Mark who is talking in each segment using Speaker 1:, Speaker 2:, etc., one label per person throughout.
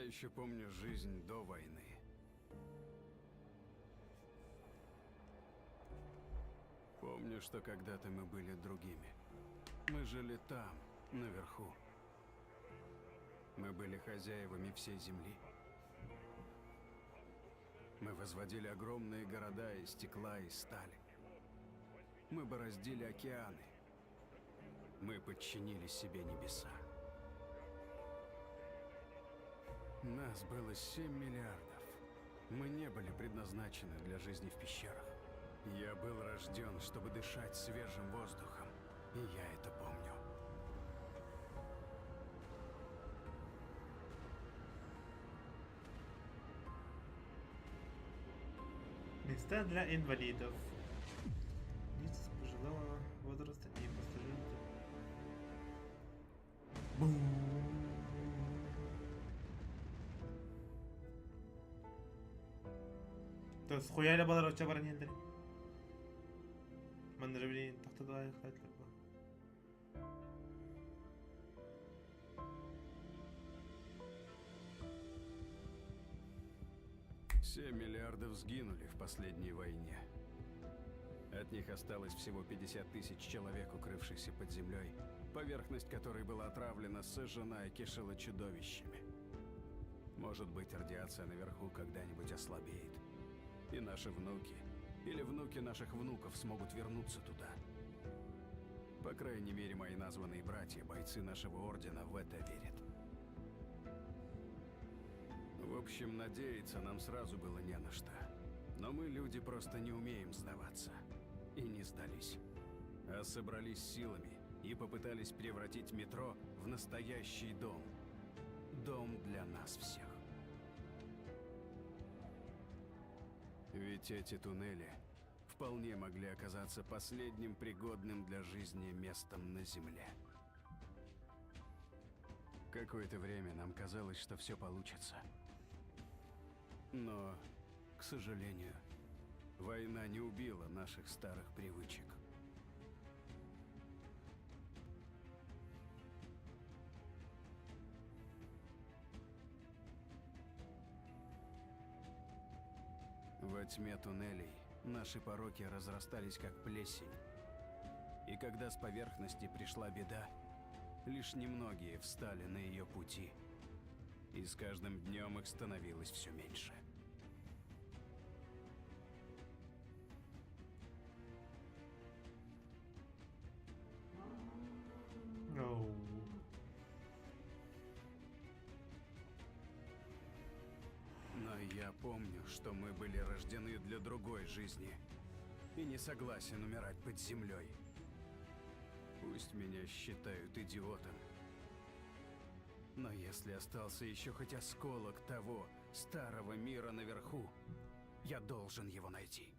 Speaker 1: еще помню жизнь до войны. Помню, что когда-то мы были другими. Мы жили там, наверху. Мы были хозяевами всей земли. Мы возводили огромные города из стекла и стали. Мы бороздили океаны. Мы подчинили себе небеса. Нас было 7 миллиардов. Мы не были предназначены для жизни в пещерах. Я был рожден, чтобы дышать свежим воздухом, и я это помню.
Speaker 2: Места для инвалидов. Лица пожилого возраста и пассажиры. Entonces, juega la podrá echar para niente. Mandar bien, tasta toda la gente.
Speaker 1: 7 миллиардов сгинули в последней войне. От них осталось всего 50 тысяч человек, укрывшихся под землей, поверхность которой была отравлена, сожжена и кишела чудовищами. Может быть, радиация наверху когда-нибудь ослабеет, и наши внуки или внуки наших внуков смогут вернуться туда. По крайней мере, мои названные братья, бойцы нашего ордена, в это верят. В общем, надеяться нам сразу было не на что. Но мы, люди, просто не умеем сдаваться. И не сдались. А собрались силами и попытались превратить метро в настоящий дом. Дом для нас всех. Ведь эти туннели вполне могли оказаться последним пригодным для жизни местом на Земле. Какое-то время нам казалось, что все получится. Но, к сожалению, война не убила наших старых привычек. Во тьме туннелей наши пороки разрастались как плесень. И когда с поверхности пришла беда, лишь немногие встали на ее пути. И с каждым днем их становилось все меньше. Но я помню, что мы были рождены для другой жизни. И не согласен умирать под землей. Пусть меня считают идиотом. Но если остался еще хоть осколок того старого мира наверху, я должен его найти.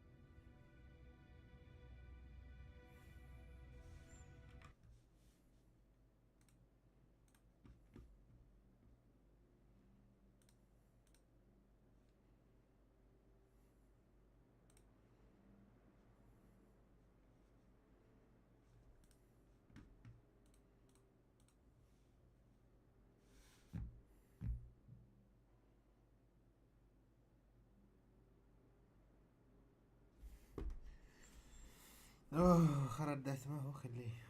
Speaker 2: خرج دسمه خليه.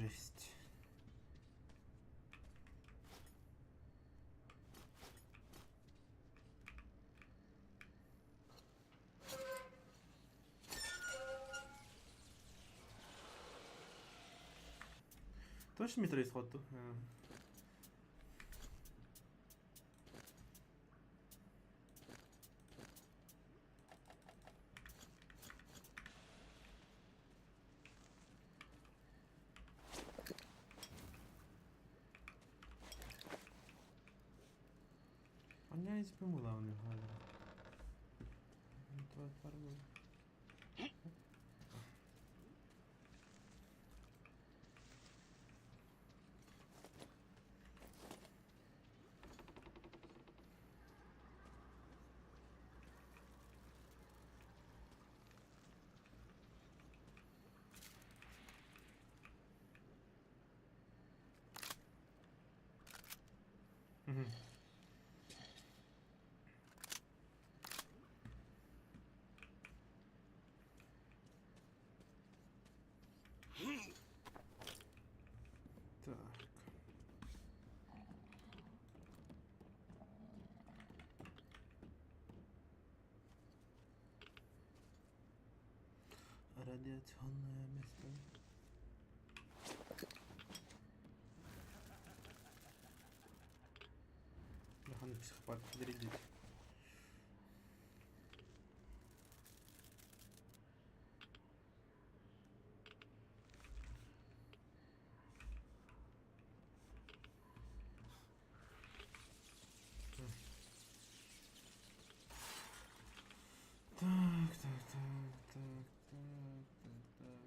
Speaker 2: жесть. Точно метро исход тут? Понять бы главное, ладно. Твой пароль. Мгм. Так. Радиационное место. Ага, психопат, зарядить. Так, так, так, так, так, так, так.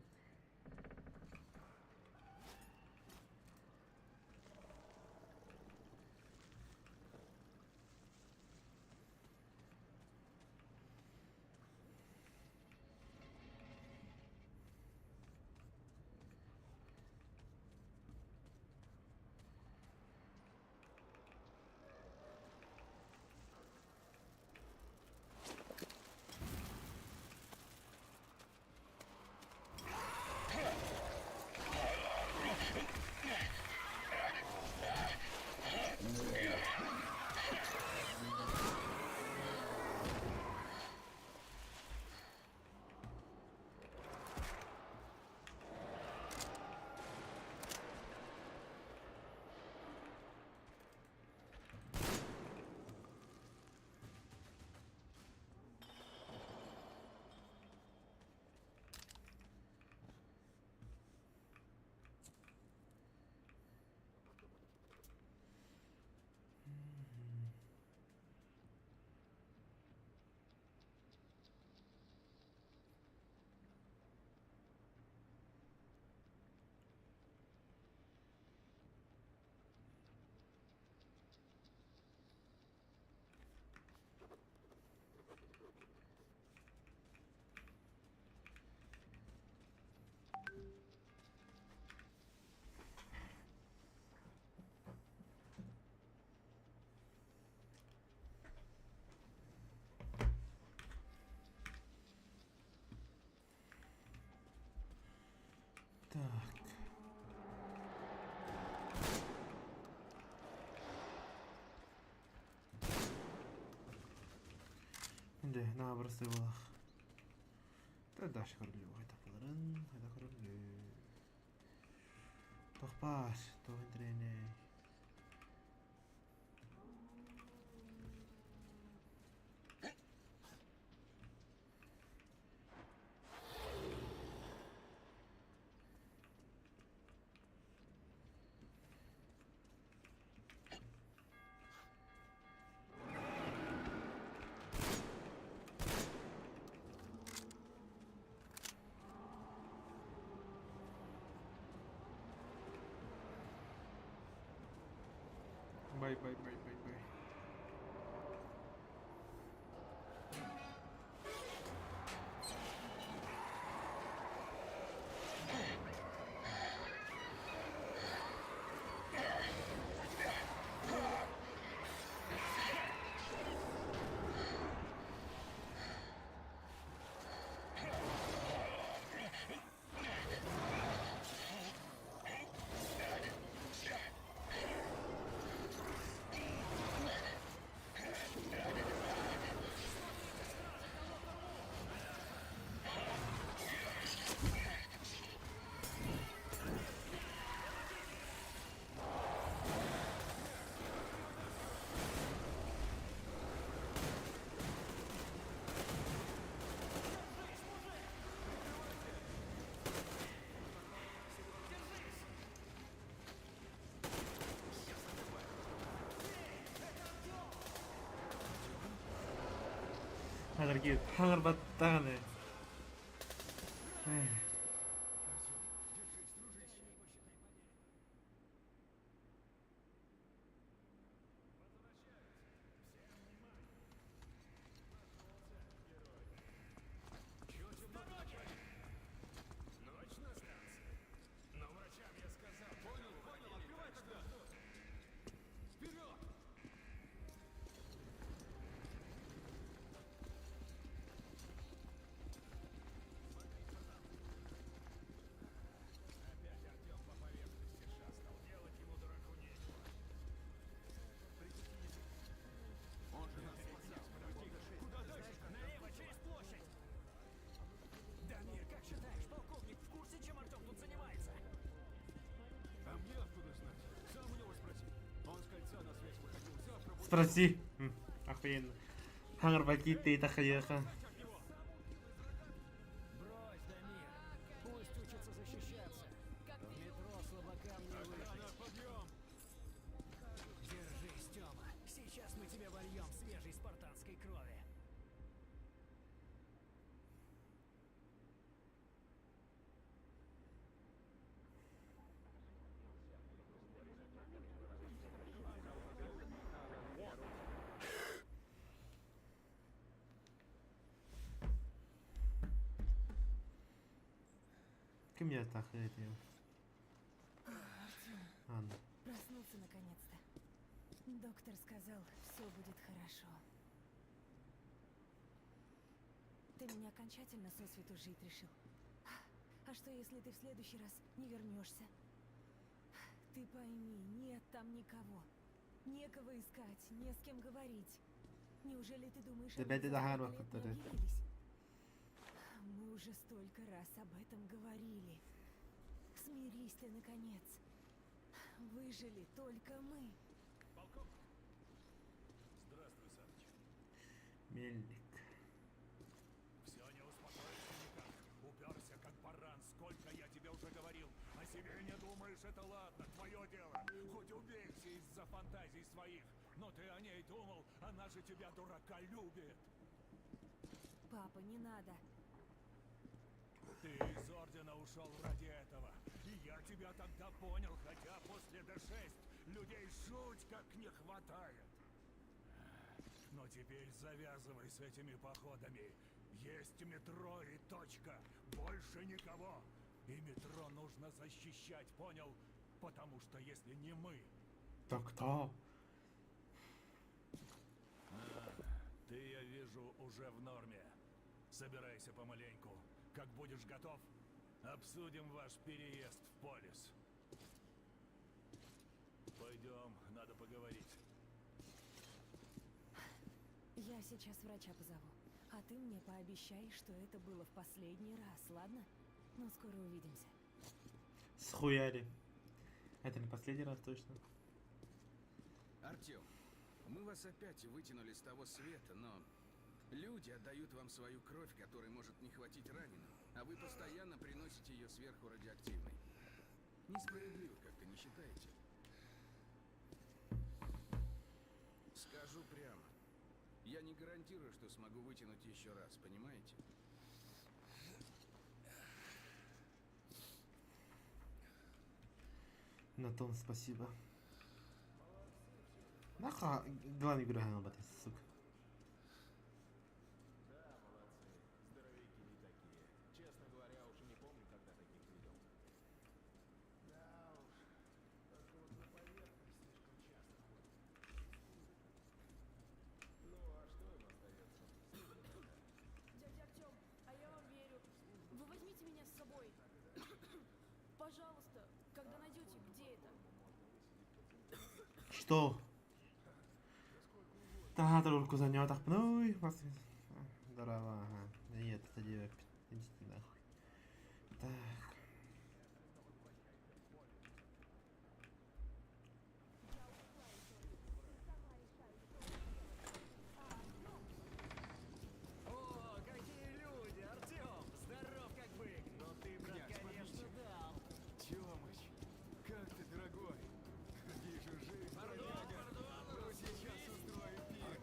Speaker 2: Так. Şimdi ne yaparız eyvallah. Tadaş kuruluyor. Hayda falan. Hayda kuruluyor. Tohpar. Toh trene. Bye bye bye bye bye. Дорогие хангар-батаны.
Speaker 3: Дамир, как считаешь, полковник в курсе, чем Артем тут занимается?
Speaker 4: А мне откуда знать? Сам у него спроси. Он с кольца на связь выходил. Завтра будет...
Speaker 2: Спроси. Охуенно. Хангар-бакиты и тахаяха.
Speaker 3: Брось, Дамир. Пусть учится защищаться. В метро слабакам не выжить.
Speaker 4: Подъем!
Speaker 3: Держись, Тёма. Сейчас мы тебе вольем свежей спартанской крови.
Speaker 2: Кем я тахает ее?
Speaker 5: Артём,
Speaker 2: Анна.
Speaker 5: проснулся наконец-то. Доктор сказал, все будет хорошо. Ты меня окончательно сосвету жить решил. А что, если ты в следующий раз не вернешься? Ты пойми, нет там никого. Некого искать, не с кем говорить. Неужели ты думаешь,
Speaker 2: Да
Speaker 5: они
Speaker 2: беда
Speaker 5: за
Speaker 2: да
Speaker 5: столько
Speaker 2: харва
Speaker 5: лет не
Speaker 2: кутары.
Speaker 5: объявились? Мы уже столько раз об этом говорили. Смирись ты, наконец. Выжили только мы.
Speaker 4: Полковник. Здравствуй, Саныч.
Speaker 2: Мельник.
Speaker 4: Все не успокоишься никак. Уперся, как баран. Сколько я тебе уже говорил. О себе не думаешь, это ладно. Твое дело. Хоть убейся из-за фантазий своих. Но ты о ней думал. Она же тебя, дурака, любит.
Speaker 5: Папа, не надо.
Speaker 4: Ты из ордена ушел ради этого. И я тебя тогда понял, хотя после Д6 людей жуть как не хватает. Но теперь завязывай с этими походами. Есть метро и точка. Больше никого. И метро нужно защищать, понял? Потому что если не мы...
Speaker 2: То кто?
Speaker 4: Ты, я вижу, уже в норме. Собирайся помаленьку. Как будешь готов, обсудим ваш переезд в Полис. Пойдем, надо поговорить.
Speaker 5: Я сейчас врача позову. А ты мне пообещай, что это было в последний раз, ладно? Ну, скоро увидимся.
Speaker 2: Схуяли. Это не последний раз точно.
Speaker 1: Артем, мы вас опять вытянули с того света, но люди отдают вам свою кровь, которой может не хватить раненым, а вы постоянно приносите ее сверху радиоактивной. Несправедливо как-то, не считаете? Скажу прямо. Я не гарантирую, что смогу вытянуть еще раз, понимаете?
Speaker 2: На том спасибо. Нахуй главный игру работает, сука.
Speaker 6: Здоровяки не такие. Честно говоря, уж и не помню, когда таких видел. Да уж, только вот на поверхность слишком часто ходят. Ну, а что им остается?
Speaker 7: Дядя Артем, а я вам верю. Вы возьмите меня с собой. Пожалуйста, когда найдете, где это?
Speaker 2: Что? Да, трубку занят, ах, ну и вас. Здорово, ага. Нет, это девок. Идите нахуй. Так.
Speaker 3: О, какие люди, Артем! Здоров как бык! Но ты, брат, конечно, дал.
Speaker 4: Тёмыч, как ты, дорогой? Вижу, жив, бродяга. Ну, сейчас устрою пир.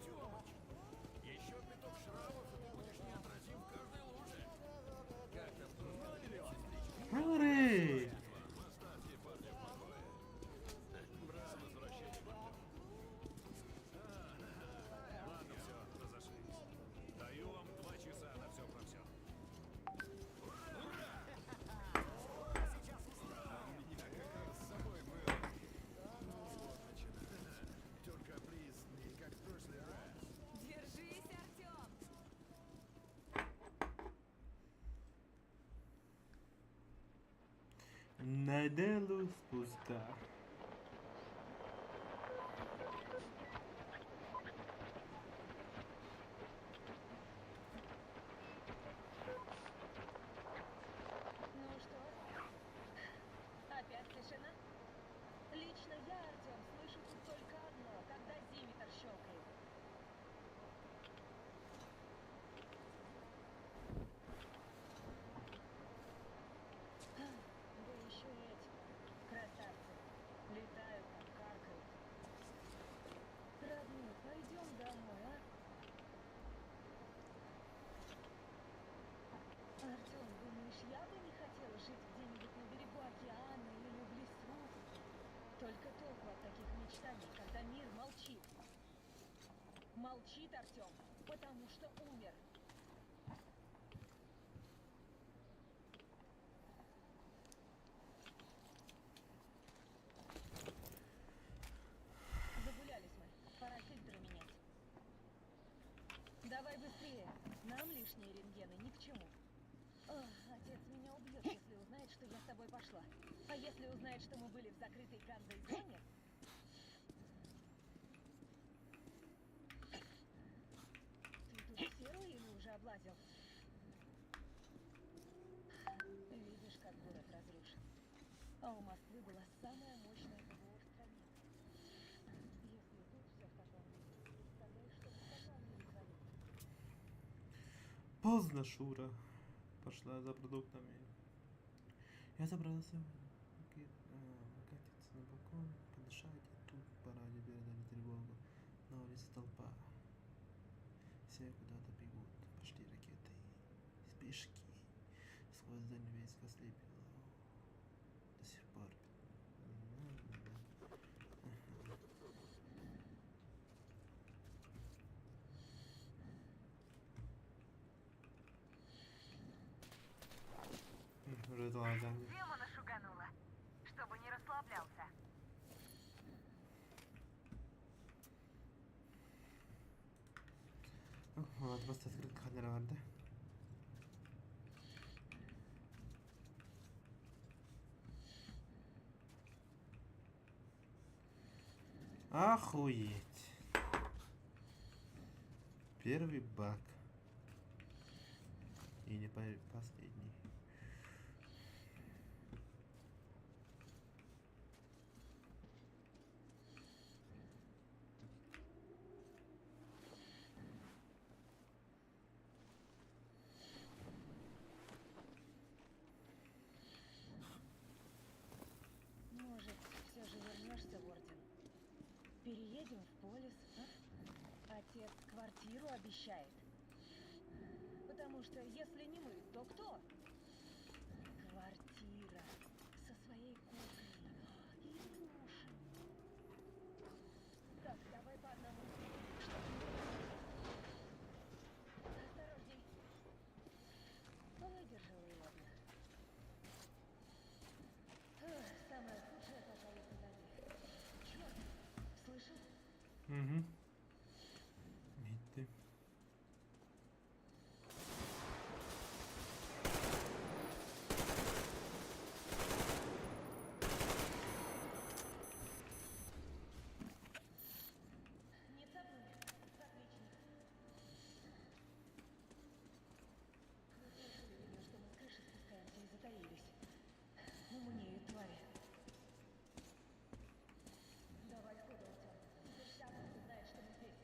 Speaker 3: Еще пяток шрамов, и ты
Speaker 2: Найделу спуска.
Speaker 5: Ну что? Опять тишина? Лично я, Артем, слышу тут только одно, когда зиметр щелкает. Да еще эти красавцы летают там, каркают. Родной, пойдем домой, а? Артем, думаешь, я бы не хотела жить где-нибудь на берегу океана или в лесу? Только толку от таких мечтаний, когда мир молчит. Молчит, Артем, потому что умер. Загулялись мы. Пора фильтры менять. Давай быстрее. Нам лишние рентгены ни к чему. Ох, отец меня убьет, если узнает, что я с тобой пошла. А если узнает, что мы были в закрытой канзой зоне? Ты тут все руины уже облазил? Видишь, как город разрушен. А у Москвы была самая мощная ПВО в стране. Если тут все в таком виде, представляешь, что в таком мире творится?
Speaker 2: Поздно, Шура. Пошла за продуктами. Я забрался катиться на балкон, подышать, и тут по радио передали тревогу. На улице толпа. Все куда-то бегут. Пошли ракеты. Спешки. Сквозь Дальневейск ослепило. До сих пор. Уже ладно.
Speaker 8: Демона шуганула, чтобы не расслаблялся.
Speaker 2: Вот, просто открыт камера, да? Охуеть. Первый баг. И не последний.
Speaker 5: Может, все же вернешься в Орден? Переедем в Полис, а? Отец квартиру обещает. Потому что если не мы, то кто? Квартира со своей кухней и душем. Так, давай по одному. Осторожней. Выдержала и ладно. Самое худшее, пожалуй, позади. Черт, слышал?
Speaker 2: Угу. И ты.
Speaker 5: Не цапнули? Отлично. Вы слышали, видно, что мы с крыши спускаемся и затаились. Умнеют твари. Давай сходу, Артем. Теперь вся округа знает, что мы здесь.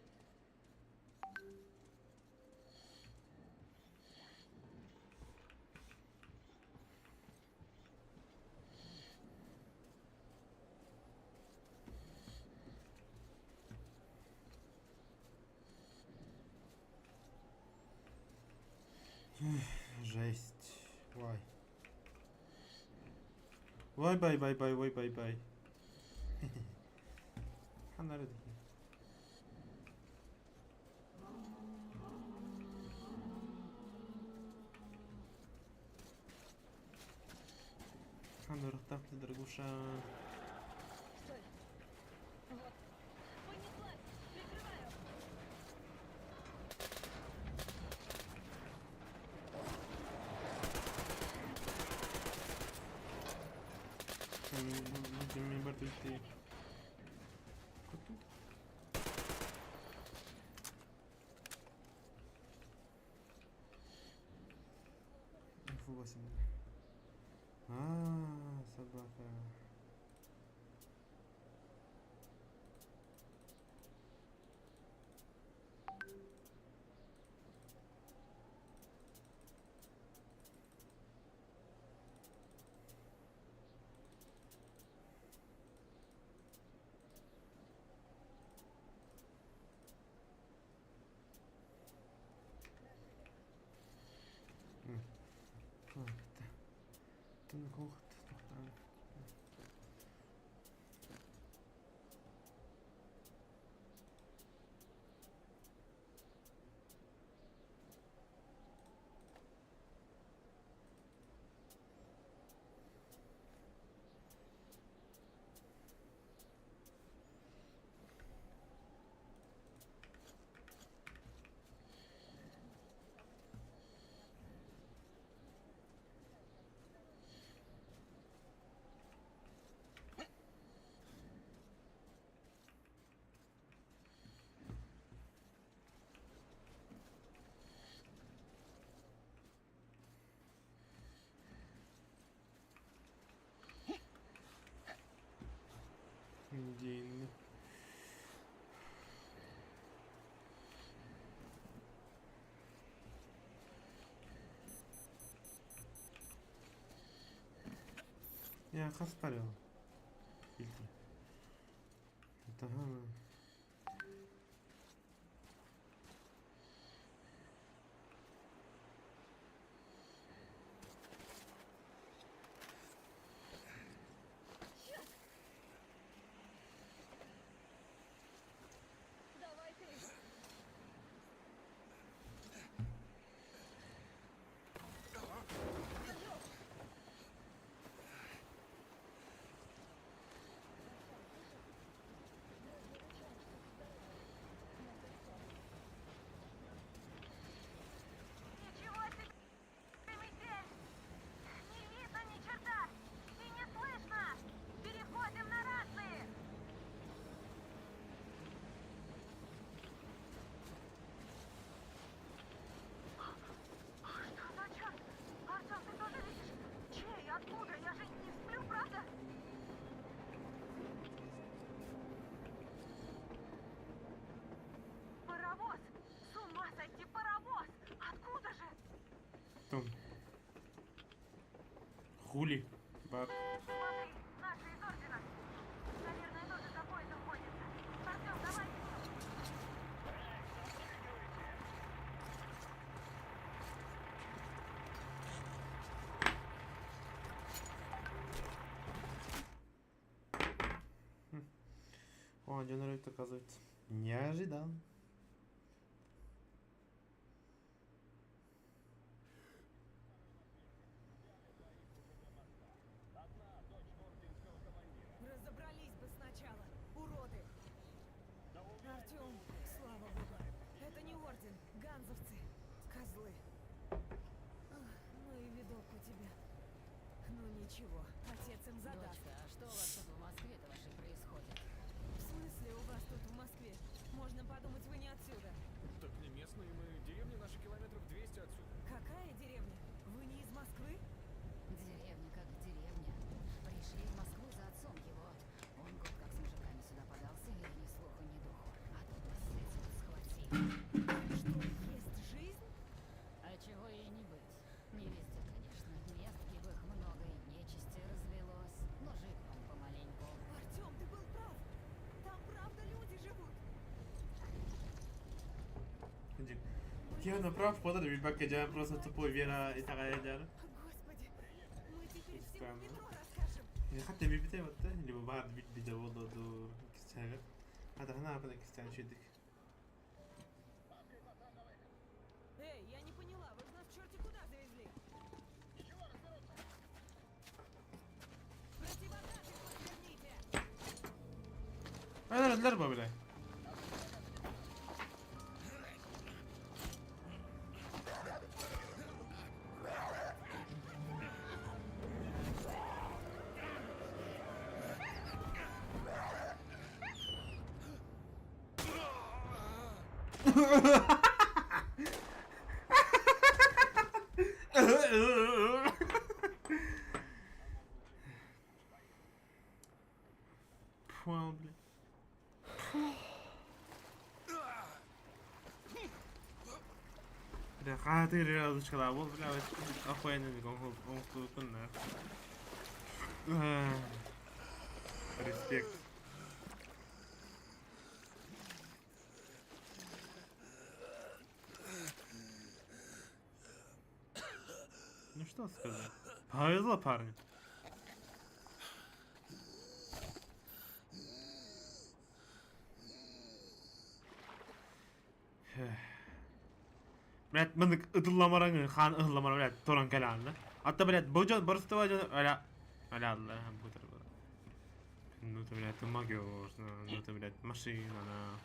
Speaker 2: Жесть. Вай. Вай, бай, бай, бай, вай, бай, бай. Ханары такие. Ханары тахты, дорогуша.
Speaker 5: Стой. Вот. Понеслась. Прикрываю.
Speaker 2: Тимми Бартульти. Кто тут? F8. Собака. Kocht doch dann. День. Я хаспарил. Фильтр. Это ага.
Speaker 7: Давай ты.
Speaker 8: Ничего себе, метель! Не видно ни черта! И не слышно! Переходим на рации! Что за черт? Артем, ты тоже видишь? Чей? Откуда? Я же не сплю, правда? Паровоз! С ума сойти, паровоз! Откуда же?
Speaker 2: Том. Хули. Бак.
Speaker 8: Смотри, наши из ордена. Наверное, тоже за поездом ходятся. Артем, давай!
Speaker 2: О, Дженерейт, оказывается. Не ожидал.
Speaker 5: Разобрались бы сначала, уроды. Артем, слава богу. Это не орден, ганзовцы. Козлы. Ах, ну и видок у тебя. Ну ничего, отец им задаст.
Speaker 9: Дочка, а что у вас тут в Москве-то вашей происходит?
Speaker 5: В смысле у вас тут в Москве? Можно подумать, вы не отсюда.
Speaker 3: Так не местные мы, деревня наша километров 200 отсюда.
Speaker 5: Какая деревня? Вы не из Москвы?
Speaker 9: Деревня как деревня. Пришли в Москву за отцом его. Он год как с мужиками сюда подался, и ни слуху, ни духу. А тут вас эти вот схватили.
Speaker 5: Что, есть жизнь?
Speaker 9: А чего ей не быть? Не везде, конечно. Мест гибых много, и нечисти развелось. Но живем помаленьку.
Speaker 5: Артем, ты был прав. Там правда люди живут.
Speaker 2: Я направ подали mi bak gece просто тупой Вера и такая дяра.
Speaker 5: Господи, мы теперь всему
Speaker 2: Странно.
Speaker 5: метро расскажем.
Speaker 2: حتى بيبي وقتها اللي بعد بيبي ده والله ده كستاغر هذا هنا عقدك كستان شدك
Speaker 5: Эй, я не поняла, вы нас черти куда завезли? Противогазы подверните!
Speaker 2: هذا الضربة بلا Понял, блядь. Бля, хаты рядышкала, вот, бля, охуенный он тут, респект. Ну что сказать? Повезло парню. Блядь, мынык ыдылламараңы, хан ыдылламара, блядь, торан каланды. Hatta, блядь, burası öyle Allah bu tarafa. Ну ты, блядь, магиос, ну ты, блядь, машина, на.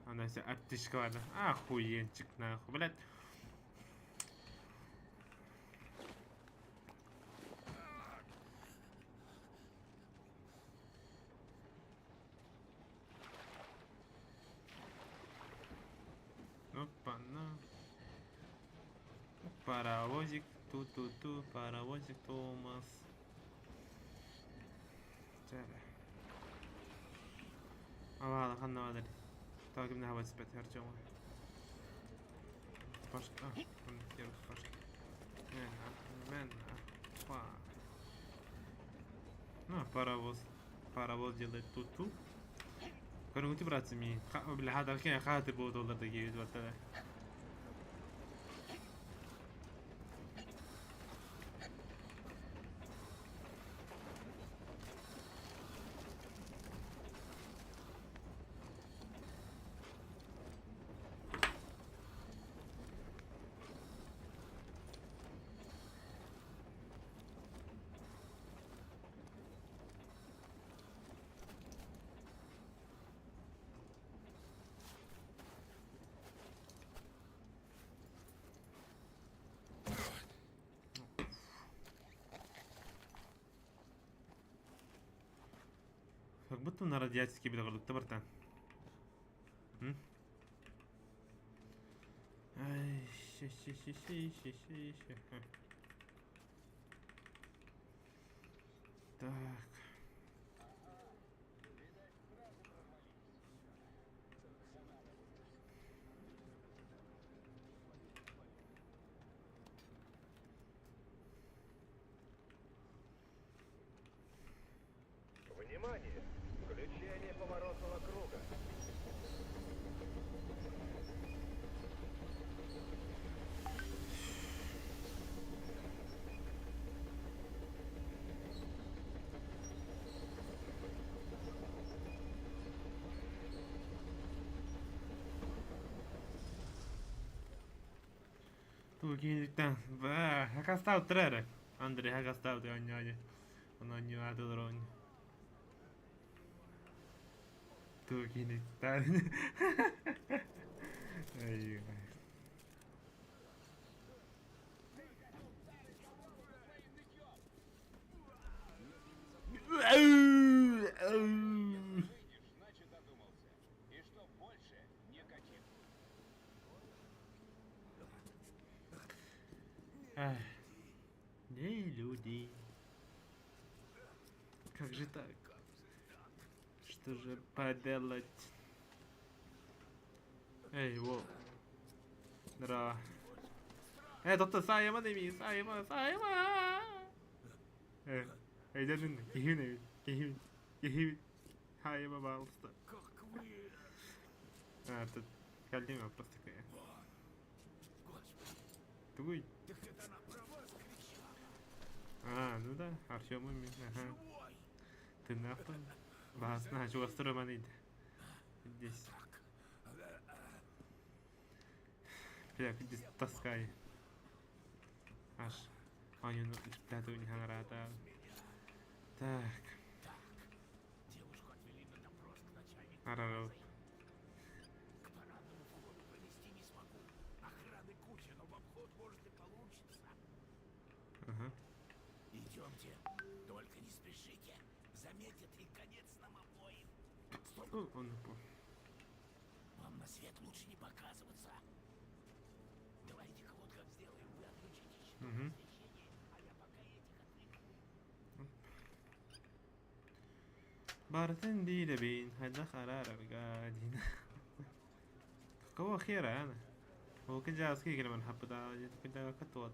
Speaker 2: Она вся оптичка, да? Охуенчик, нахуй, блядь. Опа, на. Паровозик, ту-ту-ту, паровозик Томас. Ладно, ханна вадали. Takibine hava sepeti harcama. Başka. Diyoruz başka. Ben. Ну, паровоз делает ту-ту. Короче, братцы, ми. Бля, хата, какие хаты будут доллар такие вот это. Как будто на радиатике бile kaldık Bartan. Hı? Ay, şey. Так.
Speaker 10: Внимание! Включение поворотного круга.
Speaker 2: Tugilitten. Hakastaa trere. Andri hakastaa ogni. On ognuno drone. Tugilitten. Ai. Не люди. Как же так? Что же поделать? Эй, во. Здорово. тут Сайма неми, Сайма. Эй, дядин, кихи. Хайма балста.
Speaker 4: Как вы...
Speaker 2: Тут кальдима просто такая. Тугуй.
Speaker 4: Так это она про вас кричала.
Speaker 2: Ну да, Артём ага.
Speaker 4: Живой!
Speaker 2: Ты нахуй? Бас, на, чего строим здесь. Бля, здесь таскай. Аж. Они спрятали не ханрата. Так.
Speaker 4: Девушку отвели
Speaker 2: Арарал.
Speaker 4: К парадному входу провести не смогу. Охраны куча, но в обход может и получится.
Speaker 2: Ага.
Speaker 4: Идемте. Только не спешите. Заметят и конец нам обоим. Стоп.
Speaker 2: Ну, он по.
Speaker 4: Вам на свет лучше не показываться. Давайте-ка вот как сделаем. Вы отключите щиток
Speaker 2: Мгм.
Speaker 4: освещения, а я пока этих отвлеку.
Speaker 2: بارتن دي لبين هدا خرارة قاعدين هو خير أنا هو كجاز كي كلمة نحب دا كده كتوت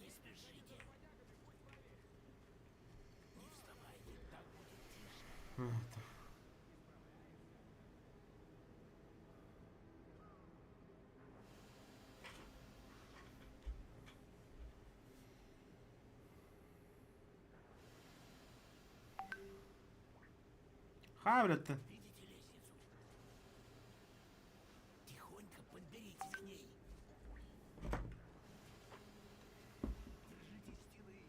Speaker 4: Не спешите. Не вставайте, так будет тише.
Speaker 2: حاولت
Speaker 4: Видите лестницу? Тихонько подберитесь к ней. Держитесь стены.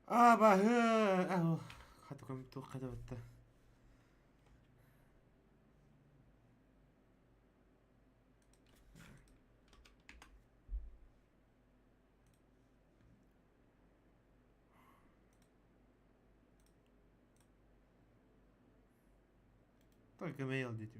Speaker 2: آبا أهو خدكم توقع دوت Только мейл дите.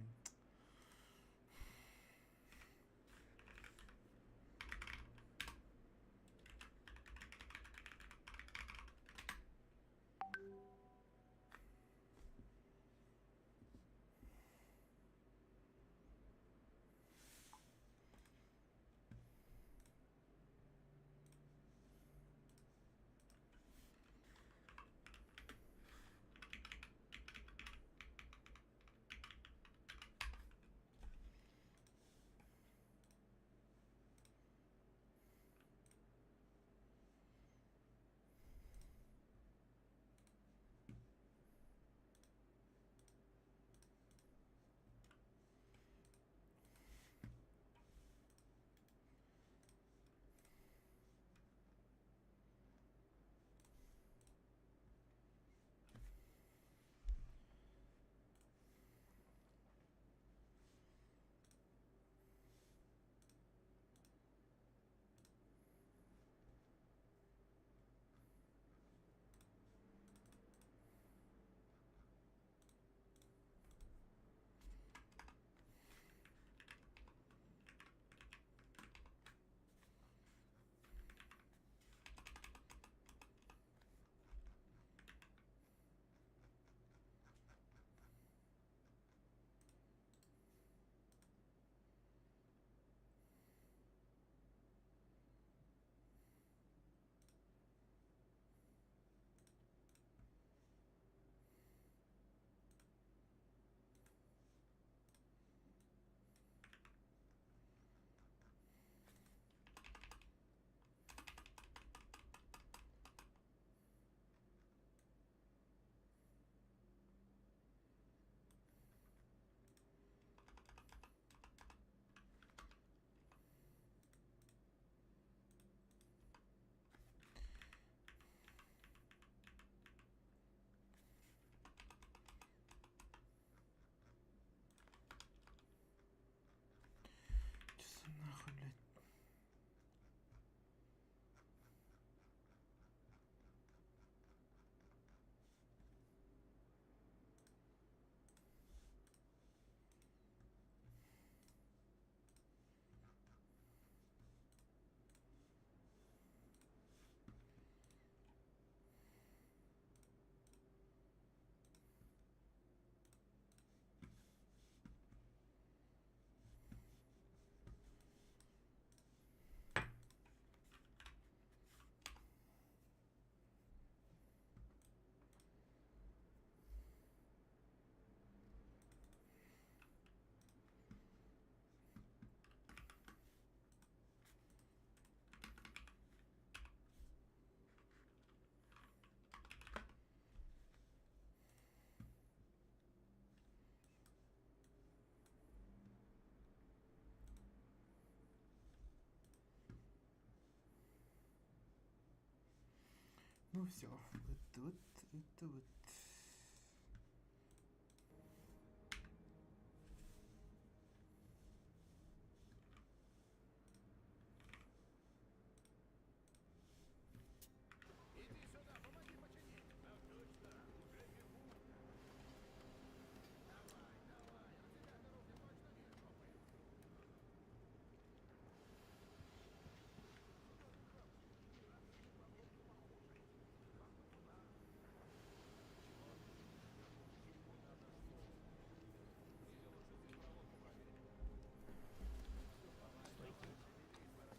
Speaker 2: Ну все, это вот.
Speaker 6: Иди сюда, помоги починить. Так точно, уже бегу. Давай, давай, от тебя дороги точно не хлопает.
Speaker 4: Стойте.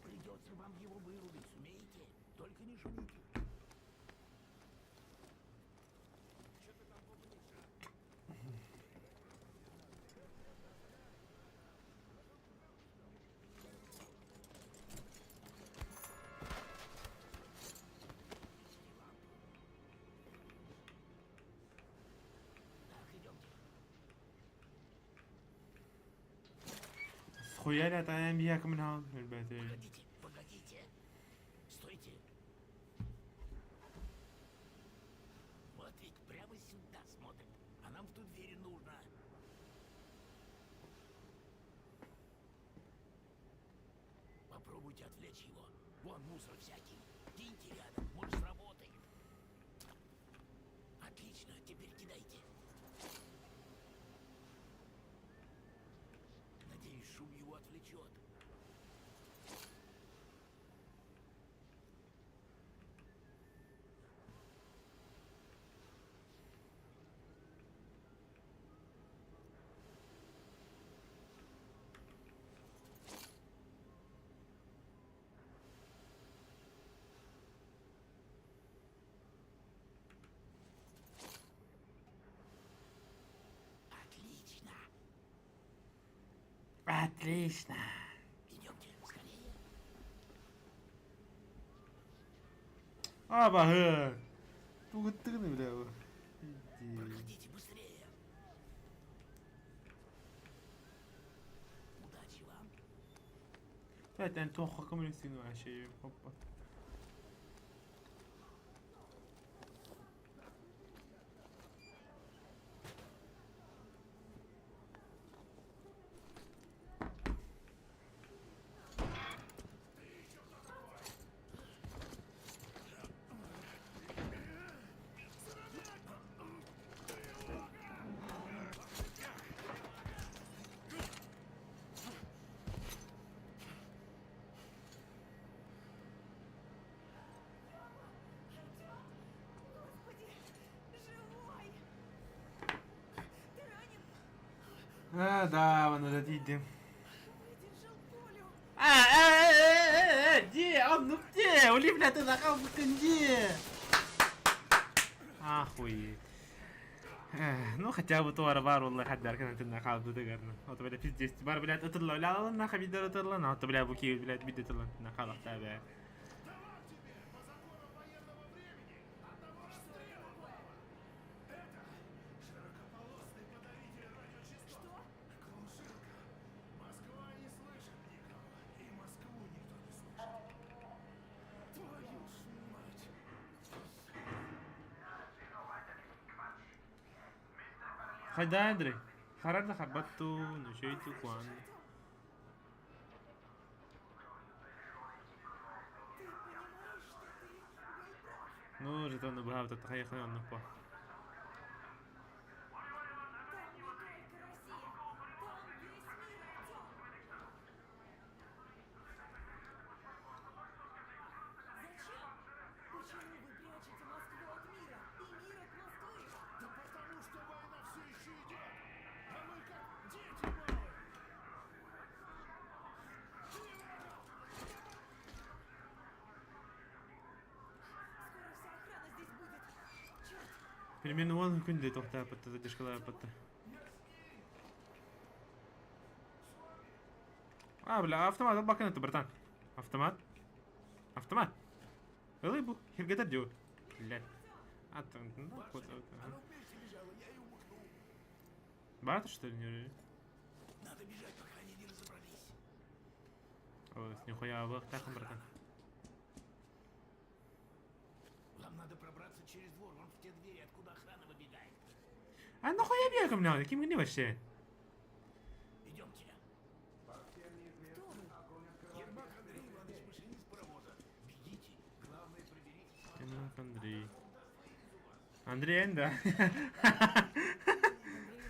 Speaker 4: Придется вам его вырубить, сумеете? Только не шумите.
Speaker 6: Че ты там бубнишь, а?
Speaker 4: Так, идемте.
Speaker 2: Схуяли атаем бияк من هون البيتين.
Speaker 4: Погодите, погодите. Стойте. Вот ведь прямо сюда смотрит. А нам в ту дверь нужно. Попробуйте отвлечь его. Вон мусор всякий. Киньте рядом, может сработает. Отлично, теперь кидайте. Надеюсь, шум его отвлечет. Отлично.
Speaker 2: Отлично.
Speaker 4: Идемте, скорее.
Speaker 2: Аба hı. Bu gıttığını bile bu.
Speaker 4: Проходите быстрее. Удачи вам.
Speaker 2: Evet yani ton hakkımın üstünü var şeyi. Hoppa.
Speaker 5: Господи, живой! Ты ранен?
Speaker 2: Ha da bana da değildim.
Speaker 5: Выдержал пулю.
Speaker 2: Где? Он ну где? Ули, ты нахал где? Охуеть. Ну хотя бы то бар والله حد كان انت نخاف تقرنا вот بلا пиздец бар блядь اطلع لا نخاف يدر اطلع نحط بلا بوكي блядь بدي اطلع نخاف تابع
Speaker 6: По законам военного времени одного расстрела мало. Это широкополосный подавитель радиочастот. Глушилка. Москва не слышит никого. И Москву никто не слышит. Твою ж мать.
Speaker 2: خدا ادري خرجنا خبطته نشيته كوان Ну, же там набагато така як не напа.
Speaker 5: Почему вы прячете Москву от мира и мир от Москвы?
Speaker 6: Да потому что война все еще идет. А мы как дети малые.
Speaker 5: Скоро вся охрана здесь будет. Черт!
Speaker 2: Перемену вон күнде тохта патта задержкала патта. بلا автомат бак انت братан. Автомат. Автомат. Рыбу, хиргата дё. Блядь. А там, ну, вот это.
Speaker 4: Оно вместе бежало, я и умыкнул.
Speaker 2: Барта что ли, не?
Speaker 4: Надо бежать, пока они не разобрались.
Speaker 2: О, с нихуя, так, братан.
Speaker 4: Вам надо Надо пробраться через двор, вон в те двери, откуда охрана выбегает.
Speaker 2: А нахуя бегом надо? Какие мы вообще?
Speaker 4: Идемте. Ермак Андрей Иванович, машинист паровоза. Бегите. Главное, проберитесь.
Speaker 2: Ермак Андрей. Андрей, да.
Speaker 5: Андрей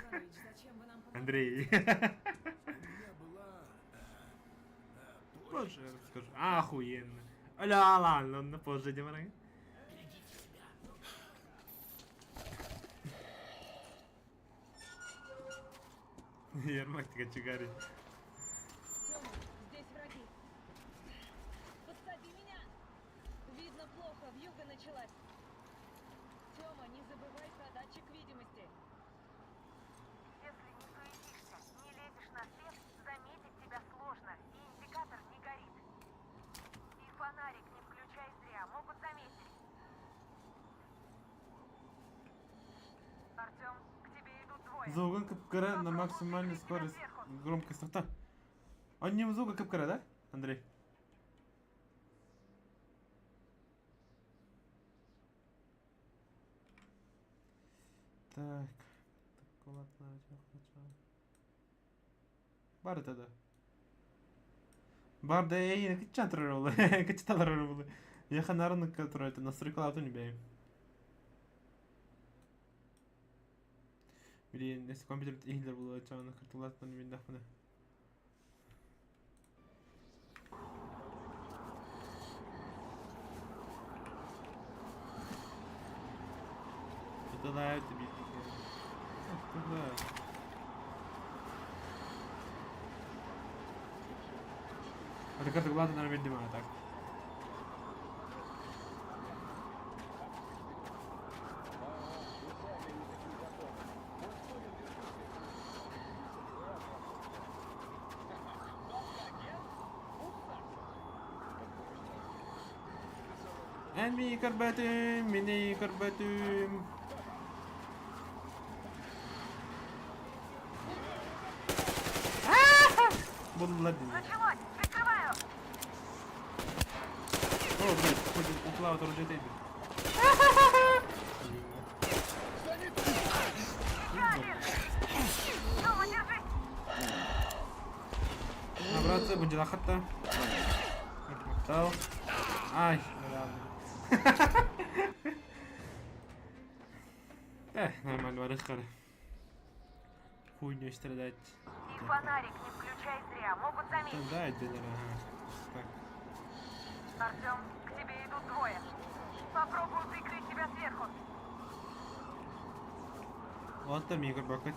Speaker 5: Иванович, зачем вы нам помогаете?
Speaker 2: Андрей.
Speaker 4: У меня была...
Speaker 2: Позже расскажу. Охуенно. Ля, ладно, позже идем. Ермак, ты кочегарит.
Speaker 8: Тёма, здесь враги. Подсади меня. Видно плохо, вьюга началась. Тёма, не забывай про датчик видимости. Если не суетишься, не лезешь на свет, заметить тебя сложно, и индикатор не горит. И фонарик не включай зря, могут заметить. Артём, к тебе идут двое.
Speaker 2: Звук капкара на максимальной скорости. Громкость авто. Он не звука капкара, да, Андрей? Так. Бар тогда. Barda yine kaç çantalar oldu? Kaç çantalar oldu? Yakın arınlık kontrol etti. Nasıl reklamı не бей. Блин, если компьютер игр было, что на картулатно не видно. Это да, это бит. Это да. Это картулатно, наверное, видимо, так. Enmi karbatım, mini karbatım. Булладин.
Speaker 8: Началось! Прикрываю!
Speaker 2: О, блядь, ходит уплава тоже идет.
Speaker 8: Тёма, держись!
Speaker 2: Набраться, будет лохота. Махтал. Ай, ладно. Нормально, варыхара. Хуйню страдать.
Speaker 8: И фонарик не включай зря, могут заметить.
Speaker 2: Да, дилер, ага. Так.
Speaker 8: Артём, к тебе идут двое. Попробую прикрыть тебя сверху.
Speaker 2: Вот там Игорь Бакать.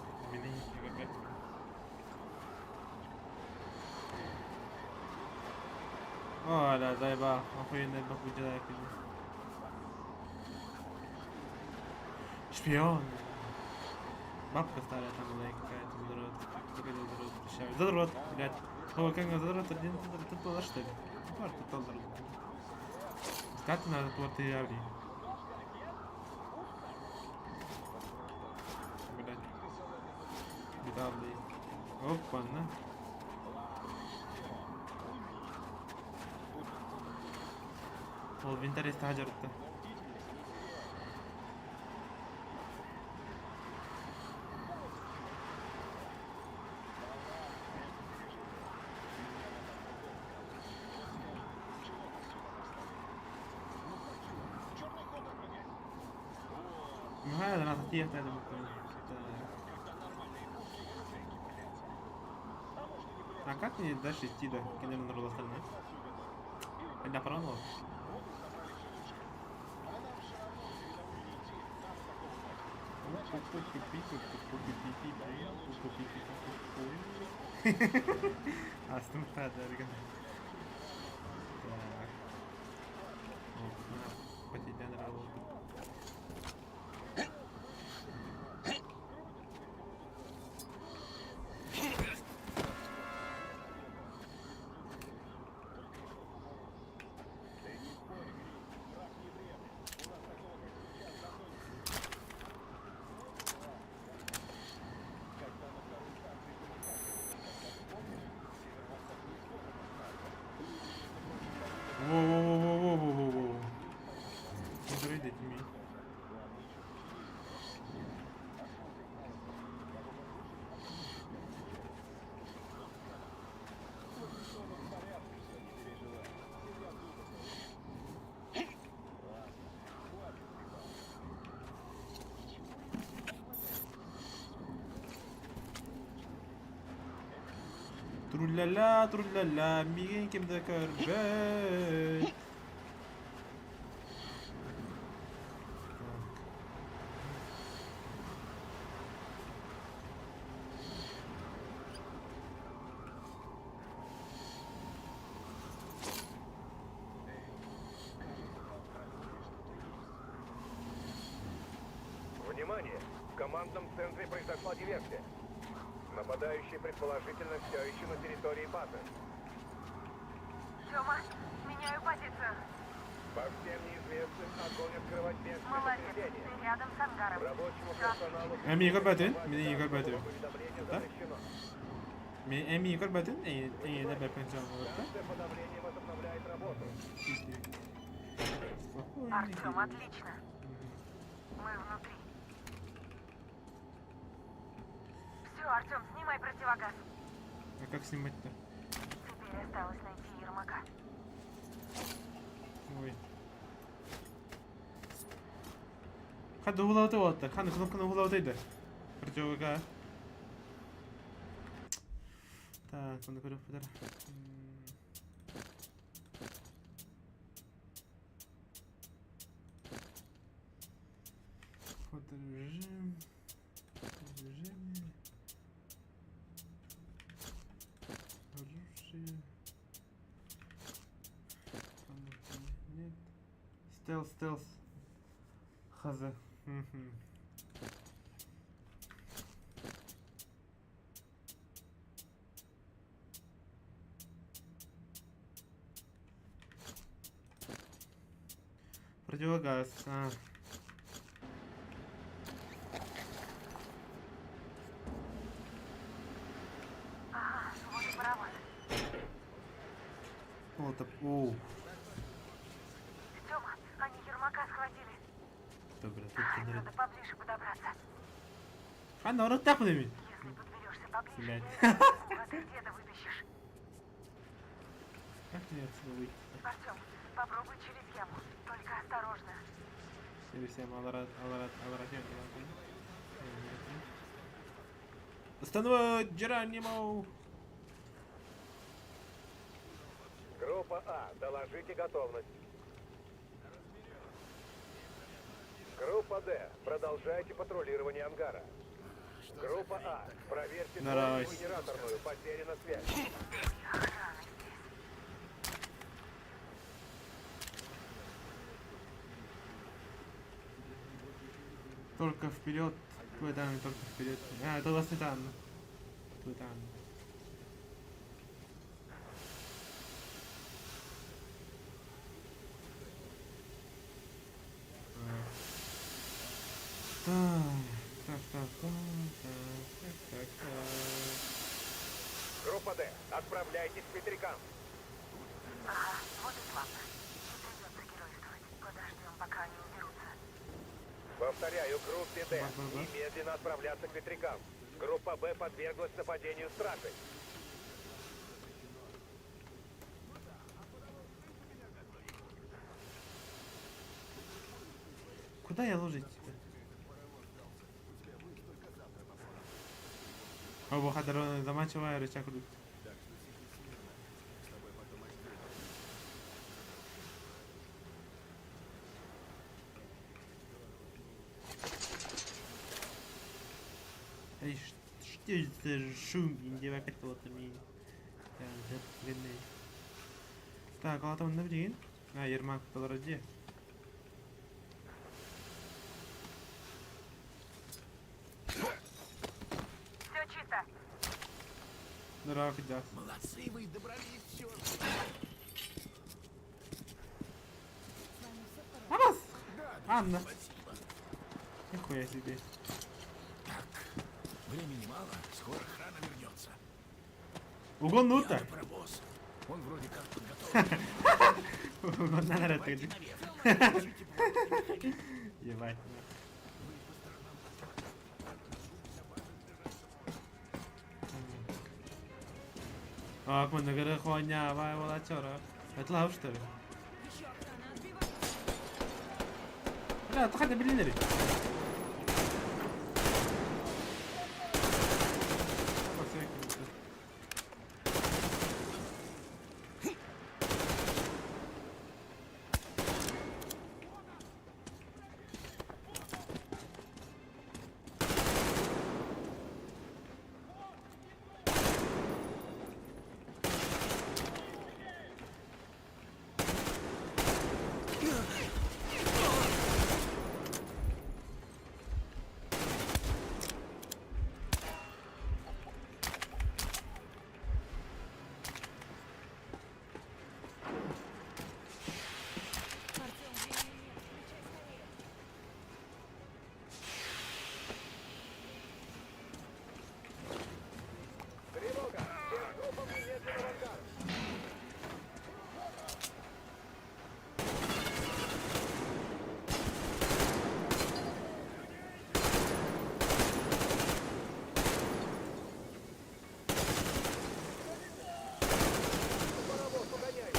Speaker 2: О, да, заебал. Охуенный баку делает. Шпион. Бабка старая там была какая-то задрот. Какой-то задрот. Прищавый. Задрот, блядь. О, как задрот? Один задрот. Ты туда что ли? Тварь, ты туда задрот. Как надо плоты явли? Блядь. Беда, блядь. Опа, на. Ол винтарь стажерта. هذا انا تحتيه هذا ممكن. А как мне дальше идти до кинем на остальное? Когда пронул? Астумта, да, ребята. Так. Вот, по тебе нравилось. Trullala, megen kimde körbey.
Speaker 10: Внимание! В командном центре произошла диверсия. Нападающий предположительно все еще на территории базы.
Speaker 8: Тёма, меняю позицию.
Speaker 10: По всем неизвестным огонь открывать без
Speaker 8: Молодец,
Speaker 10: предупреждения.
Speaker 8: ты рядом с ангаром.
Speaker 10: Рабочему
Speaker 8: Всё.
Speaker 10: персоналу...
Speaker 2: Эми көрбөтүн, мени көрбөтүн.
Speaker 10: Уведомление
Speaker 2: Да?
Speaker 10: запрещено.
Speaker 2: Мен эми көрбөтүн, да бепенчан болот да.
Speaker 10: Станция подавления возобновляет работу.
Speaker 8: Артём, отлично. Мы внутри. Все, Артём, снимай противогаз.
Speaker 2: А как снимать-то?
Speaker 8: Теперь осталось найти Ермака.
Speaker 2: Ой. Ханды хулауты болотты. Ханды кнопканы хулаутайды. Противогаз. Так, оны көріп бұдар. Фоторежим. Режиме. Оружие. Нет. Стелс. Хаза. Противогаз.
Speaker 8: Ага, вот и паровоз.
Speaker 2: Вот так. Оу.
Speaker 8: Тёма, они Ермака схватили.
Speaker 2: Добре, тут
Speaker 8: Надо
Speaker 2: смотри.
Speaker 8: поближе подобраться.
Speaker 2: Ханна, орот так будем.
Speaker 8: Если подберешься поближе,
Speaker 2: Блядь.
Speaker 8: угады деда вытащишь.
Speaker 2: Как мне отсюда выйти?
Speaker 8: Артём, попробуй через яму. Только осторожно.
Speaker 2: Всем аларат. Остановить Джеронимо!
Speaker 10: Группа А, доложите готовность. Группа Д, продолжайте патрулирование ангара. Группа А, проверьте
Speaker 2: Нараз.
Speaker 10: генераторную, потеряна связь.
Speaker 8: Охрана здесь.
Speaker 2: Только вперед. Твой там только вперед. А, это вас не там. Твой там. Так.
Speaker 10: Группа Д, отправляйтесь к ветрякам.
Speaker 8: Ага, вот и славно. Не придется геройствовать. Подождем, пока они уберутся.
Speaker 10: Повторяю, группе Д,
Speaker 2: Ба-ба-ба.
Speaker 10: немедленно отправляться к ветрякам. Группа Б подверглась нападению стражей.
Speaker 2: Куда я ложить тебя? Оба хадро замачивая рычаг рук. Эй, что это шум? Инде опять кого-то мне. Так, а там наверное. А, Ермак в Колороде.
Speaker 8: Все чисто.
Speaker 2: Здорово, да.
Speaker 3: Молодцы, вы добрались все.
Speaker 2: Абас! Анна! Нихуя себе.
Speaker 3: Времени мало, скоро охрана вернется.
Speaker 2: Угонута!
Speaker 3: Я на паровоз. Он вроде как подготовлен.
Speaker 2: Надо
Speaker 3: Давайте
Speaker 2: ты.
Speaker 3: наверх. Держите провод.
Speaker 2: Ебать. А, как мы на хуйня, вай, волочара. Это лав, что ли?
Speaker 5: Еще охрана, отбивай!
Speaker 2: Да, ты хотя бы линери.
Speaker 5: Артём, времени нет. Включай скорее.
Speaker 10: Тревога! Всем группам немедленно в ангар! Паровоз угоняй!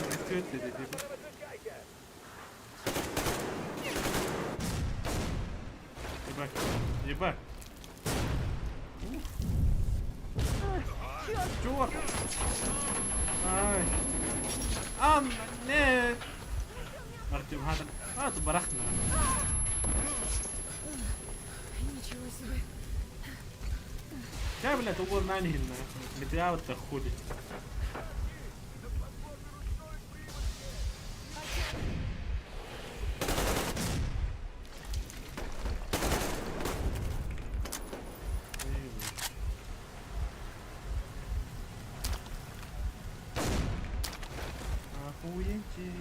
Speaker 10: Выпускайте!
Speaker 2: Ебать. Ебать. Чёрт! Ай. Нет! Артем, هذا برحنا.
Speaker 5: Ничего себе.
Speaker 2: يا بلا تقول ماني هنا متعاود تاخدي. Охуенчик.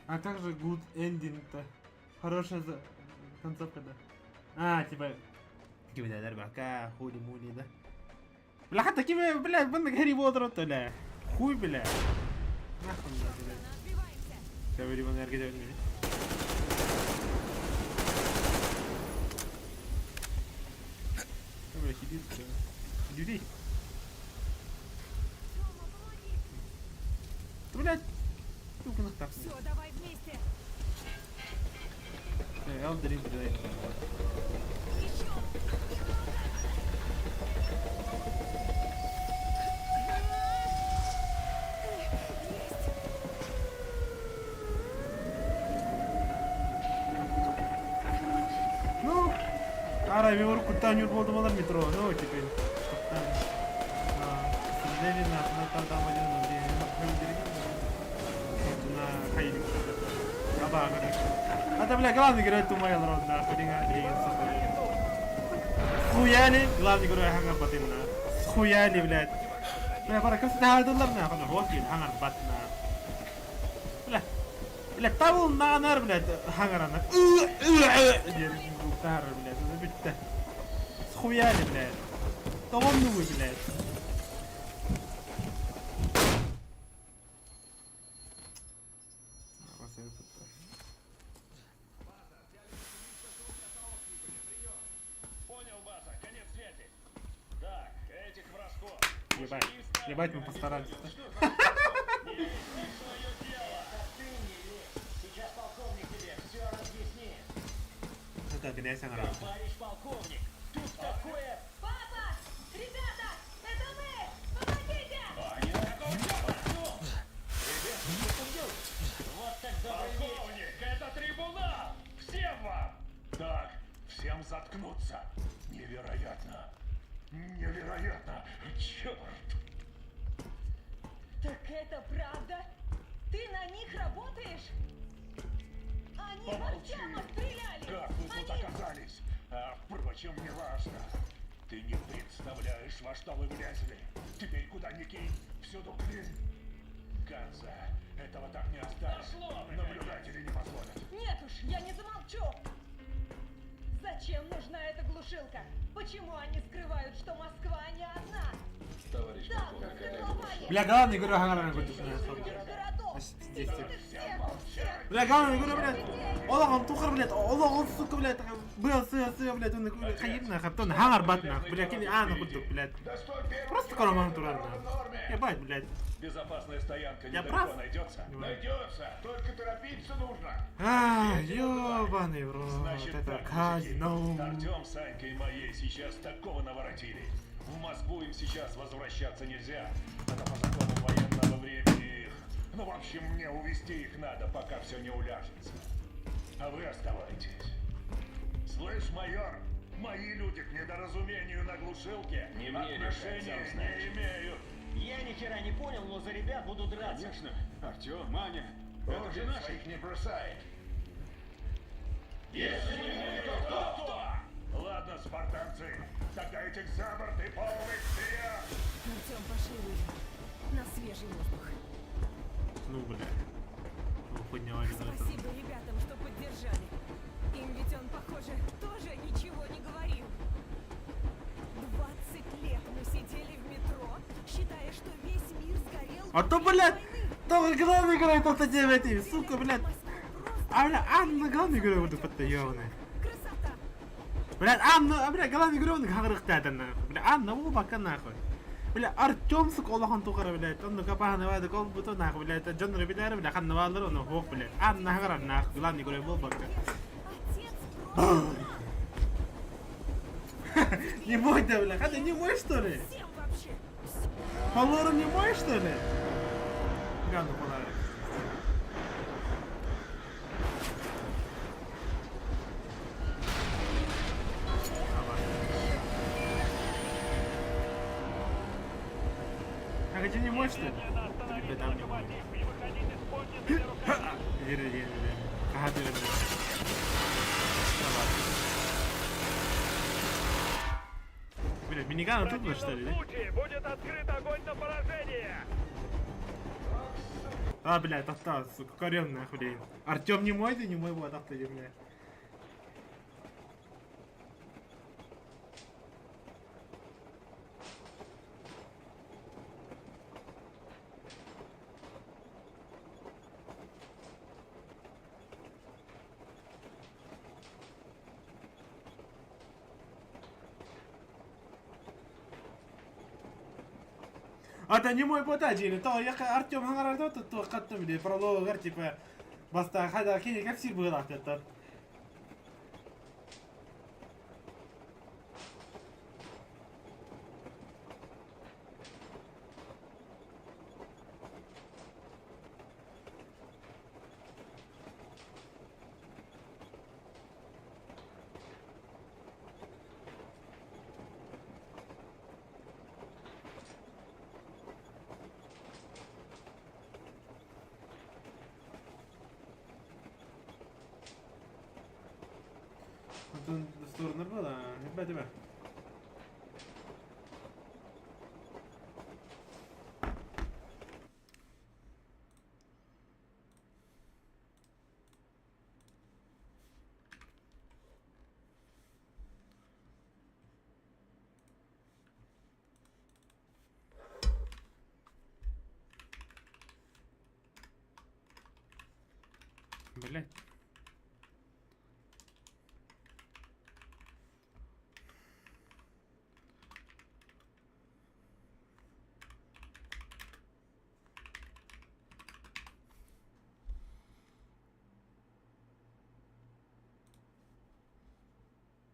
Speaker 2: А как же good ending-то? Хорошая концовка, да? типа... كيف بدي ارجع كا خولي مولي ده بلا حتى كيف بلا بدك هاري بوتر ولا خوي بلا ما خلنا بلا
Speaker 5: Отбиваемся.
Speaker 2: كيف بدي ارجع جاي بلا شديد جديد
Speaker 5: Тёма, помоги.
Speaker 2: بلا ممكن نختار
Speaker 5: Все, давай вместе.
Speaker 2: يا دريم بداية
Speaker 5: Еще. Есть.
Speaker 2: Ну, ара вивор кутанюр болдум алар метро, ну теперь. Сожаление на там один на хайди. Аба, это, бля, главный герой Тумай народ, нахуй, Хуяли, главный герой Хангар Батина. Хуяли, блядь. Бля, пора, как $100 нахуй, вот и Хангар Батина. Бля, того на блядь, Хангарана. Тар, блядь, это битта. Схуяли, блядь. Того новый, блядь.
Speaker 4: Понял, база, конец связи. Так, этих вражков.
Speaker 2: Ебать, ебать, мы постарались.
Speaker 3: Сейчас полковник тебе все разъяснит.
Speaker 2: Это грязь, она.
Speaker 3: Товарищ полковник, тут такое...
Speaker 8: Папа! Ребята! Это мы! Помогите!
Speaker 3: Вот так добрый вечер.
Speaker 4: Полковник, это трибунал! Всем вам! Так, всем заткнуться. Невероятно. Невероятно. Черт.
Speaker 8: Так это правда? Ты на них работаешь? Они в
Speaker 4: Помолчи.
Speaker 8: Артема стреляли!
Speaker 4: Как вы тут оказались? А, впрочем, не важно. Ты не представляешь, во что вы влезли. Теперь куда ни кинь, всюду клин. Ганза, этого так не оставит. Наблюдатели не позволят.
Speaker 8: Нет уж, я не замолчу! Зачем нужна эта глушилка? Почему они скрывают, что Москва не одна?
Speaker 6: Товарищ
Speaker 8: Да,
Speaker 6: полковник, это
Speaker 8: голубая!
Speaker 2: Бля, главный герой Хангарана будет.
Speaker 8: Городов!
Speaker 2: Здесь.
Speaker 8: Всех!
Speaker 2: Бля, главный герой, блядь. Аллах, он тухар, блядь. Аллах, он сука, блядь. Был сы, блядь. Он хаидна, хаптон, Хангар Батна. Бля, кини ана кудук, блядь. Просто караман турарна. Ебать, блядь.
Speaker 4: Безопасная стоянка
Speaker 2: Я
Speaker 4: недалеко
Speaker 2: прав?
Speaker 4: найдется?
Speaker 6: найдется, только торопиться нужно.
Speaker 2: Ёбаный в рот.
Speaker 4: Значит
Speaker 2: Это
Speaker 4: так,
Speaker 2: казино.
Speaker 4: мужики. Артем с Анькой моей сейчас такого наворотили. В Москву им сейчас возвращаться нельзя. Это по закону военного времени их. Ну, в общем, мне увезти их надо, пока все не уляжется. А вы оставайтесь. Слышь, майор, мои люди к недоразумению на глушилке
Speaker 3: Не мне решать,
Speaker 4: отношения
Speaker 3: сам знаешь.
Speaker 4: не имеют.
Speaker 3: Я ни хера не понял, но за ребят буду драться.
Speaker 4: Конечно. Артем, Маня. Это же наши.
Speaker 10: Их не бросает.
Speaker 4: Если не мы, то кто? Ладно, спартанцы. Тогда этих за борт и полный вперед.
Speaker 5: Артем, пошли выйдем. На свежий воздух.
Speaker 2: Ну, бля. Ну, подняла
Speaker 5: Спасибо ребятам, что поддержали. Им ведь он, похоже, тоже ничего не говорил. 20 лет мы сидели в метро, считая, что весь мир сгорел.
Speaker 2: А то, блядь, то главный играет вот эти эти, сука, блядь. А, бля, Анна главный играет вот это ебаный.
Speaker 5: Красота.
Speaker 2: Блядь, Анна, бля, главный играет он хагрыхтает нахуй. Бля, Анна, वो бака нахуй. Бля, Артем, сука, Аллахан тукара, блядь. Он капахана вада кол буту нахуй, блядь. Джонр бидар, бля, хан навалар, он хук, блядь. Анна хагран нахуй, главный играет वो бака. Не мой, да, бля, хотя не мой, что ли? По лору не мой, что ли? Гану подарок. А хотя не мой, что ли? Тебе там не мой. Иди. Ага, ты, блядь. Блядь, миниган тут был, что ли?
Speaker 10: Будет открыт огонь на поражение!
Speaker 2: А, блядь, осталось, сука, корен нахуй, блядь. Артем не мой, ты не мой, вот, ах ты, блядь. Это не мой потаджили, то я Артем хангарда то каттым били, прологар типа баста хада кини капсир было это. Дастур нормально, ребята, тебя. Блять.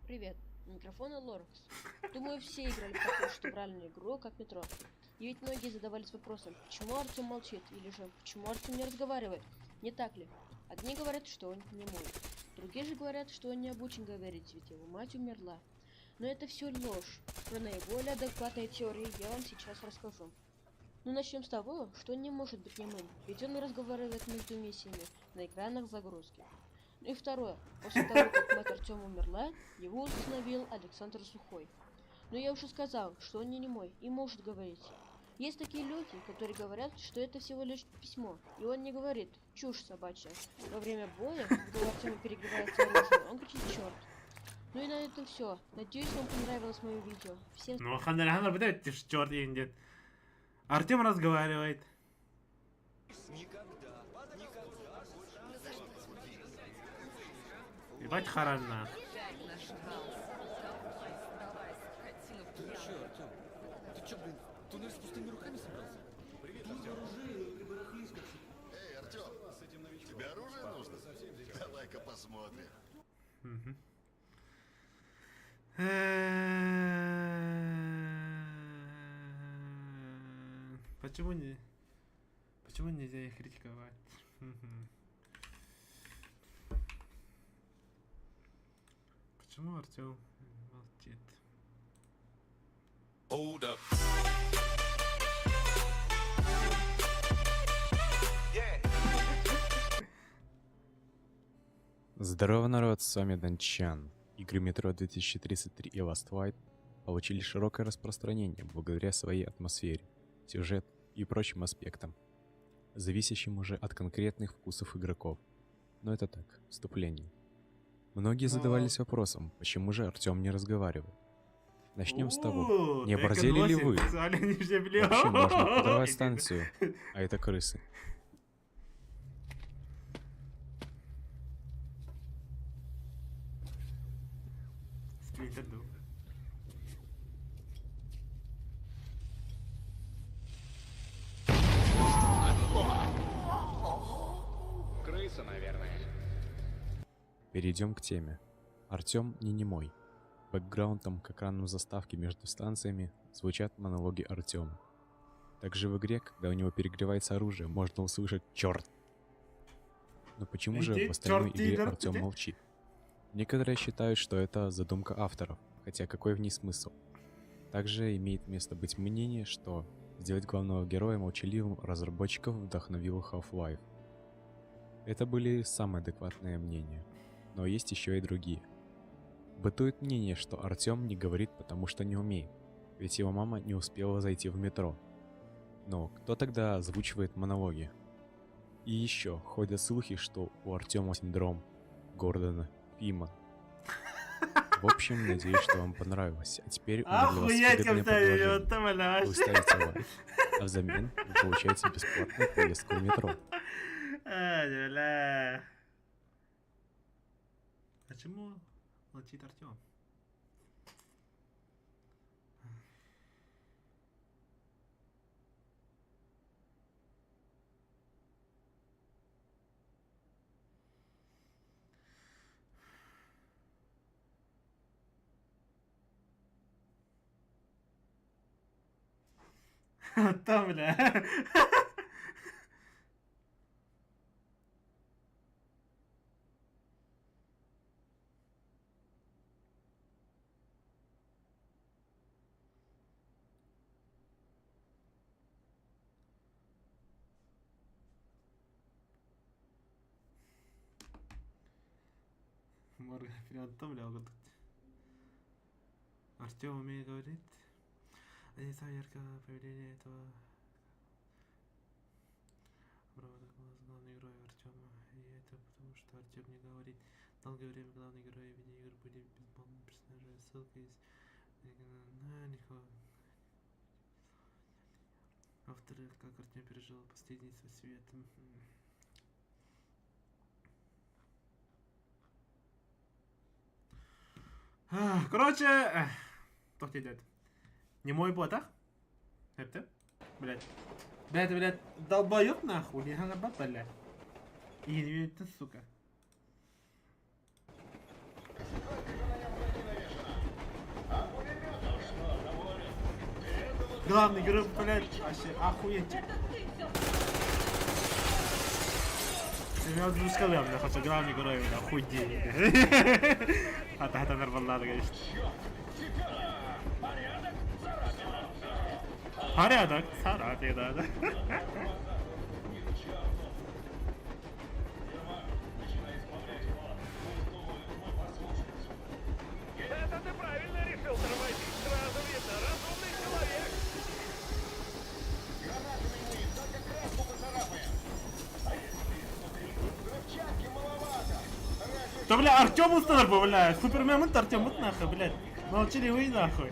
Speaker 7: Привет, микрофон и Лоракс. Думаю, все играли в такую штурмальную игру, как метро. И ведь многие задавались вопросом, почему Артем молчит, или же почему Артем не разговаривает, не так ли? Одни говорят, что он не мой, другие же говорят, что он не обучен говорить, ведь его мать умерла. Но это все ложь. Про наиболее адекватные теории я вам сейчас расскажу. Ну начнем с того, что он не может быть немым, ведь он разговаривает между миссиями на экранах загрузки. Ну и второе, после того, как мать Артема умерла, его установил Александр Сухой. Но я уже сказал, что он не немой и может говорить. Есть такие люди, которые говорят, что это всего лишь письмо, и он не говорит «чушь собачья». Во время боя, когда Артему перегревается оружие, он кричит «черт». Ну и на этом все. Надеюсь, вам понравилось мое видео. Всем
Speaker 2: Ну, хандар, подайте, черт индит. Артем разговаривает. Ебать харана.
Speaker 6: Ты чё, блин, туннель с пустыми руками собрался? Привет, Артём.
Speaker 11: Эй, Артём, тебе оружие нужно? Давай-ка посмотрим.
Speaker 2: Почему нельзя их критиковать? Почему Артем молчит?
Speaker 12: Hold up. Здорово, народ, с вами Данчан. Игры Metro 2033 и Last Light получили широкое распространение благодаря своей атмосфере, сюжету и прочим аспектам, зависящим уже от конкретных вкусов игроков. Но это так, вступление. Многие задавались вопросом, почему же Артём не разговаривает. Начнем с того, не оборзели ли вы? Вообще можно подорвать станцию, а это крысы.
Speaker 6: Крыса, наверное.
Speaker 12: Перейдем к теме. Артём не немой. Бэкграундом к экрану заставки между станциями звучат монологи Артёма. Также в игре, когда у него перегревается оружие, можно услышать «Чёрт!». Но почему же в остальной игре Артём молчит? Некоторые считают, что это задумка авторов, хотя какой в ней смысл? Также имеет место быть мнение, что сделать главного героя молчаливым разработчиков вдохновил Half-Life. Это были самые адекватные мнения, но есть еще и другие. Бытует мнение, что Артём не говорит, потому что не умеет, ведь его мама не успела зайти в метро. Но кто тогда озвучивает монологи? И еще ходят слухи, что у Артёма синдром Гордона Пима. В общем, надеюсь, что вам понравилось. А теперь у меня для вас выгодное предложение. Вы ставите лайк, а взамен вы получаете бесплатную поездку в метро.
Speaker 2: Почему молчит Артём? Там, бля. Морган вперед, там, бля, вот. Артём умеет говорить. А не знаю яркого поведения этого провода главный герой Артёма. И это потому, что Артём не говорит. Долгое время главный герой видеоигр были безмолвным персонажем. Ссылка из никого. Во-вторых, как Артём пережил последний свой свет. Короче, что тебе делать? Не мой бот, а? Это? Блядь. Блядь, долбоёб нахуй, не ганабат, блядь. И это, сука. Главный герой, блядь, вообще охуеть. Я вот уже сказал, бля, хотя главный герой, бля, охуеть. Это нормально, конечно. Порядок, царапи, да.
Speaker 10: Это ты правильно решил тормозить. Сразу видно, разумный человек.
Speaker 6: Гранатами мы только краску поцарапаем. А если изнутри? Взрывчатки маловато.
Speaker 2: Да, бля, Артём установил, бля. Супермен, это Артём, вот нахуй, блядь. Молчаливый нахуй.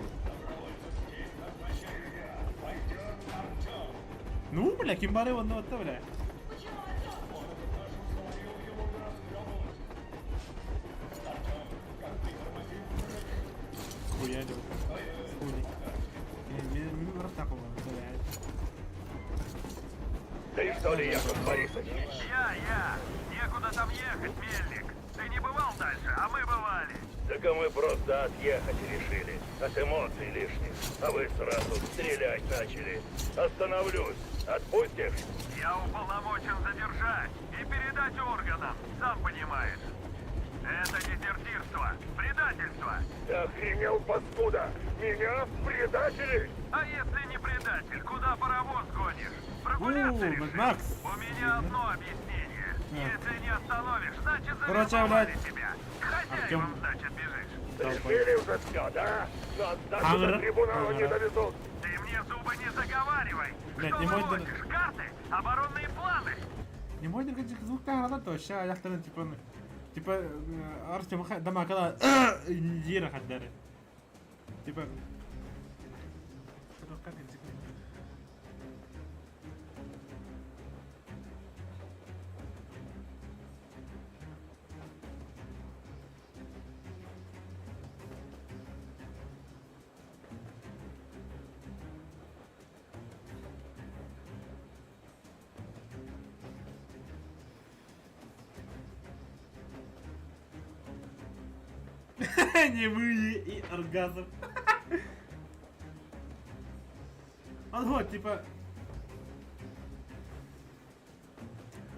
Speaker 2: Ну, бля, кимбары вон вот, бля. Хуя, хули. Не растакова, блядь.
Speaker 10: Ты что ли, Яков Борисович?
Speaker 3: Я. Некуда там ехать, мельник. Ты не бывал дальше, а мы бывали.
Speaker 10: Так а мы просто отъехать решили. От эмоций лишних. А вы сразу стрелять начали. Остановлюсь. Отпустишь?
Speaker 3: Я уполномочен задержать и передать органам, сам понимаешь. Это дезертирство, предательство.
Speaker 10: Ты охренел, паскуда? Меня предатели?
Speaker 3: А если не предатель, куда паровоз гонишь? Прогуляться решил?
Speaker 2: Макс.
Speaker 3: У меня одно объяснение.
Speaker 10: Если не остановишь, значит
Speaker 2: Короче,
Speaker 10: завербовали
Speaker 2: блядь.
Speaker 10: тебя.
Speaker 2: Артём.
Speaker 10: Хозяевам, значит, бежишь.
Speaker 2: Толпой.
Speaker 10: Решили уже все, да? Нас даже
Speaker 2: Ага.
Speaker 10: до трибунала не
Speaker 2: Ага.
Speaker 10: довезут. Ты мне зубы не заговаривай.
Speaker 2: Блядь,
Speaker 10: Что
Speaker 2: не мой
Speaker 10: молотишь? Карты? Оборонные планы?
Speaker 2: Не можно говорить звука гранаты вообще, а яхтарın типа Артем дама когда Дира хаддары. Типа как это типа немые и оргазм. Вот, типа...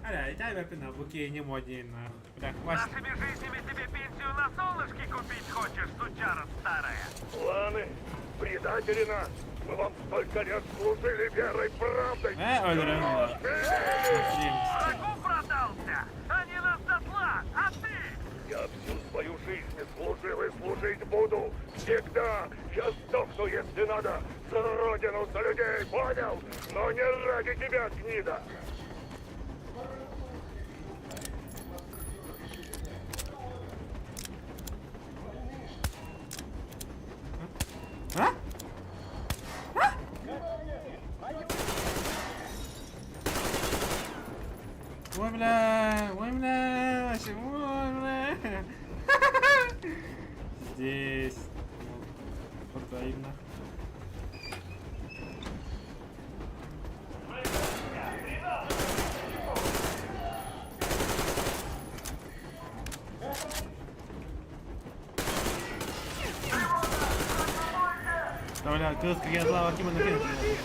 Speaker 2: Аля, и дай на буке не модни на... Бля, хватит.
Speaker 10: Нашими жизнями тебе пенсию на солнышке купить хочешь, сучара старая? Планы? Предатели нас! Мы вам столько лет служили верой, правдой!
Speaker 2: Ой,
Speaker 10: Врагу продался! Они нас дотла, а ты? Я всю свою жизнь служил и служить буду! Всегда! Я сдохну, если надо! За родину, за людей, понял? Но не ради тебя, гнида!
Speaker 2: А? А? Ой, бля, ой, бля, ой, бля. Здесь. Противно. Да, бля, кыз, как я зла Акима на пенсию.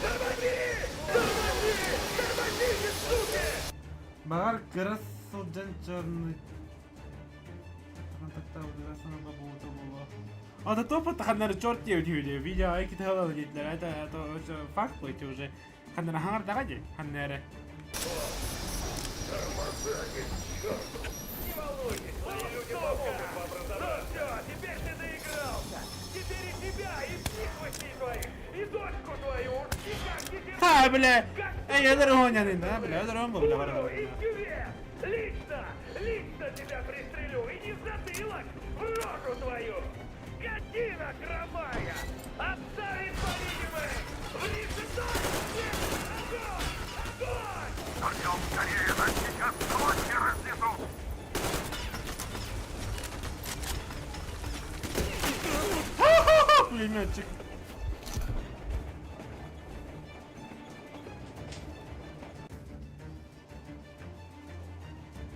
Speaker 2: Багар кырысылжан чорный. Это топот ханнар черт девдюли. Видео айки тхала дитлер. Это факт быть уже. Ханнар хангар дагади. Ханнары.
Speaker 10: Не волнуйтесь, твои люди помогут вам разобраться. Ну все, теперь ты доигрался. Теперь и тебя, и всех восьми твоих, и дочку твою, и как теперь...
Speaker 2: Ха, бля! Эй, я дорогонянин, да, бля, дорогон, бля, варвар.
Speaker 10: И в кювет! Лично тебя пристрелю, и не в затылок, в рожу твою! Скотина кровая! Отставить по-видимой! Врежетай! Огонь! Огонь! Артем, скорее, нас сейчас кости разнесут!
Speaker 2: Пулеметчик.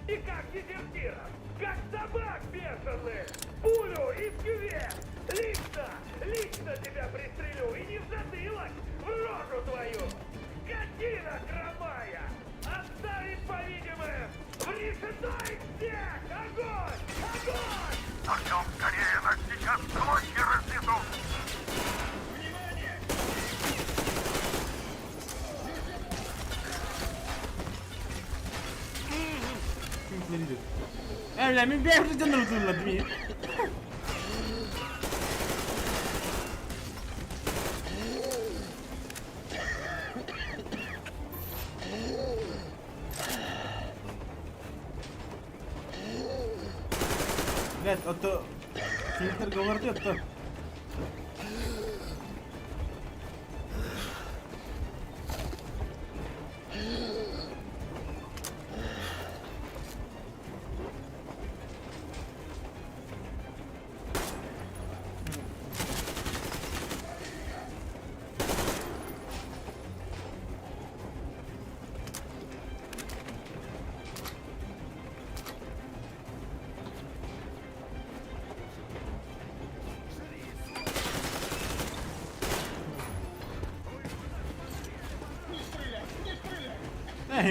Speaker 10: И как дезертиров, как собак бешеных! Пулю и в кювет! Лично тебя пристрелю, и не в затылок, в рожу твою! Скотина кровая! Отставить по-видимым! Врежетай всех! Огонь! Огонь! Артем, скорее, нас сейчас кости разнесут! Внимание!
Speaker 2: Bля, min bär för den rullar du med. Блядь, а то фильтр говорит, то.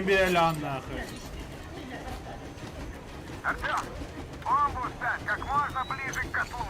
Speaker 2: Бля, нахуй.
Speaker 10: Артем, бомбу ставь как можно ближе к котлу.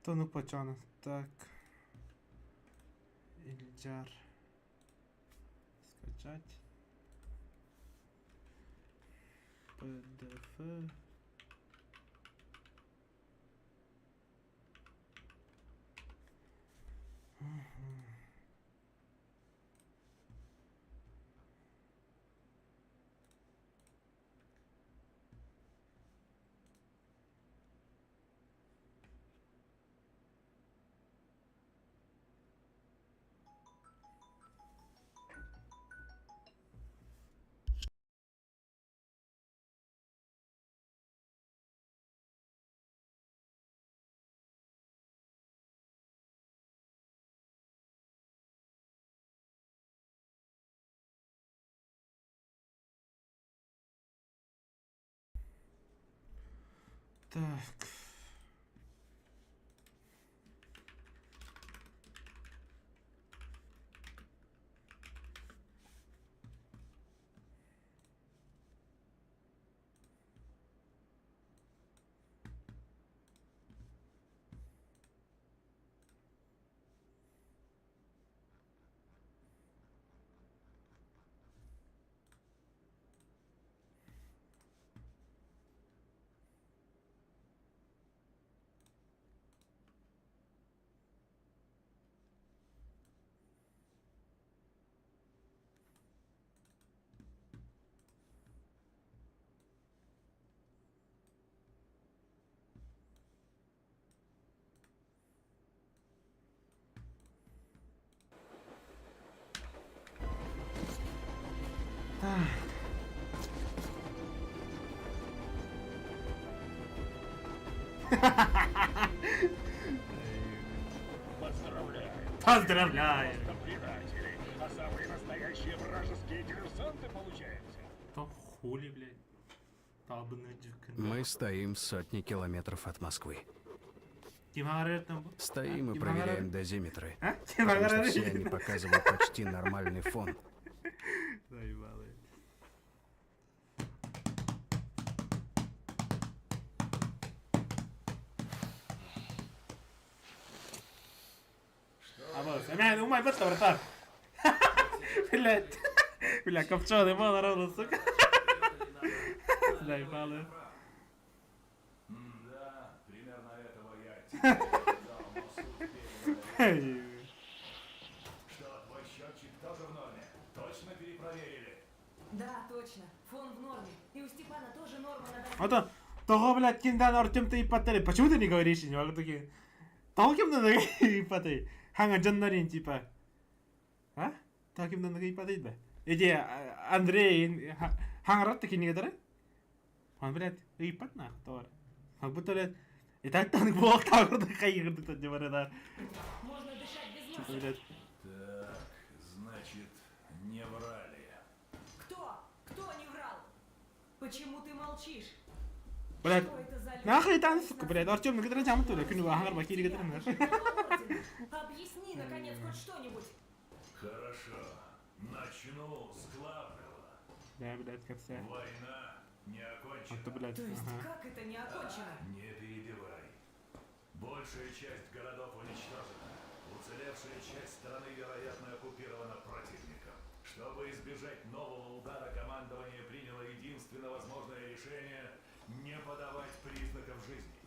Speaker 2: Тонук Пачанов. Так. Ильдар. Скачать. PDF. Так. Поздравляю!
Speaker 4: Предатели, а самые настоящие вражеские диверсанты получаются.
Speaker 2: То хули, блядь. Табны дюкн.
Speaker 1: Мы стоим в сотни километров от Москвы. Стоим и проверяем дозиметры. Потому что все они показывают почти нормальный фон.
Speaker 2: Заебалы. سامعني وما يبطل بطل блядь бля копченый мал народу сука заебалы.
Speaker 4: Да, примерно этого я. Что, твой счетчик тоже в норме? Точно перепроверили?
Speaker 5: Да, точно. Фон в норме. И у Степана тоже норма на
Speaker 2: Вот он, того, блядь, киндан Артем ты ипотели. Почему ты не говоришь ничего? Такие. Того кем-то ипотели. Ханга Джаннарин типа. А? Того кем-то ипотели, да? Иди, Андрей, Хангарат таки не говорит? Он, блядь, ипот нахуй, товар. Как будто, блядь, и так танк был, так вот хаир тут не говорит.
Speaker 5: Можно дышать без носа.
Speaker 2: Блядь.
Speaker 4: Так, значит, не врали.
Speaker 5: Кто? Кто не врал? Почему ты молчишь?
Speaker 2: Блядь.
Speaker 5: Что это за
Speaker 2: Нахуй танк, сука, блядь. Артем, ну когда жаму туда, кину Хангар бакири говорит, нахуй.
Speaker 5: Объясни, наконец, хоть что-нибудь.
Speaker 4: Хорошо. Начну с главного.
Speaker 2: Да, блядь, как все.
Speaker 4: Война не окончена.
Speaker 2: А то, блядь,
Speaker 5: То есть,
Speaker 2: ага.
Speaker 5: как это не окончено?
Speaker 4: Не перебивай. Большая часть городов уничтожена. Уцелевшая часть страны, вероятно, оккупирована противником. Чтобы избежать нового удара, командование приняло единственно возможное решение – не подавать признаков жизни.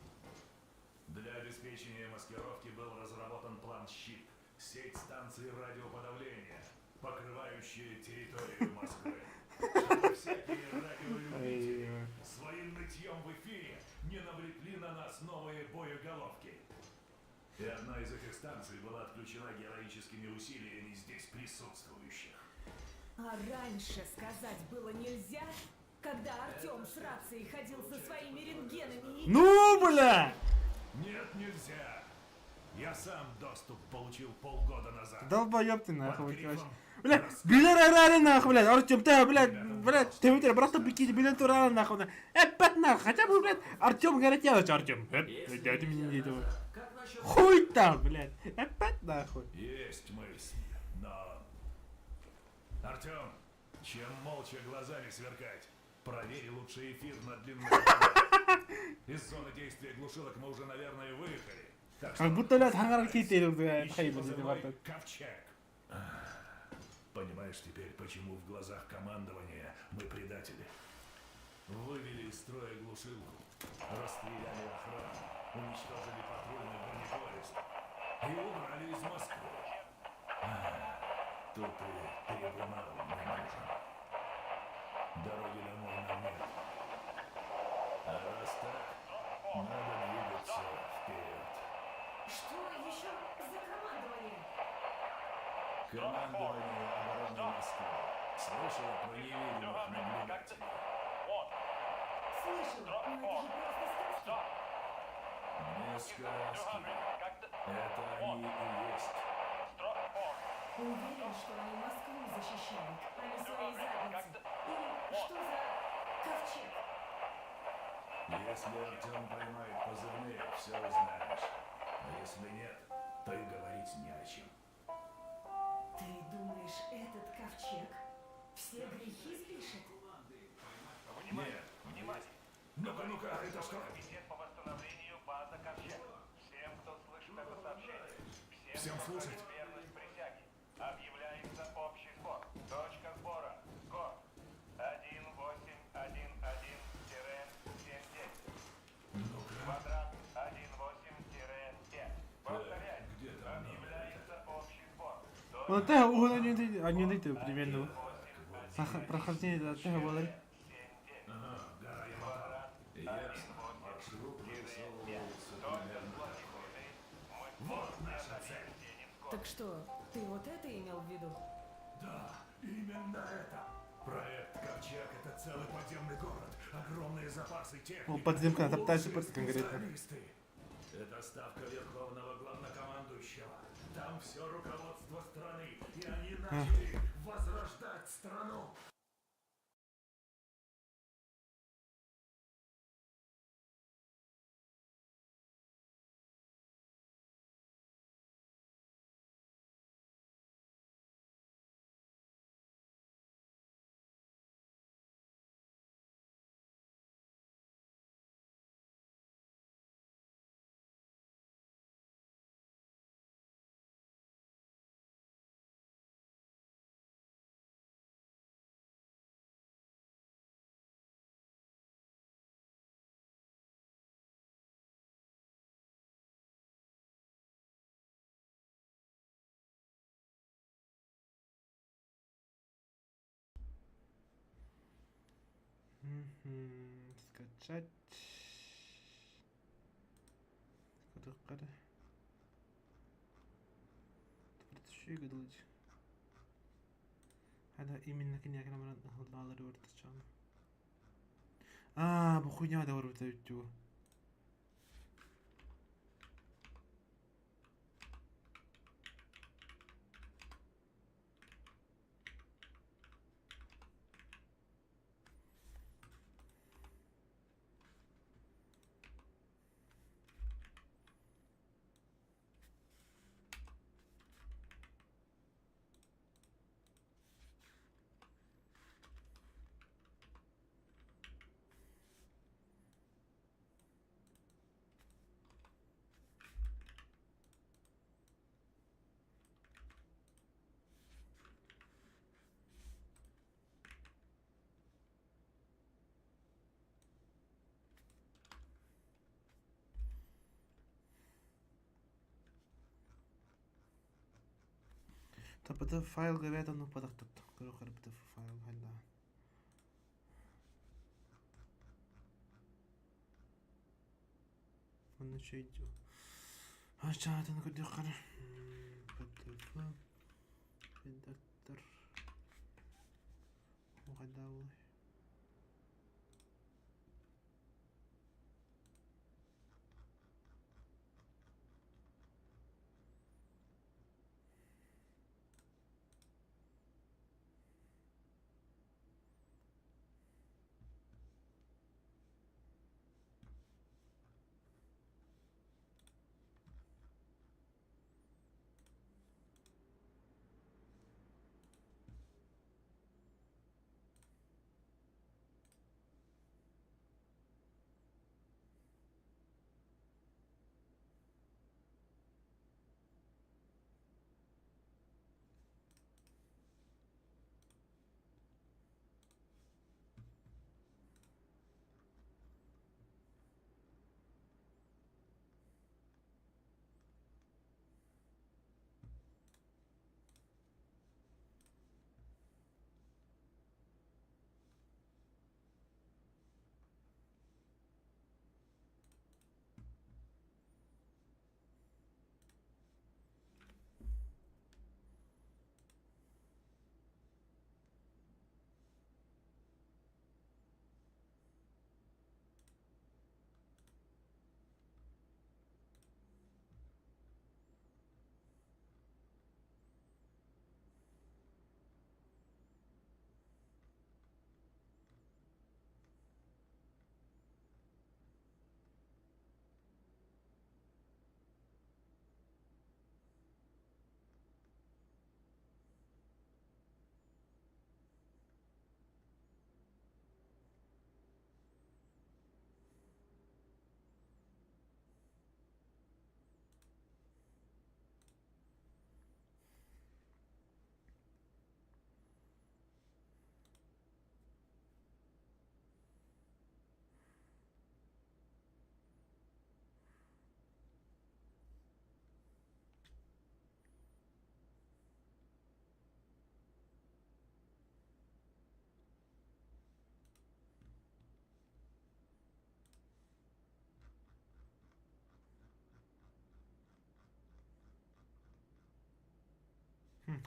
Speaker 4: Для обеспечения маскировки был разработан план «Щит» – сеть станций радиоподавления, покрывающая территорию Москвы. Чтобы всякие радиолюбители своим нытьем в эфире не навлекли на нас новые боеголовки. И одна из этих станций была отключена героическими усилиями здесь присутствующих.
Speaker 5: А раньше сказать было нельзя? Когда Артем с рацией ходил со своими рентгенами и...
Speaker 2: Ну, бля!
Speaker 4: Нет, нельзя. Я сам доступ получил полгода назад.
Speaker 2: Долбоёб ты нахуй, короче. Бля, билер орали нахуй, блядь. Артем, ты, блядь, ты вытер, просто бикини, билет урали нахуй. Эппет нахуй, хотя бы, блядь, Артем говорит, я Артем. Дядя меня не этого. Хуй там, блядь. Эппет нахуй.
Speaker 4: Есть мысль, но... Артем, чем молча глазами сверкать? Проверь лучше эфир на длинную. Из зоны действия глушилок мы уже, наверное, выехали. Так
Speaker 2: Как будто лед хангар китер
Speaker 4: Ковчег. Понимаешь теперь, почему в глазах командования мы предатели? Вывели из строя глушилку, расстреляли охрану, уничтожили патрульный бронепоезд и убрали из Москвы. Тут и трибунал не нужен. Дороги домой нам нет. А раз так, надо двигаться вперед.
Speaker 5: Что еще за командование?
Speaker 4: Командование обороны Москвы. Слышала про невидимых наблюдателей?
Speaker 5: Слышала, но это же просто сказки.
Speaker 4: Не сказки. Это они и есть.
Speaker 5: Уверен, что они Москву защищают, а не свои задницы. Или что за ковчег?
Speaker 4: Если Артем поймает позывные, все узнаешь. А если нет, то и говорить не о чем.
Speaker 5: Ты думаешь, этот ковчег все грехи спишет?
Speaker 4: Нет, внимание. Ну-ка, ну-ка, это что?
Speaker 10: Комитет по восстановлению базы Ковчег. Всем, кто слышит это сообщение.
Speaker 4: Всем
Speaker 10: кто
Speaker 4: слушать.
Speaker 10: хранит верность присяге. Объявляется общий сбор. Точка сбора. Код 1811-79. Квадрат 18-5. Повторяю. Объявляется общий сбор.
Speaker 2: Вот это они найти примерно. Прохождение от этого было.
Speaker 4: Ага, гора Яматова. Ясно. Маршрут вырисовывался примерно такой. Вот наша цель.
Speaker 5: Так что, ты вот это имел в виду?
Speaker 4: Да, именно это. Проект Ковчег — это целый подземный город, огромные запасы техники.
Speaker 2: Подземка, адаптация
Speaker 4: лучшие
Speaker 2: конкретно.
Speaker 4: специалисты. Это ставка верховного главнокомандующего. Там все руководство страны, и они начали возрождать страну.
Speaker 2: Скачать. Скачать. Şu gadılıcı. Hada именно книга нам надо выртачан. А, бу хуйня да выртачу. طب ده فايل جابت انه بدك تقدروا خربت في فايل هلا من شيء جو عشان انا كنت اقرا بدك وغداوي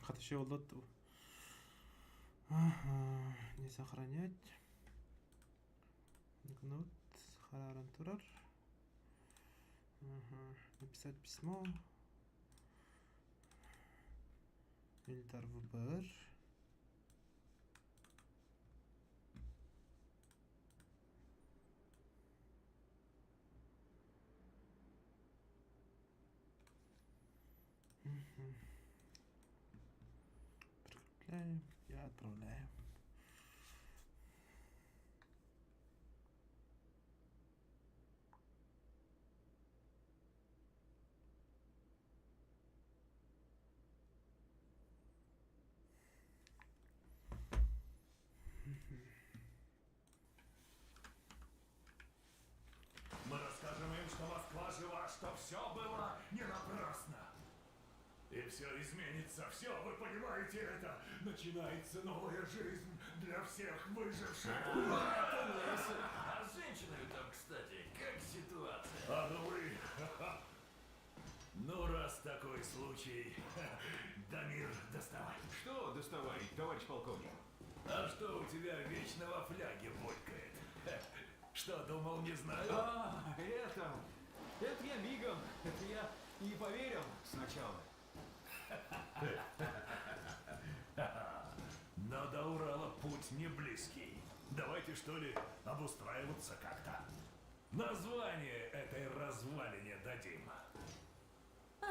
Speaker 2: Хатыши олдот. Ага, не сохранять. Гнут, хараран турар. Ага, написать письмо. Ильдар ВБР. Прикрепляем и отправляем.
Speaker 4: Мы расскажем им, что Москва жива, что все было не напрасно. И все изменится, все, вы понимаете это? Начинается новая жизнь для всех выживших.
Speaker 3: А с женщинами там, кстати, как ситуация?
Speaker 4: А ну вы... Ну, раз такой случай, Дамир, доставай.
Speaker 3: Что доставай, товарищ полковник?
Speaker 4: А что у тебя вечно во фляге булькает? Что, думал, не знаю?
Speaker 3: Это я мигом. Это я не поверил сначала.
Speaker 4: Но до Урала путь не близкий. Давайте, что ли, обустраиваться как-то. Название этой развалине дадим.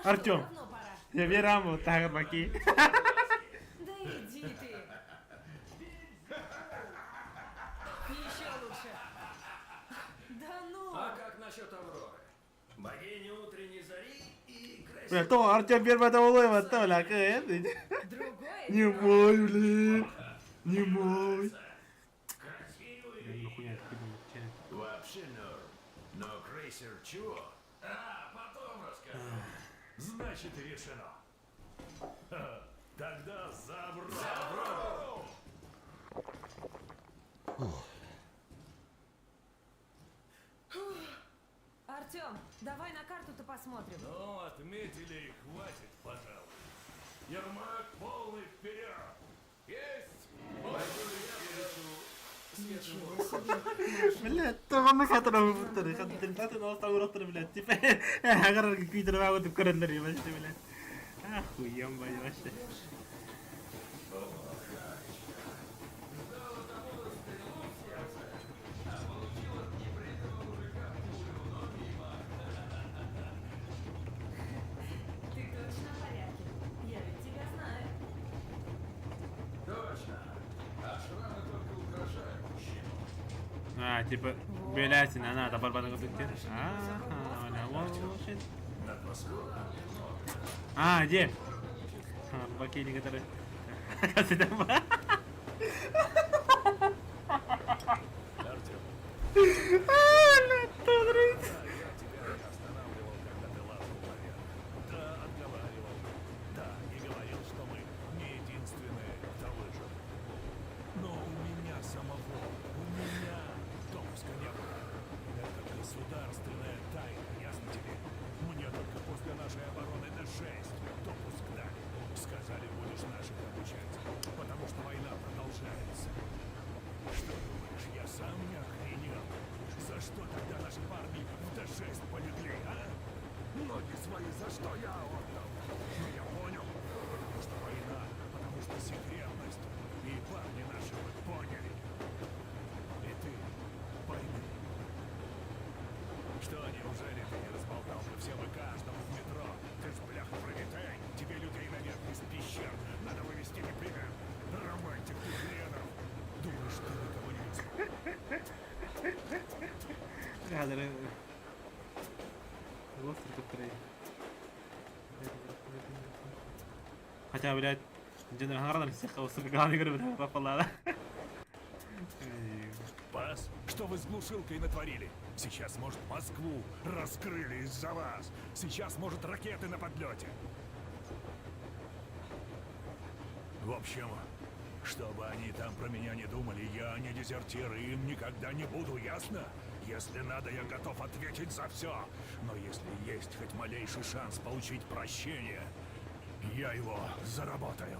Speaker 2: Артём,
Speaker 5: Давно пора.
Speaker 2: я верам Тагабаки.
Speaker 5: Да иди ты. Еще лучше. Да ну.
Speaker 3: А как насчет Авроры? Богини утренней зари и
Speaker 2: Бля,
Speaker 3: красивой...
Speaker 2: то Артём первый улыбка, то ля,
Speaker 5: Другое
Speaker 2: не
Speaker 5: дело.
Speaker 2: мой, блин. Не мой.
Speaker 4: Красивый. Вообще норм. Но крейсер чего? А, потом расскажу. Значит, решено. Ха, тогда за Аврору!
Speaker 5: Артём, давай на карту-то посмотрим.
Speaker 4: Ну, отметили и хватит, пожалуй. Ермак полный вперед! Есть!
Speaker 2: Блядь, то он хатра втори, хатра но стал ротор, блядь. Типа, агар какие-то работы в календаре, блядь. Охуем, блядь, вообще.
Speaker 5: Ты точно в порядке? Я ведь тебя знаю.
Speaker 3: Точно. А шрамы только украшают мужчину.
Speaker 2: А, типа, блядь, не надо, барбана готовить. Ага, лошадь.
Speaker 4: Над Москвой.
Speaker 2: А, где? Бакини, которые... Как ты там?
Speaker 4: Артём,
Speaker 2: Натуры.
Speaker 4: я тебя не останавливал, когда ты лазал наверх. Да, отговаривал. Да, и говорил, что мы не единственные, кто выжил. Но у меня самого, у меня допуска не было. Это государственная тайна, ясно тебе? Мне только после нашей обороны Д-6 допуск дали. Сказали, будешь наших обучать, потому что война продолжается. Что думаешь, я сам не охренел? За что тогда наши парни в Д-6 полегли, а? Ноги свои за что я отдал? Ну я понял, потому что война, потому что секретность. И парни наши вот поняли. И ты пойми. Что, неужели ты не разболтал бы всем и каждому в метро? Ты ж, бляха, Прометей, тебе людей наверх из пещер надо вывести непременно. Романтик ты хренов. Думаешь, ты никого не видел?
Speaker 2: Гадры. Острый который. Хотя, блядь, Дженер Хардер всех острый главный говорит, попала, да?
Speaker 4: Пас, что вы с глушилкой натворили? Сейчас, может, Москву раскрыли из-за вас. Сейчас, может, ракеты на подлете. В общем, чтобы они там про меня не думали, я не дезертир и им никогда не буду, ясно? Если надо, я готов ответить за все. Но если есть хоть малейший шанс получить прощение, Я его заработаю.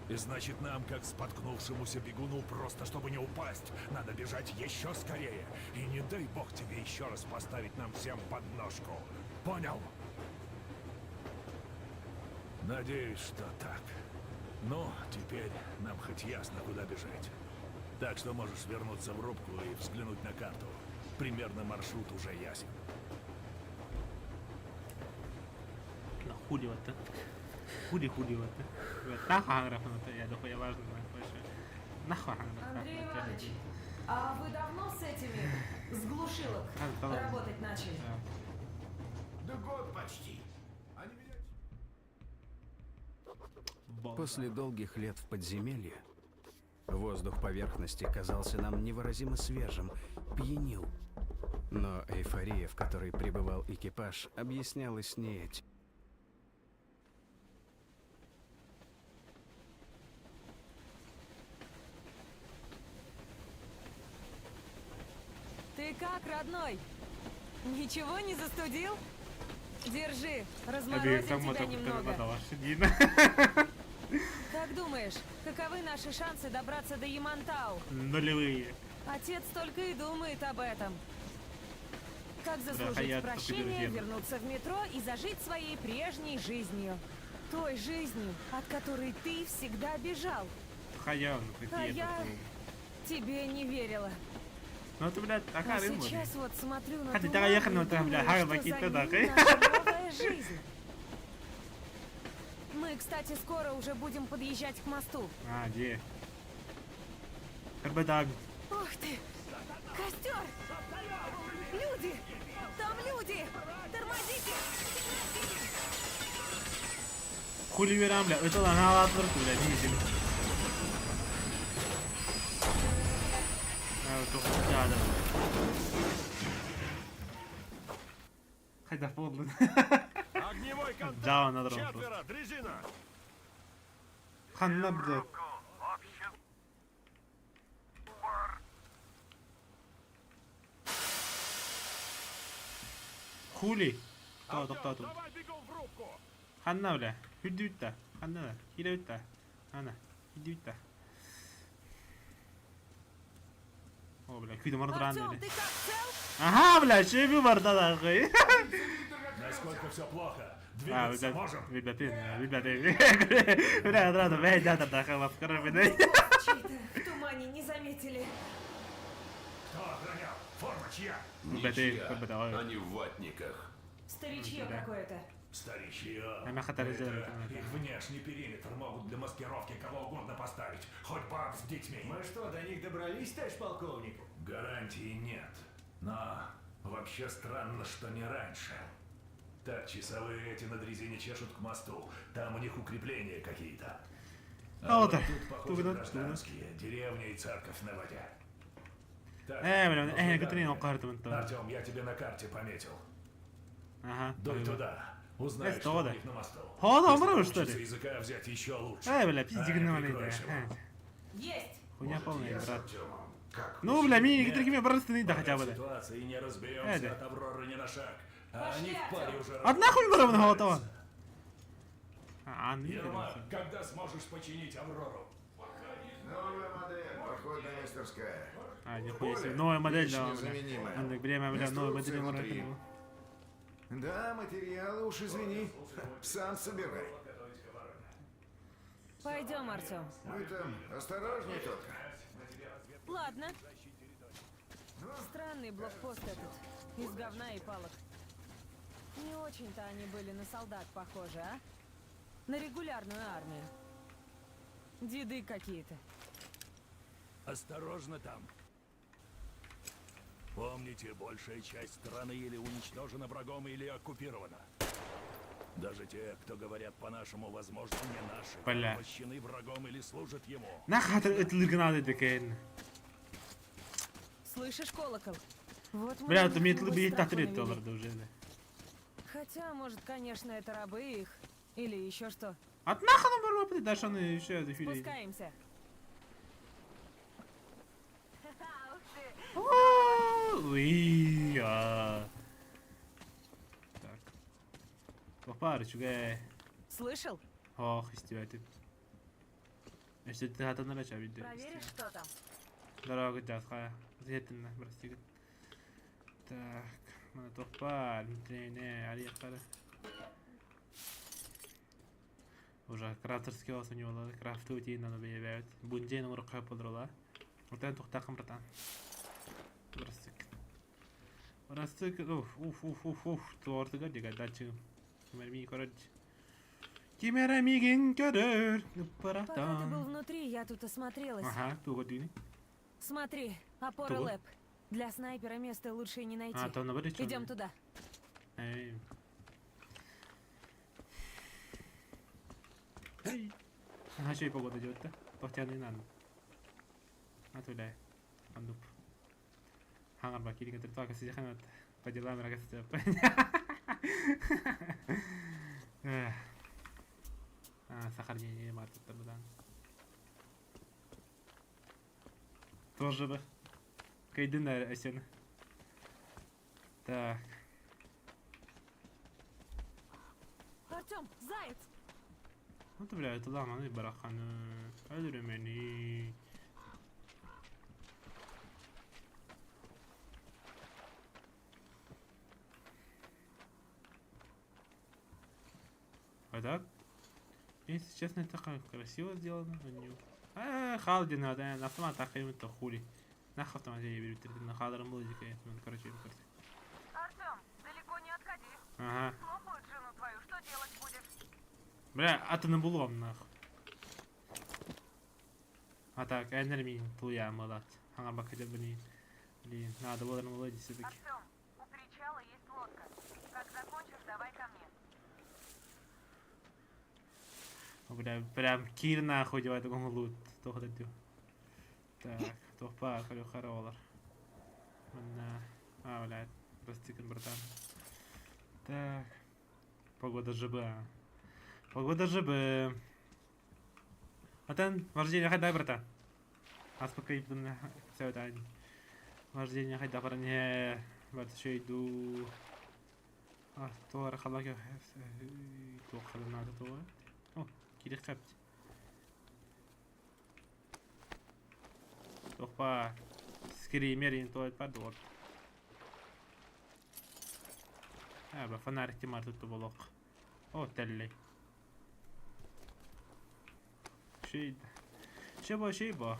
Speaker 4: И значит, нам, как споткнувшемуся бегуну, просто чтобы не упасть, надо бежать еще скорее. И не дай бог тебе еще раз поставить нам всем подножку. Понял? Надеюсь, что так. Ну, теперь нам хоть ясно, куда бежать. Так что можешь вернуться в рубку и взглянуть на карту. Примерно маршрут уже ясен.
Speaker 2: Худи-то. Худи-худи-то. Нахуй я дохуя важно, нахуй.
Speaker 5: Андрей Иванович, а вы давно с этими, с глушилок, работать начали?
Speaker 6: Да год почти. Они меня...
Speaker 1: После долгих лет в подземелье воздух поверхности казался нам невыразимо свежим, пьянил. Но эйфория, в которой пребывал экипаж, объяснялась не этим.
Speaker 5: Ты как, родной? Ничего не застудил? Держи, разморозим тебя немного. Как думаешь, каковы наши шансы добраться до Ямантау?
Speaker 2: Нулевые.
Speaker 5: Отец только и думает об этом. Как заслужить прощение, вернуться в метро и зажить своей прежней жизнью. Той жизнью, от которой ты всегда бежал. А я тебе не верила.
Speaker 2: Ну ты, блядь,
Speaker 5: А
Speaker 2: такая рыба.
Speaker 5: сейчас вот смотрю на
Speaker 2: Хотя
Speaker 5: туман
Speaker 2: я ехал
Speaker 5: и
Speaker 2: на там, бля,
Speaker 5: думаю,
Speaker 2: харба
Speaker 5: что за
Speaker 2: кита,
Speaker 5: ним наша новая жизнь. Мы, кстати, скоро уже будем подъезжать к мосту.
Speaker 2: А, где? Харбадаг.
Speaker 5: Ух ты! Костер! Люди! Там люди! Тормозите!
Speaker 2: Хули верам, бля, это она отверту, бля, дизель. Только рядом. Хотя подло.
Speaker 4: Огневой контакт!
Speaker 2: Да, надо
Speaker 4: Четверо, дрезина!
Speaker 2: Ханна, блядь. Хули? Тоқтау.
Speaker 4: Давай бегом в рубку!
Speaker 2: Ханна, бля. Хүлді үтті. Ханна, келе үтті. Ана, хүлді үтті. О, бля, күйді мұрдыран
Speaker 5: Артём,
Speaker 2: деді.
Speaker 5: ты как, цел?
Speaker 2: Ага, бля, шебі барда да, қой.
Speaker 4: Насколько все плохо? Двигаться можем?
Speaker 2: Бля, отрада, бля, дядя, да, хава, в коробе, да.
Speaker 5: Чей-то в тумане не заметили.
Speaker 4: Кто охранял? Форма чья?
Speaker 2: Ничья,
Speaker 13: они в ватниках.
Speaker 5: Старичье какое-то.
Speaker 4: Старичье.
Speaker 2: Она хатаризирует.
Speaker 4: Их внешний периметр могут для маскировки кого угодно поставить. Хоть баб с детьми.
Speaker 3: Мы что, до них добрались, товарищ полковник?
Speaker 4: Гарантии нет. Но вообще странно, что не раньше. Так, часовые эти на дрезине чешут к мосту. Там у них укрепления какие-то. А вот тут, похоже, гражданские. Деревня и церковь на воде. Так, Артем, я тебе на карте пометил.
Speaker 2: Ага.
Speaker 4: Дуй туда. Узнай, что у них на мосту.
Speaker 2: Что ли?
Speaker 4: Языка взять еще лучше.
Speaker 2: Бля, пиздик на меня.
Speaker 5: Есть!
Speaker 2: Хуйня полная, брат. Ну, бля, мне такими братствами да хотя бы.
Speaker 4: Ситуации не разберемся от Авроры ни на шаг. А они в паре уже...
Speaker 2: Одна хуй бара на готова.
Speaker 4: Ермак, когда сможешь починить Аврору?
Speaker 6: Новая модель, походная мастерская.
Speaker 2: А, нихуя себе. Новая модель, да.
Speaker 6: Незаменимая.
Speaker 2: Время, бля, новая модель
Speaker 6: внутри. Да, материалы уж извини. Сам собирай.
Speaker 5: Пойдем, Артем.
Speaker 6: Вы там осторожней только.
Speaker 5: Ладно. Странный блокпост этот. Из говна и палок. Не очень-то они были на солдат похожи, а? На регулярную армию. Деды какие-то.
Speaker 4: Осторожно там. Помните, большая часть страны или уничтожена врагом, или оккупирована. Даже те, кто говорят по-нашему, возможно, не наши, порабощены врагом или служат ему.
Speaker 5: Слышишь, колокол? Вот
Speaker 2: бля, ты мне $3 уже.
Speaker 5: Хотя, может, конечно, это рабы их. Или еще что.
Speaker 2: От нахуй нам рабы, да что они еще зафилили.
Speaker 5: Спускаемся. Так. Попар.
Speaker 2: чугай.
Speaker 5: Слышал?
Speaker 2: Ох, истевает. Если ты это начал видеть.
Speaker 5: Проверишь, что там?
Speaker 2: Дорога дядка. Зетина, прости. Так, mana топар, не, алиякара. Уже крафтерский у него надо крафтовать и надо выявлять. Бунджей на руках подрола. Вот это тухтаком, братан. Растык. Уф. Торты гадига дачу. Мерми короче. Тимера мигин кадер.
Speaker 5: Пока ты был внутри, я тут осмотрелась.
Speaker 2: Ага, ту години.
Speaker 5: Смотри, опора
Speaker 2: Туго?
Speaker 5: лэп. Для снайпера места лучше не найти.
Speaker 2: А, то на баре
Speaker 5: Идем туда.
Speaker 2: Эй. А что и погода идет-то? Тохтяный надо. Отвлекай. Андуп. Хангар бакири, который только сидят по делам рагастеп. Сохранение марта табудан. Тоже бы. Кайдына осен. Так.
Speaker 5: Артем, заяц!
Speaker 2: Вот, бля, это да, маны бараханы. Öldürmeni. А так? Если честно, это как красиво сделано. Халди надо, на автомат то хули. Нах автомат я беру, на хадром музыка, короче,
Speaker 8: Артем, далеко не отходи.
Speaker 2: Ага.
Speaker 8: Слопают жену твою, что делать будешь?
Speaker 2: Бля, а ты на булом, нах. А так, энерми, твоя молод. Ага, бакаде блин. Блин, надо было на молоде все-таки.
Speaker 8: Артем, у причала есть лодка. Как закончишь, давай ко мне.
Speaker 2: Бля, прям кир нахуй девай такому лут. Только дадю. Так, топа, харолар. А, блядь, прости-ка, братан. Так. Погода ЖБ. Погода ЖБ. А там вождение хайдай, братан. А сколько и все это. Вождение хайдай, парни. Вот еще иду. А, то рахалаки. То надо то. О, кирих капти. Топа. Скримерин то это подвод. А, бля, фонарик тимар тут блок. О, телли. Шиба.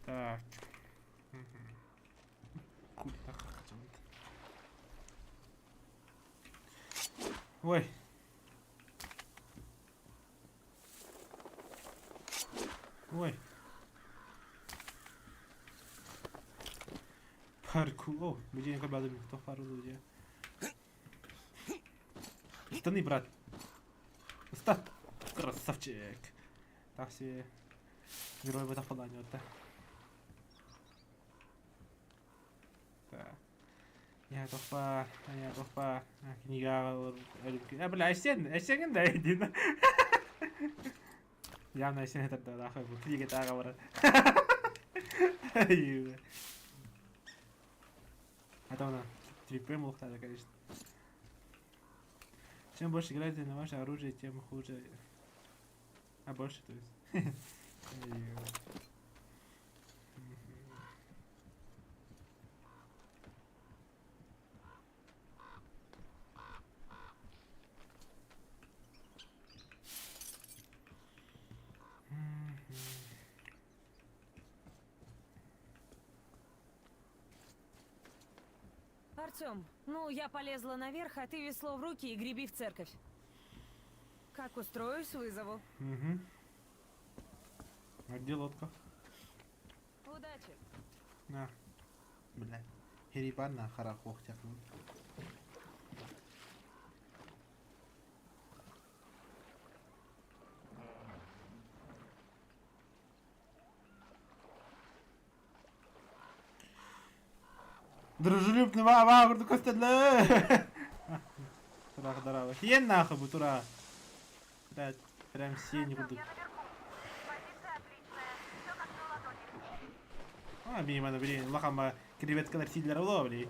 Speaker 2: Так. Куда хочу. Ой. Ой. Парку. О, будем как бы кто пару людей. Станы, брат. Став. Красавчик. Так все. Герой в этом плане вот так. Так. Я топа. Книга. Бля, Эсен, да, иди на. Явно Эсен это да, нахуй. Книга так говорит. Это она. Трипы мухтада, конечно. Чем больше играете на ваше оружие, тем хуже. А больше, то есть.
Speaker 5: Артем, ну я полезла наверх, а ты весло в руки и греби в церковь. Как устроюсь, вызову.
Speaker 2: Угу. А где лодка?
Speaker 5: Удачи.
Speaker 2: На. Бля. Херибан на харахох тяхнул. Дружелюбный мама, куда костеле. Тура дарава. Хен нахуй бы тура. Блядь, прям все не будут. А, мимо, блин, лохама креветка на для ловли.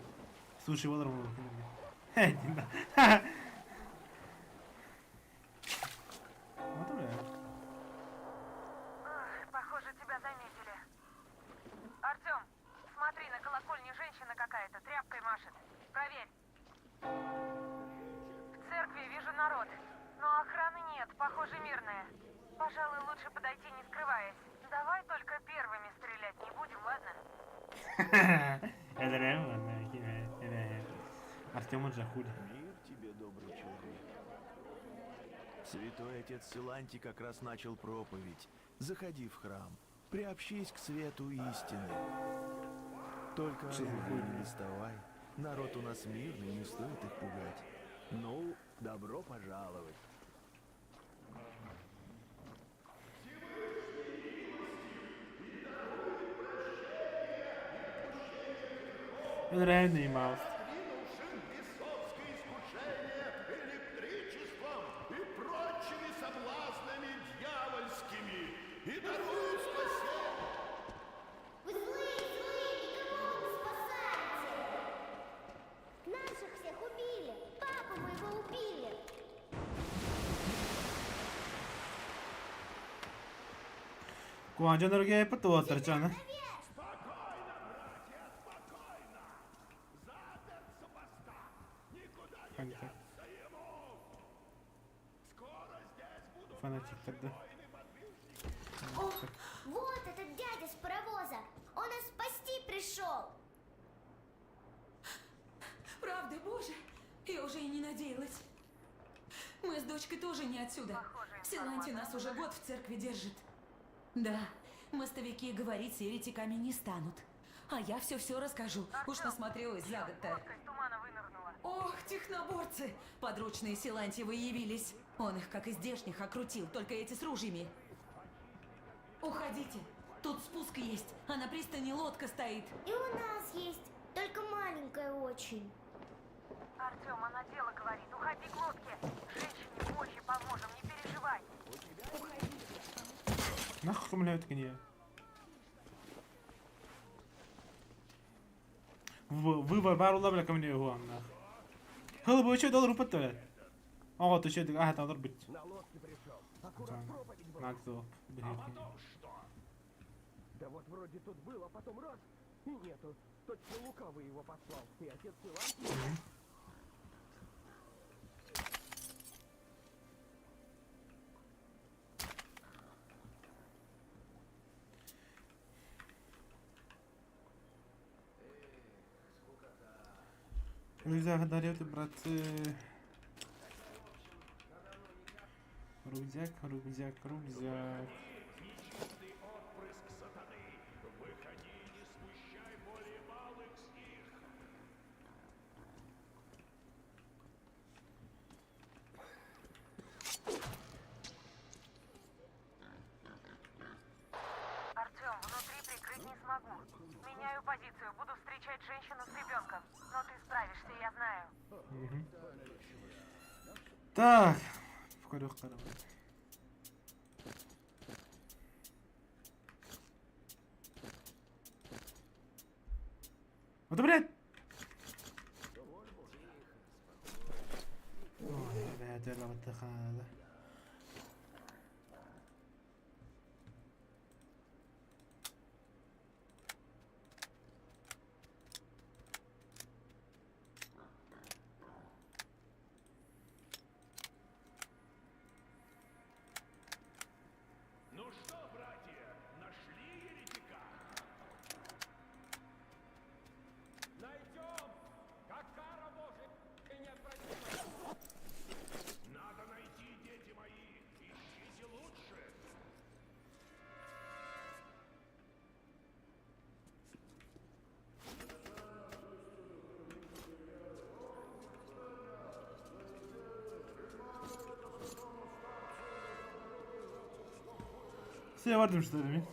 Speaker 2: Суши водором.
Speaker 8: народ. Но охраны нет, похоже, мирная. Пожалуй, лучше подойти, не скрываясь. Давай только первыми стрелять не будем, ладно?
Speaker 2: Это реально, Артем уже хули.
Speaker 14: Мир тебе, добрый человек. Святой отец Силантий как раз начал проповедь. Заходи в храм, приобщись к свету истины. Только не доставай. Народ у нас мирный, не стоит их пугать. Ну, добро пожаловать.
Speaker 2: Это реальный маус.
Speaker 11: Электричеством и прочими соблазнами дьявольскими и дарует спасение.
Speaker 15: Вы злые, никого не спасаете! Наших всех убили! Папу моего убили!
Speaker 2: Куанча дорогие потоцерчана. Фанатик тогда.
Speaker 15: О, вот этот дядя с паровоза! Он нас спасти пришел!
Speaker 5: Правда, боже, я уже и не надеялась. Мы с дочкой тоже не отсюда. Силантий нас уже год в церкви держит. Да, мостовики говорить с еретиками не станут. А я все расскажу. Уж насмотрелась за год-то. Ох, техноборцы! Подручные Силантьевы явились. Он их, как и здешних, окрутил, только эти с ружьями. Уходите. Тут спуск есть, а на пристани лодка стоит.
Speaker 15: И у нас есть, только маленькая очень.
Speaker 8: Артем, она дело говорит. Уходи к лодке. Женщине позже поможем, не переживай.
Speaker 2: Нахуй мляют коня. Вы варулабля ко мне его, нах. Хелл бы еще дал рупатуля. О, ты что, ага, там быть.
Speaker 3: На лодке пришел. Аккурат проповедь была.
Speaker 2: Надо было.
Speaker 3: А потом что? Да вот вроде тут был, а потом раз, и нету. Точно лукавый его послал. И отец Силантий.
Speaker 2: Рюкзак дарят, братцы. Рюкзак.
Speaker 8: Артем, внутри прикрыть не смогу. Меняю позицию, буду встречать женщину с ребенком. Но ты справишься, я знаю.
Speaker 2: Так. В корёх карам. Вот, блядь! Ой, блядь, я вот такая.
Speaker 4: Ну что, братья, нашли еретика?
Speaker 3: Найдем! Как кара Божия неотвратима!
Speaker 4: Надо найти, дети мои. Ищите лучше.
Speaker 2: Size vardım şu demin.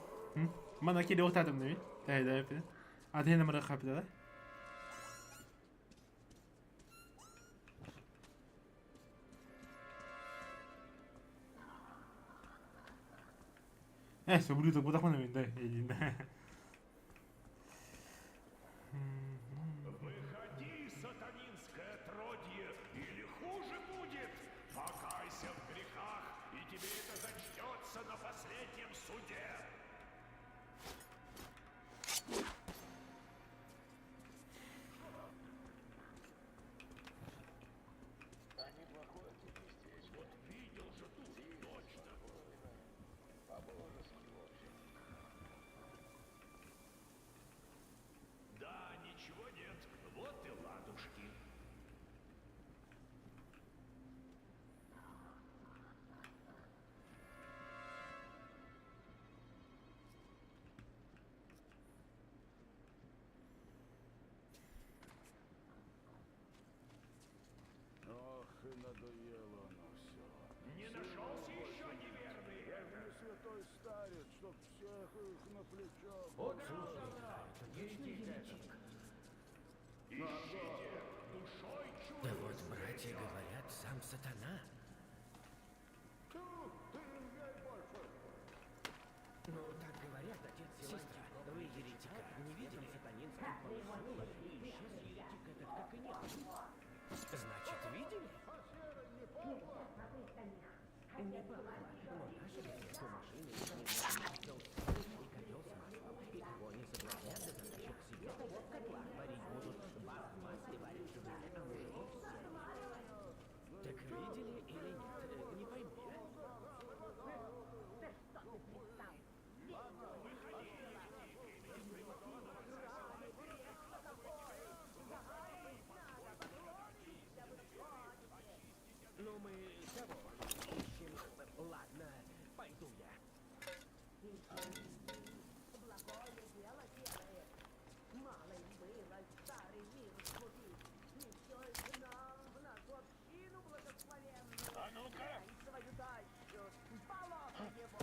Speaker 2: Bana kedi otadım demin. Değdi hepini. Hadi yine bırak kapıda da. Все, блюдо куда ходим, да, иди.
Speaker 4: Выходи, сатанинское отродье, или хуже будет. Покайся в грехах, и тебе это зачтется на последнем суде.
Speaker 6: Они плохое вместе.
Speaker 4: Надоело оно все.
Speaker 10: Не нашелся еще неверный?
Speaker 4: Я же не святой старец, чтоб всех их на плечо.
Speaker 3: Да вот братья говорят, сам сатана. Ну, так говорят, отец Силантий. Вы еретика не видели? Сатанинским полоснуло, и исчез еретик этот, как и не было. Значит, видели? Не пахло, но наши по машине и котел с маслом. И кого они соблазнят, да затащат к себе того котла. Варить будут бас в масле, варят живые, а мы его все. Так видели или нет? Не пойму я. Ну, мы того ищем. Ладно, пойду я.
Speaker 8: Благое дело делает. Мало им было старый мир сбудить. Еще и нам в нашу общину благословенную.
Speaker 10: А ну-ка!
Speaker 8: Свою дачу. Болото его.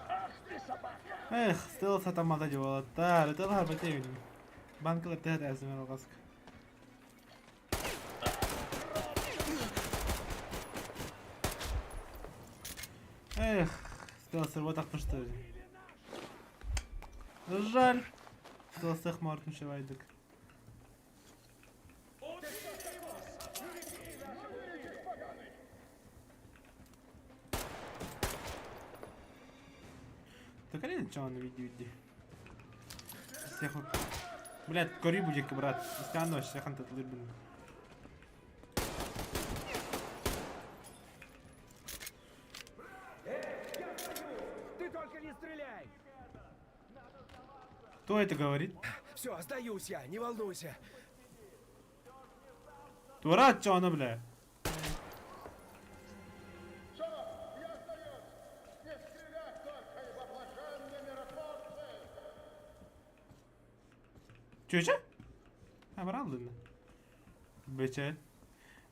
Speaker 10: Ах ты собака!
Speaker 2: Эх, стелс атамада деп алады да, рыталар бітейін. Банкілер тәді әзімен алғасық. Эх, стелсер вот так что ли. Жаль. Стелсер мартын шевайдык. Так они что на видео? Всех вот... Блядь, кори будет, брат. Если оно, всех он тут лыбин.
Speaker 3: Ты только не стреляй!
Speaker 2: Кто это говорит?
Speaker 3: Все, сдаюсь я, не волнуйся.
Speaker 2: Дурак, что оно, бля? Чё? А, брал, ладно. Быча.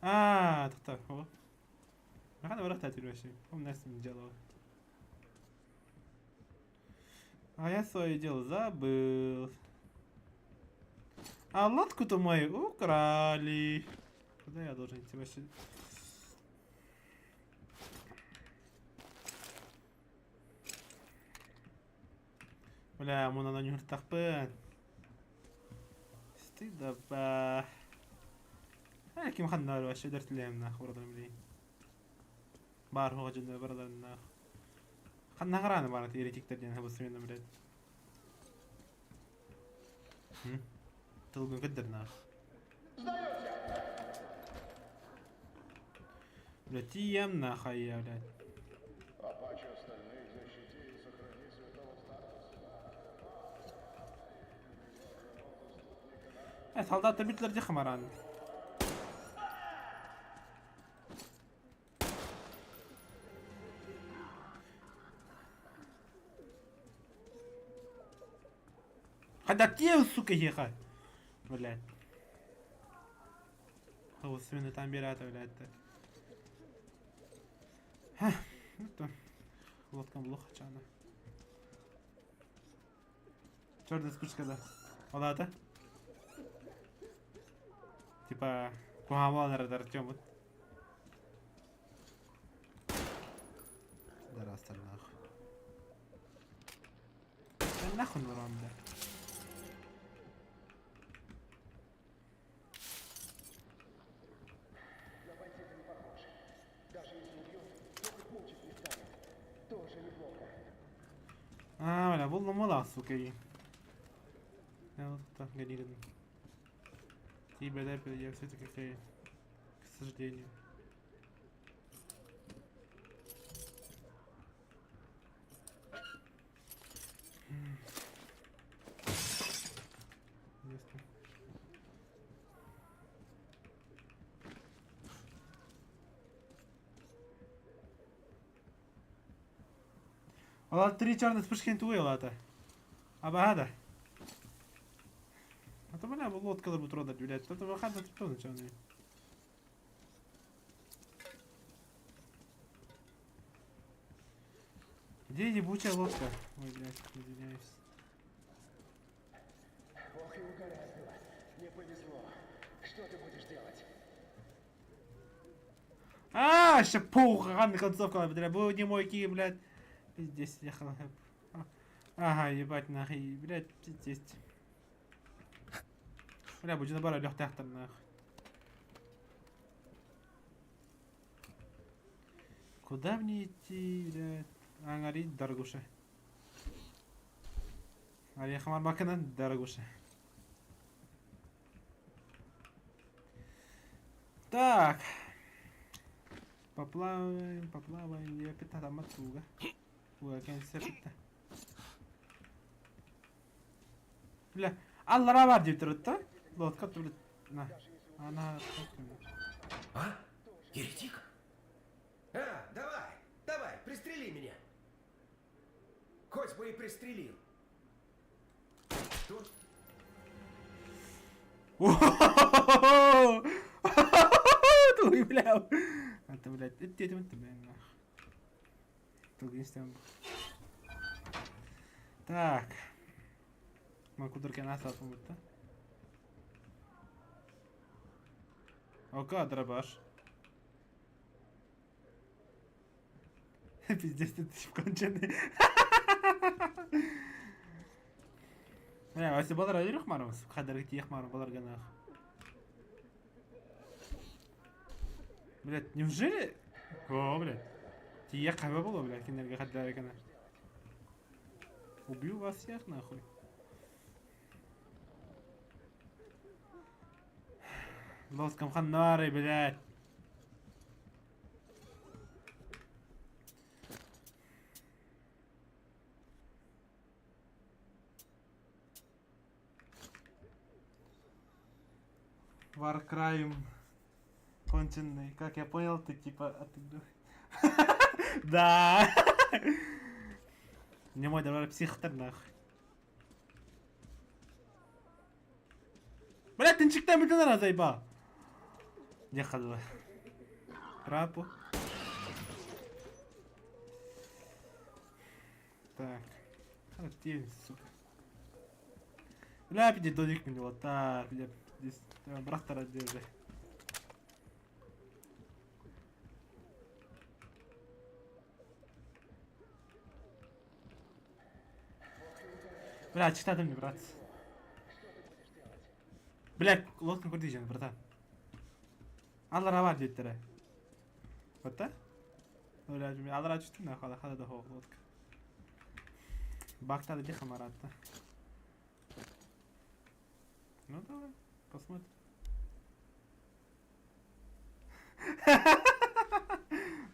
Speaker 2: А, так, о. Надо вратать вообще. Он нас не делал. А я свое дело забыл. А лодку-то мою украли. Куда я должен идти вообще? Бля, ему надо не тахпен. Стыдоба. كيما خدنا واش درت لهم ناخ برضه ملي بار هو جد برضه ناخ خدنا غرانا مالت يريتيك ترجعنا بس من مريد تلقون قدر ناخ блядь ем нахуй я блядь
Speaker 11: Апачи остальных защити и сохрани святого старца.
Speaker 2: солдаты битлер дي خمران Ходател, сука, ехать. Блядь. هو السمنة تعبيرات блядь. Ха, это лодка плохо чана. Чёрная скучка да. Вот это. Типа куамонер Артём вот. Да раз нахуй. Да нахуй норм, да. А, бля, был намала, сука, и... Я вот так горит. Тебе, да, я все это какая... К сожалению. Ясно. والله 3 черных вспышки интуила это. Абада. А то бля, лодка будет родать, блядь. Это выходит кто начал. Где ебучая лодка? Ой, блядь, извиняюсь.
Speaker 10: Ох и угораздило. Не повезло. Что ты будешь делать?
Speaker 2: А, ща пух, ранная концовка, блядь, был не мой ки, блядь. Пиздец, ехал. Ага, ебать, нахуй, блядь, пиздец. Бля, будет набирать легкий нахуй. Куда мне идти, блядь? А, горит, дорогуша. А я хамар макана, дорогуша. Так. Поплаваем, поплаваем. Я пита там отсюда. Ой, конечно, пита. Бля, Аллара var diye turutta. Лодка тут. На. Она.
Speaker 3: А? Еретик? А, давай, давай, пристрели меня. Хоть бы и пристрелил. Тут?
Speaker 2: Ты, бля. Это, блядь, это, блядь. Тут есть там. Так. Мы кудырки назад помыть-то. Ока, дробаш. Пиздец, ты конченый. Если балар ayırıq marımız, kadar gittik marım balar ganaq. Блядь, неужели? О, блядь. Тия каба было, блядь, кинерга хаддара кана. Убью вас всех нахуй. Лоскам ханнары, блядь. Warcry конченый. Как я понял, ты типа отыгрываешь. Да. Не мой давай психотер нахуй. Блядь, ты ничек там это заебал. Ехал. Крапу. Так. Активность, сука. Бля, пиди додик мне вот так, бля. Здесь брата раздержи. Бля, что ты мне, брат? Бля, лодка куда идет, братан? Алла равар деттера. Вот так? Бля, Алла равар что на хала хала да лодка. Бакта да деха маратта. Ну давай, посмотрим.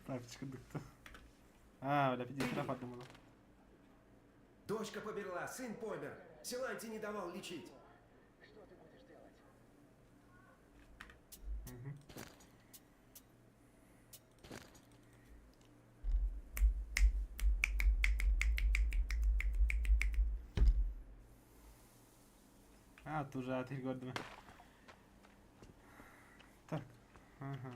Speaker 2: Папочка, да кто? А, бля, 50 раз подумала.
Speaker 3: Дочка померла, сын помер. Силанти не давал лечить.
Speaker 10: Что ты будешь делать?
Speaker 2: А, ты уже от года. Так. Ага.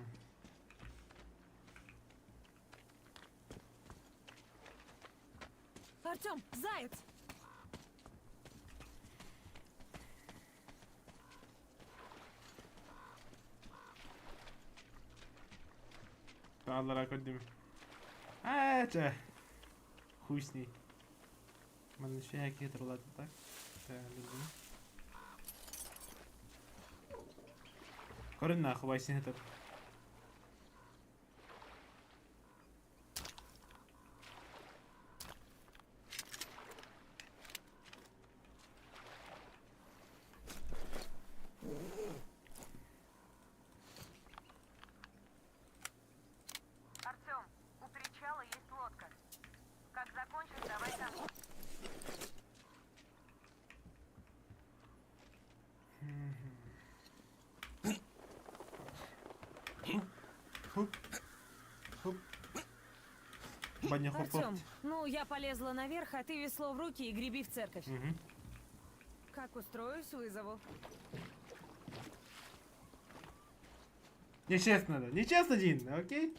Speaker 5: Артём, заяц!
Speaker 2: الله اقدم это хуй с ней. Man فيها كتر والله так. Корин нахуй вайсин этот.
Speaker 8: Артём, у причала есть лодка. Как закончишь, давай там.
Speaker 5: Артём, ну я полезла наверх, а ты весло в руки и греби в церковь. Как устроюсь, вызову.
Speaker 2: Нечестно, да? Нечестно, Дин, окей?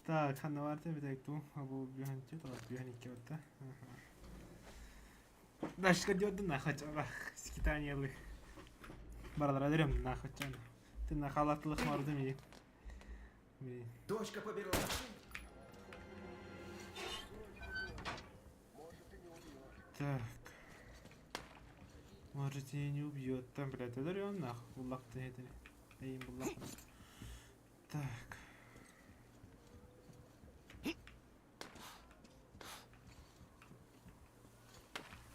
Speaker 2: Так, Ханна Варта, Витайкту, Абу Бюханти, Бюханики, вот так. Дальше ходит нахуй, скитание. Барадра дрем нахуй, чан. Ты на халатлых мордами.
Speaker 3: Точка поберла.
Speaker 2: Так. Может, и не убьет. Там, блядь, это он нахуй. Буллах-то это. Я им буллах. Так.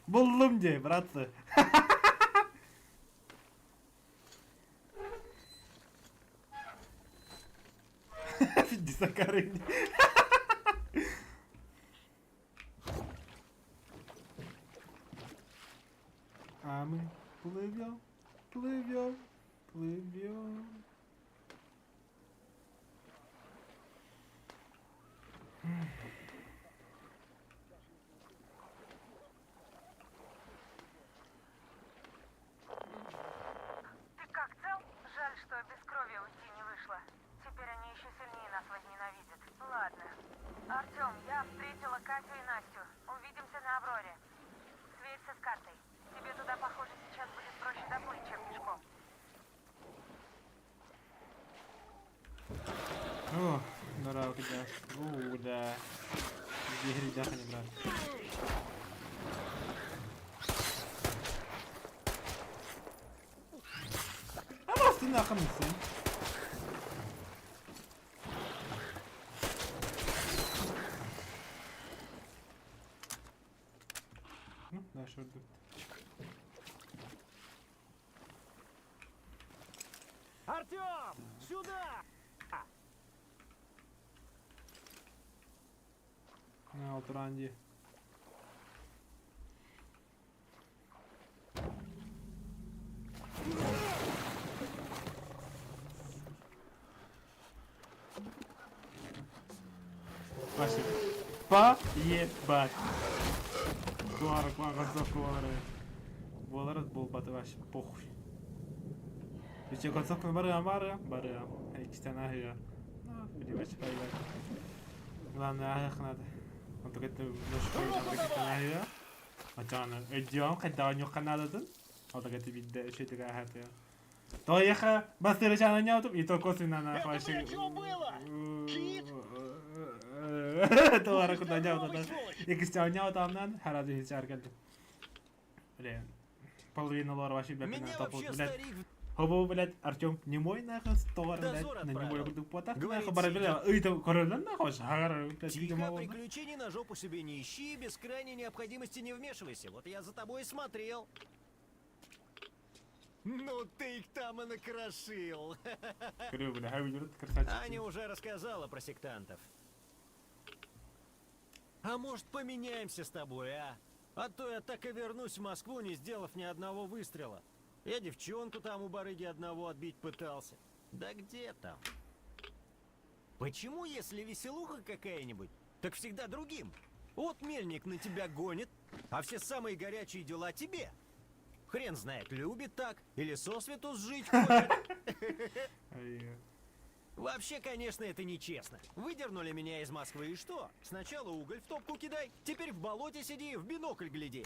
Speaker 2: Buldum diye bratı. Дисакарин. А мы плывем, плывем, плывем.
Speaker 16: Ты как, цел? Жаль, что без крови уйти не вышло. Теперь они еще сильнее нас возненавидят. Ладно. Артем, я встретила Катю и Настю. Увидимся на Авроре. Сверься с картой. Тебе туда, похоже, сейчас будет проще доплыть, чем пешком.
Speaker 2: О, здорово, да. Да. Где ребята не брат. А может ты нахуй сын? Ну, да, шорт.
Speaker 3: Артем, сюда!
Speaker 2: На Алтуранди. Спасибо. Поебать. Куара, куара. Боларат бол баты вообще похуй. Еще концовка барыам. Экстана я. Понимаешь, поебать. Главное, ах надо. Он только это наш Ачана, идем, когда у него канададын. Он так это видно, что это какая-то. То еха, басты рычана няту, и то косвенно на хваши. Это было? Кит? То куда няту, да. И костяу няту там надо, хараду и чаркали. Блин, половина лора вообще бякана топут, блядь. Хобо, блядь, Артем не мой нахуй, стор, блядь, на него я буду потах, нахуй, барабеля, и то королен нахуй, шагар, блядь,
Speaker 3: тихо, приключений на жопу себе не ищи, без крайней необходимости не вмешивайся, вот я за тобой смотрел. Ну ты их там и накрошил. Аня уже рассказала про сектантов. А может поменяемся с тобой, а? А то я так и вернусь в Москву, не сделав ни одного выстрела. Я девчонку там у барыги одного отбить пытался. Да где там? Почему, если веселуха какая-нибудь, так всегда другим? Вот мельник на тебя гонит, а все самые горячие дела тебе. Хрен знает, любит так или сосвету сжить хочет. Вообще, конечно, это нечестно. Выдернули меня из Москвы, и что? Сначала уголь в топку кидай, теперь в болоте сиди, в бинокль гляди.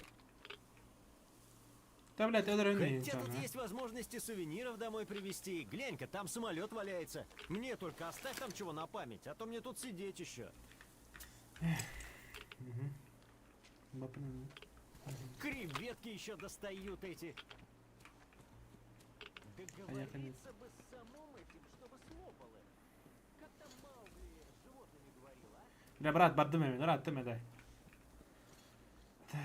Speaker 2: Да, блядь,
Speaker 3: хотя тут есть возможности сувениров домой привезти. Глянь-ка, там самолет валяется. Мне только оставь там чего на память, а то мне тут сидеть еще. Креветки еще достают эти. Договориться бы с самым этим, чтобы слопало. Как там Маугли с животными говорил, а?
Speaker 2: Бля, брат, бардым мен, рад, ты дай. Так.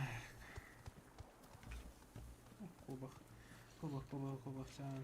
Speaker 2: Кубах, чан.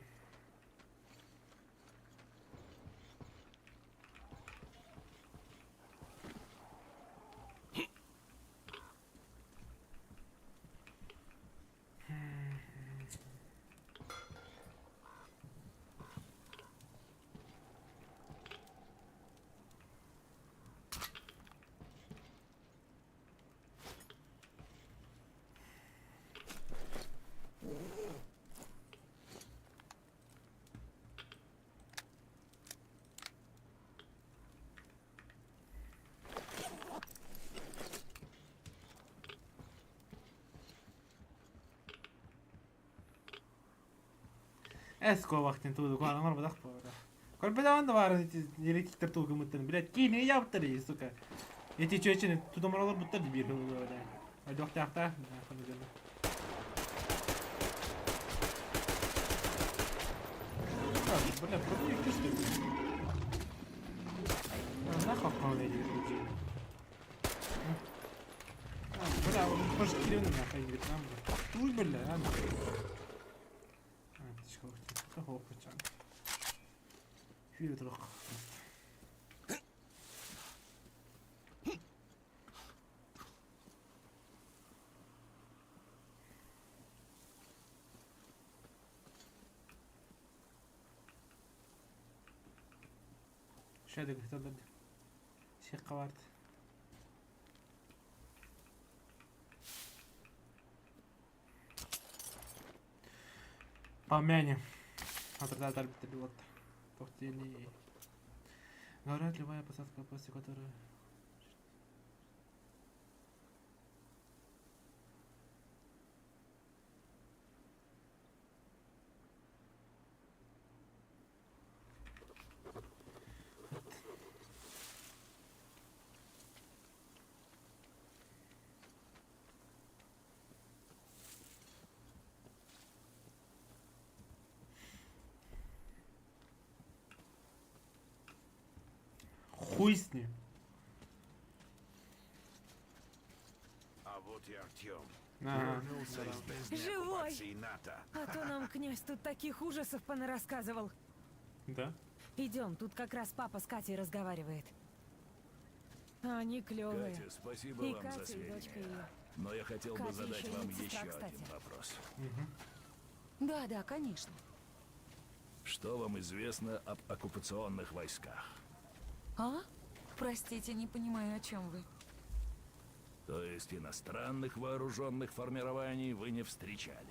Speaker 2: Эско вахтин туду, куана мар бадах пора. Коль бедан да бар эти электрик тугу мыттын, блядь, кини яптыр, сука. Эти чөчүн туду маралар буттар бир да. Айдок тахта, бля, пробуй кишти. Нахуй паули. Бля, он может кирённо нахуй говорит нам. Уй, бля, а. Хоп, пацан. Фильтр. Şöyle gösterdim. Şaka vardı. Помянем. Отрицательный пилот. Повторение. Говорят, любая посадка, после которой... Хуй с ним.
Speaker 17: А вот и Артем.
Speaker 2: Ага.
Speaker 17: Вернулся из бездны
Speaker 5: Живой!
Speaker 17: оккупации НАТО.
Speaker 5: А то нам князь тут таких ужасов понарассказывал.
Speaker 2: Да?
Speaker 5: Идем, тут как раз папа с Катей разговаривает. Они клевые.
Speaker 4: Катя, спасибо
Speaker 5: и
Speaker 4: вам
Speaker 5: Катя,
Speaker 4: за
Speaker 5: и дочка
Speaker 4: сведения.
Speaker 5: ее.
Speaker 4: Но я хотел бы
Speaker 5: Катя
Speaker 4: задать
Speaker 5: еще и
Speaker 4: вам
Speaker 5: медсестра,
Speaker 4: еще
Speaker 5: кстати.
Speaker 4: один вопрос.
Speaker 9: Да, да, конечно.
Speaker 4: Что вам известно об оккупационных войсках?
Speaker 9: А? Простите, не понимаю, о чем вы.
Speaker 4: То есть иностранных вооруженных формирований вы не встречали?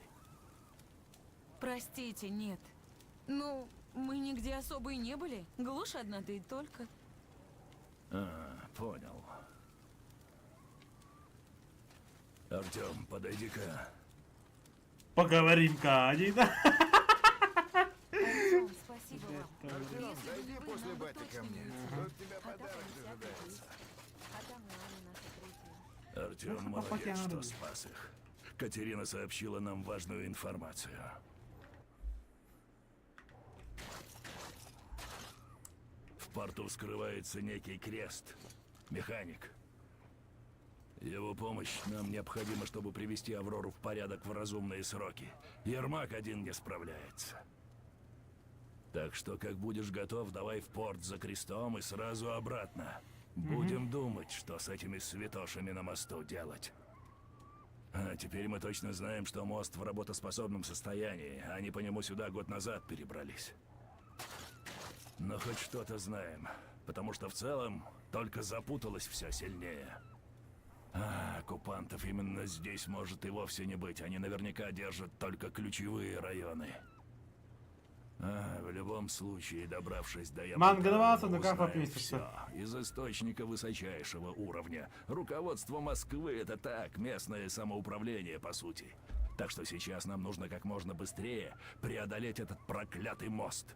Speaker 9: Простите, нет. Ну, мы нигде особо и не были. Глушь одна, да и только.
Speaker 4: Понял. Артем, подойди-ка.
Speaker 2: Поговорим-ка, один.
Speaker 9: Артем, спасибо вам.
Speaker 17: Артем,
Speaker 9: Если
Speaker 17: зайди
Speaker 9: бы вы,
Speaker 17: после
Speaker 9: нам бы
Speaker 17: бати ко
Speaker 9: точно
Speaker 17: мне.
Speaker 9: не
Speaker 17: Тут тебя
Speaker 9: А так
Speaker 17: подарок
Speaker 9: они всякие
Speaker 17: дожидается.
Speaker 9: есть. А там и Аня наша третья.
Speaker 4: Артем, молодец, что спас их. Катерина сообщила нам важную информацию. В порту скрывается некий крест. Механик. Его помощь нам необходима, чтобы привести Аврору в порядок в разумные сроки. Ермак один не справляется. Так что, как будешь готов, давай в порт за крестом и сразу обратно. Будем думать, что с этими святошами на мосту делать. А теперь мы точно знаем, что мост в работоспособном состоянии. Они по нему сюда год назад перебрались. Но хоть что-то знаем, потому что в целом только запуталось все сильнее. Оккупантов именно здесь может и вовсе не быть. Они наверняка держат только ключевые районы. В любом случае, добравшись до
Speaker 2: Мангадаваса,
Speaker 4: мы
Speaker 2: ну как
Speaker 4: узнаем
Speaker 2: пописаться?
Speaker 4: всё. Из источника высочайшего уровня. Руководство Москвы — это так, местное самоуправление, по сути. Так что сейчас нам нужно как можно быстрее преодолеть этот проклятый мост.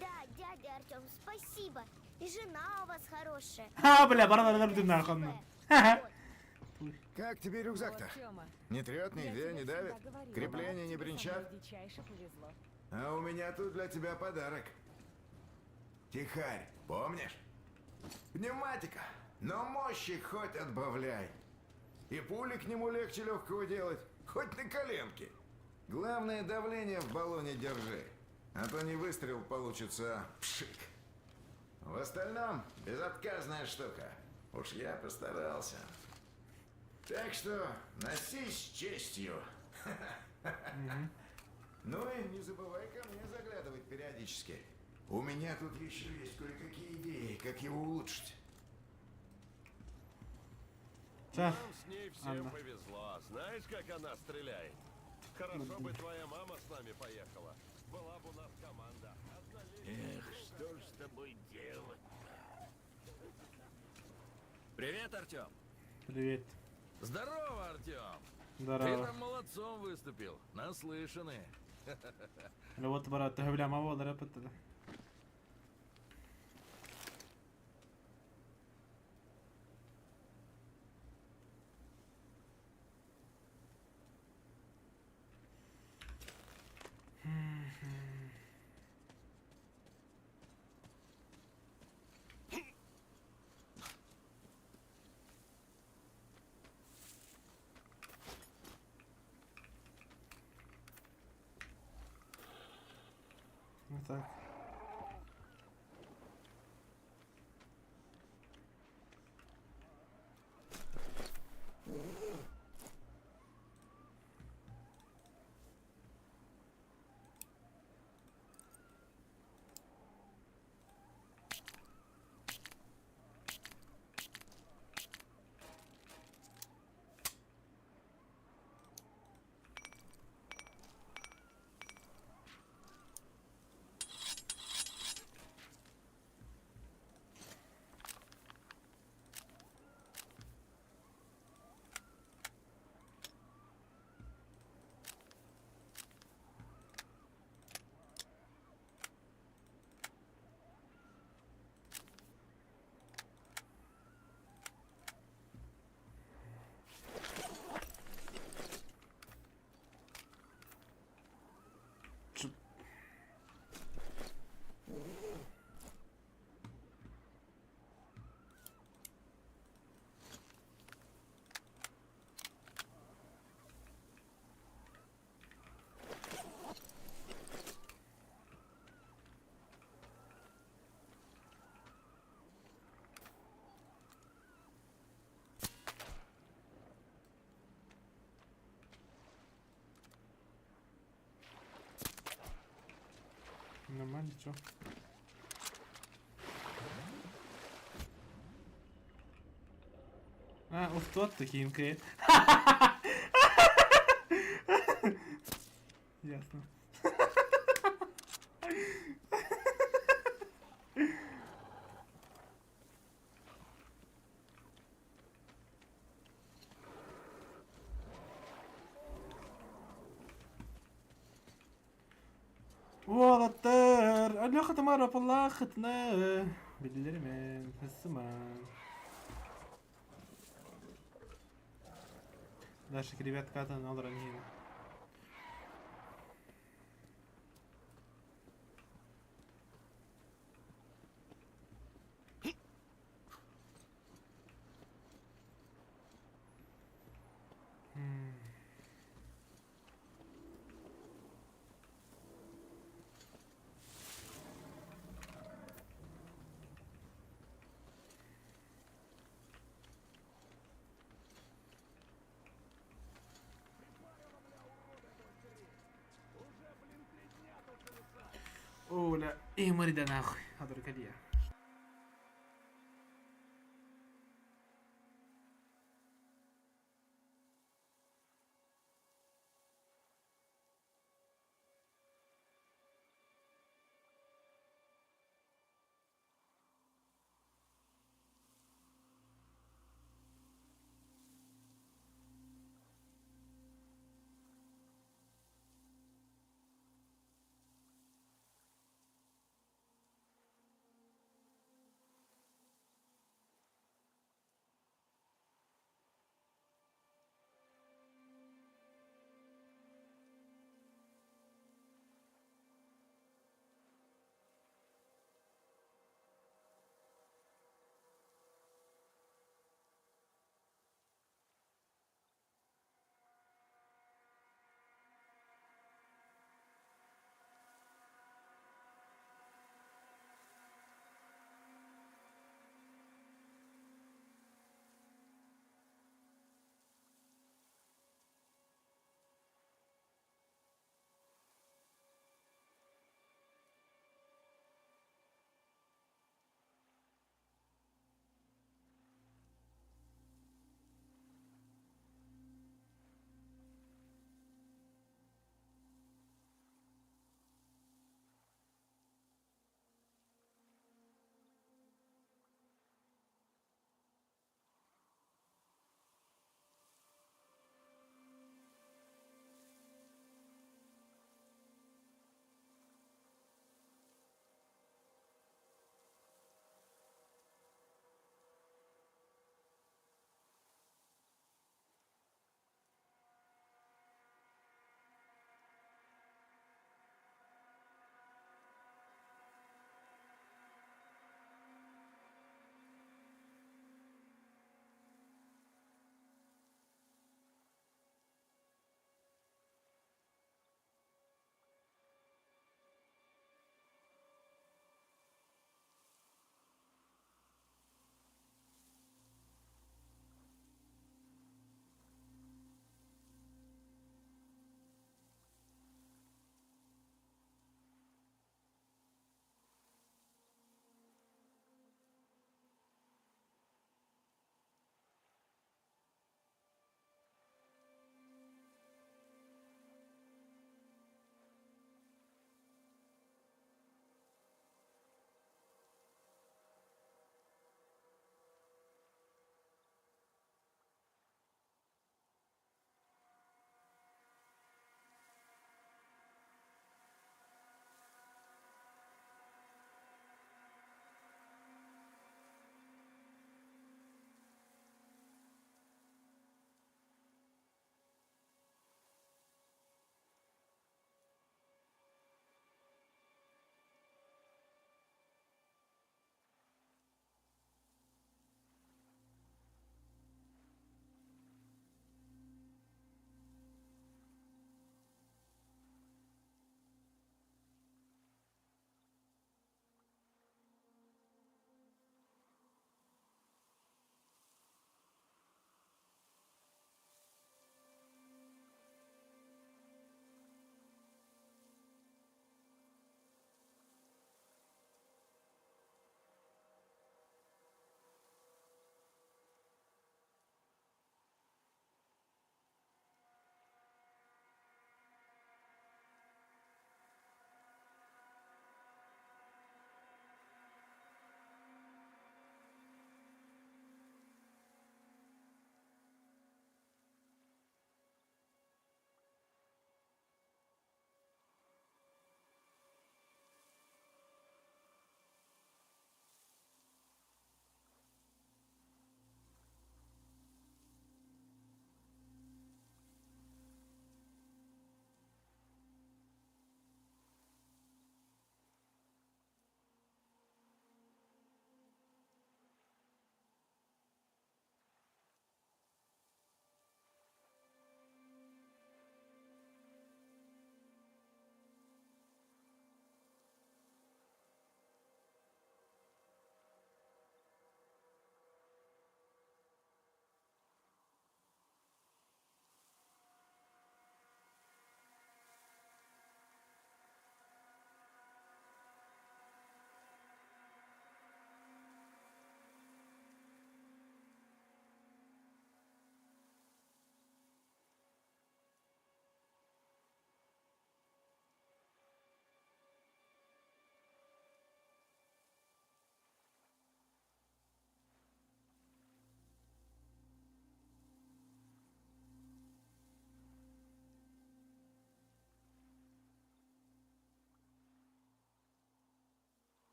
Speaker 15: Да, дядя Артем, спасибо. И жена у вас хорошая.
Speaker 2: Бля, бара нахуй.
Speaker 17: Как тебе рюкзак-то? Не трет, нигде не давит? Крепления не бренчат? А у меня тут для тебя подарок. Тихарь, помнишь? Пневматика, но мощи хоть отбавляй. И пули к нему легче легкого делать, хоть на коленке. Главное, давление в баллоне держи, а то не выстрел получится пшик. В остальном безотказная штука. Уж я постарался. Так что носи с честью. Ну и не забывай ко мне заглядывать периодически. У меня тут еще есть кое-какие идеи, как его улучшить.
Speaker 18: Нам с ней всем повезло. Знаешь, как она стреляет? Хорошо бы твоя мама с нами поехала. Была бы у нас команда.
Speaker 4: Эх, что ж с тобой делать?
Speaker 19: Привет, Артем.
Speaker 2: Привет.
Speaker 19: Здорово, Артем.
Speaker 2: Здорово.
Speaker 19: Ты там молодцом выступил. Наслышаны.
Speaker 2: لو انت برا تهبل ما هو ضربت ده. Вот так. Нормально, чё? А, ух, тот такие МК. Ясно. والله الطير اللي اخذت مرة في الله اختنا بالرمان في السمان. Дальше ребят ката надо ранее. Оля, и Марида нахуй, Адракалия.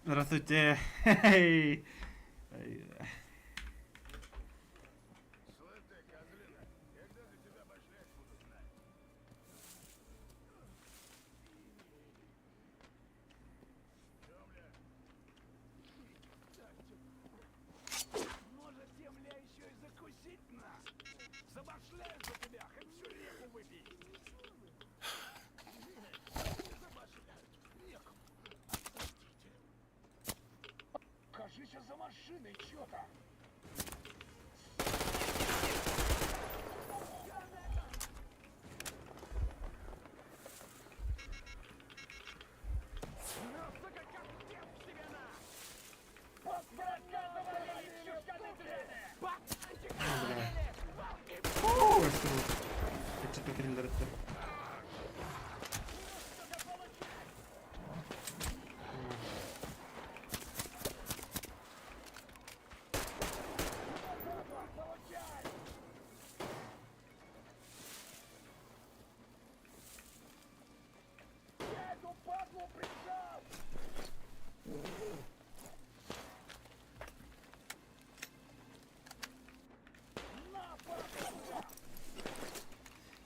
Speaker 2: Здравствуйте. Хе-хей.
Speaker 4: Может, земля еще и закусить нас? Забашляю за тебя, хоть всю реку выпей. Забашляют, некому. Отпустите. Кажись, за машиной что-то.
Speaker 2: О, это что-то триллер это.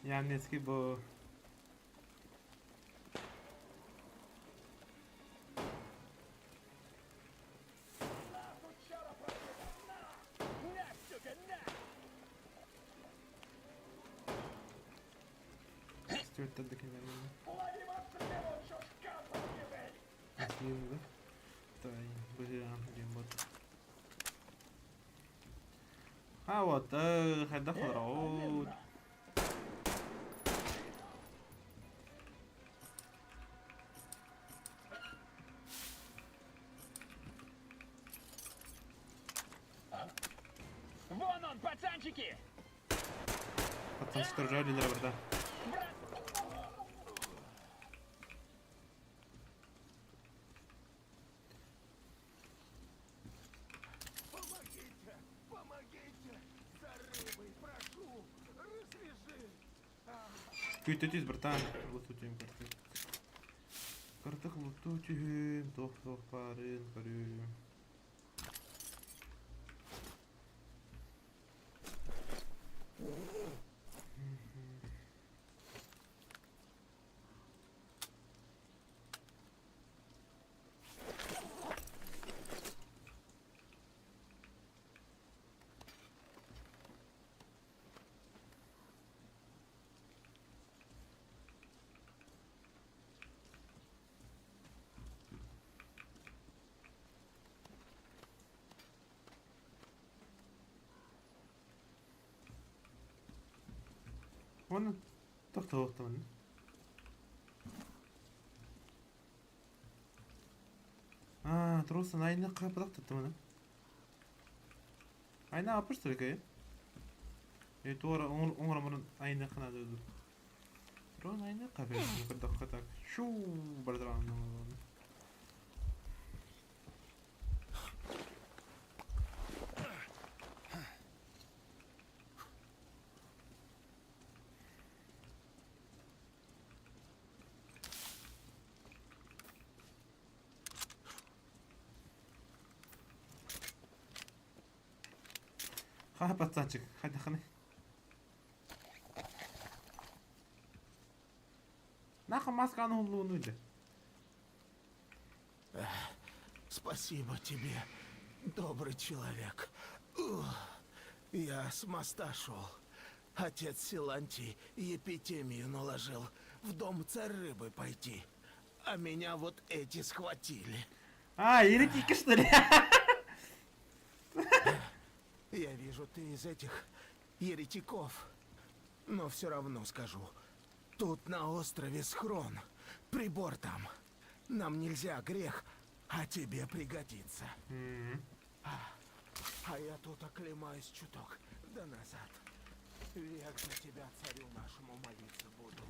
Speaker 2: Я не скибу. Что это такое? Aslında да, вот. А вот, هدخل رعود.
Speaker 4: Вон он, пацанчики!
Speaker 2: Пацанчики ржали для борта. Күйтетіз, братан. Лутутим карты. Картах лутутим. Тох, парин, парин. Оны тоқтауықтамын. Тұрғысын айына қапыдақ тұттым оны. Айына апыр что ли кәй? Туара оңырамырын айына қынады өзі. Тұрғын айына қапыдақ қырдаққа так. Шу бардырағын. Ха, пацанчик, хай. Нахуй маска на углу нуди.
Speaker 14: Спасибо тебе, добрый человек. Я с моста шел. Отец Силантий епитемию наложил в дом царь рыбы пойти. А меня вот эти схватили.
Speaker 2: Еретики, что ли?
Speaker 14: Я вижу, ты из этих еретиков. Но все равно скажу. Тут на острове схрон. Прибор там. Нам нельзя грех, а тебе пригодится. А я тут оклемаюсь чуток. Да назад. Век за тебя, царю нашему, молиться буду.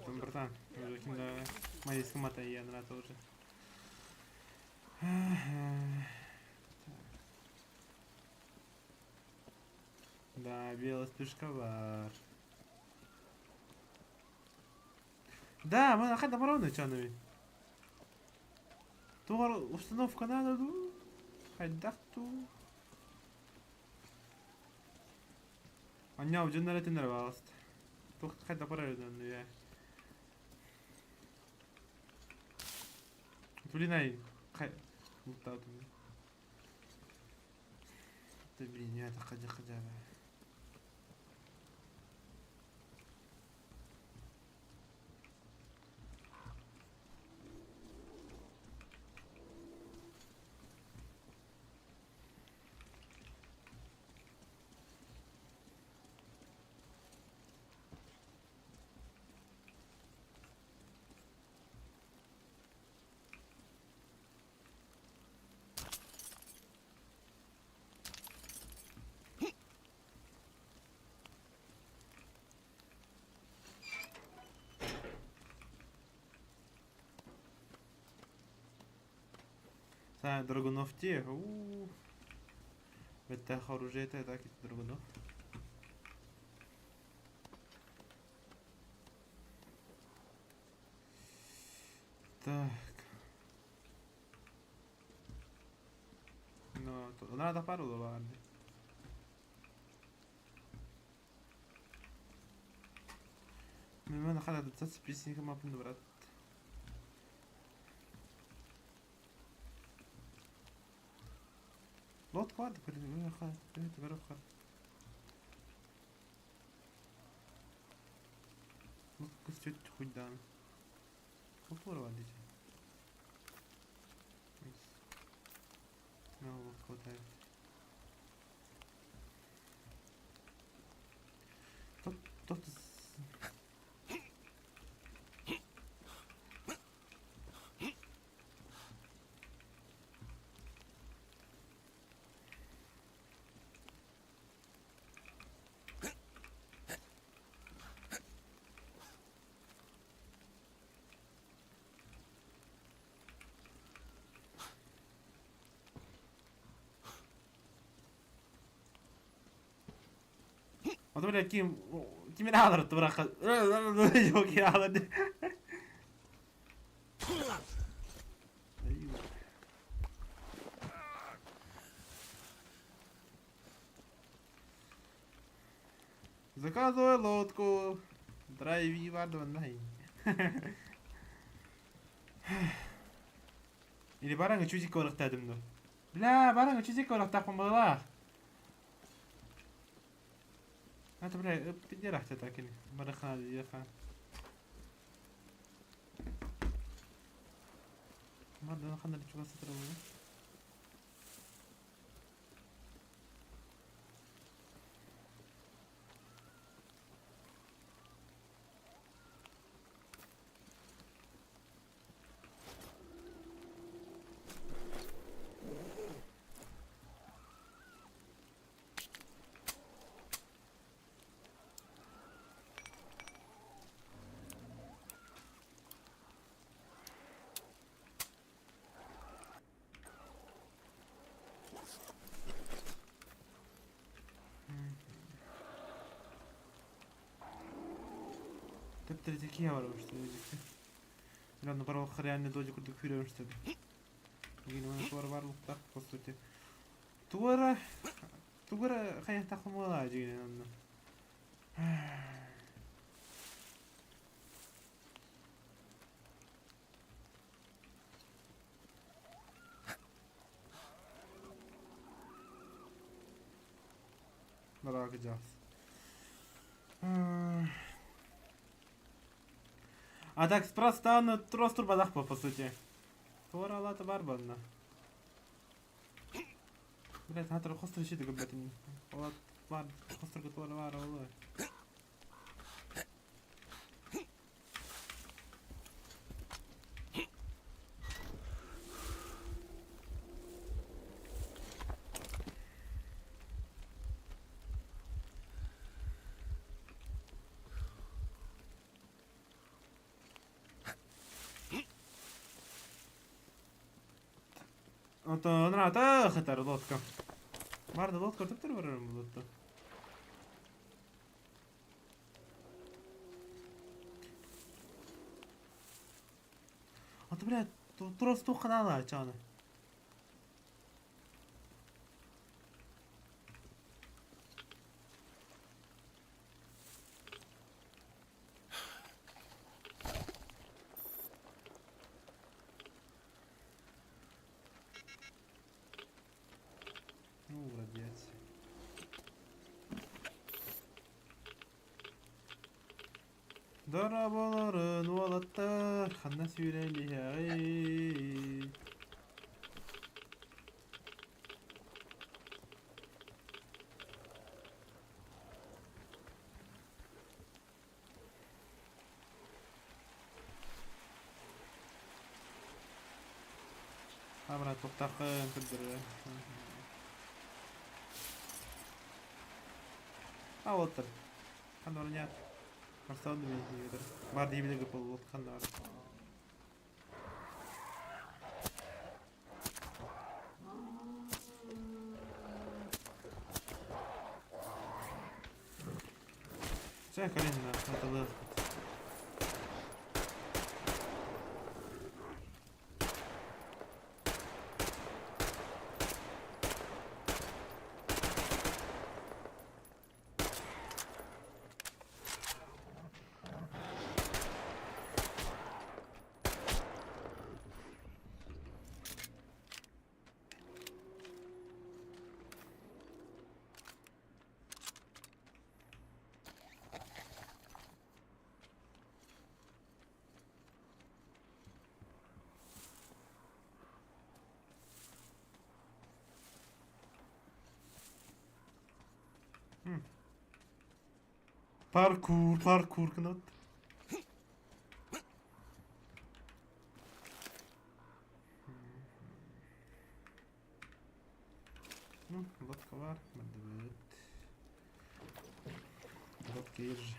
Speaker 2: Там, братан, уже молиться мата я на тоже. Да, белый спишковар. Да, мы находим ровно чанови. Установка надо, ду. Хайдакту. Анняу жөннөрө тендер баласт. Тохт хайда барардан я. Блин, хай. Мутаутун. Ты блин, я так ходи. Драгунов те. Это оружие, это так, Драгунов. Так. Ну, надо пару ладно. Мен хана да списинг мапын брат. Лот квад, это вероха. Ну, пусть хоть да. Попор водить. Ну, вот хватает. Тот Вот, блядь, Ким алыр турака. Yok ya alır. Заказывай лодку. Драйви вардонай. Или бараңа чузик орактадым да. Бля, бараңа чузик орактакпын бала. Это, бля, иди рахте так или. Марахан, яхан. Мада на ханали чуга сатырылы. Третий киявар что дикти. Ладно, пару реально додик удуквируем что ли. Гинеман туар барлык так по сути. Туара хаяк такмала дигенен. Merak edeceğiz. А так спроста на трос турбадах по сути. Туара лата барбанна. Блять, хатер хостер щит габатин. Лат бар хостер туара вара вала. Это нравится, хатер лодка. Марда лодка, ты вырвем лодку. А ты, блядь, Трос тухнала, чаны. Ну, радиация. Darabaların valatta Hanna süreliği. Abra toktaqın kıldırı. Ha otur. Kan oraya. Marcelo de Veiga. Mar de Veiga pelo outro canal. Sai Karina, Natalã. Parkur kanat. Лодка var. Evet. Лодка ежи.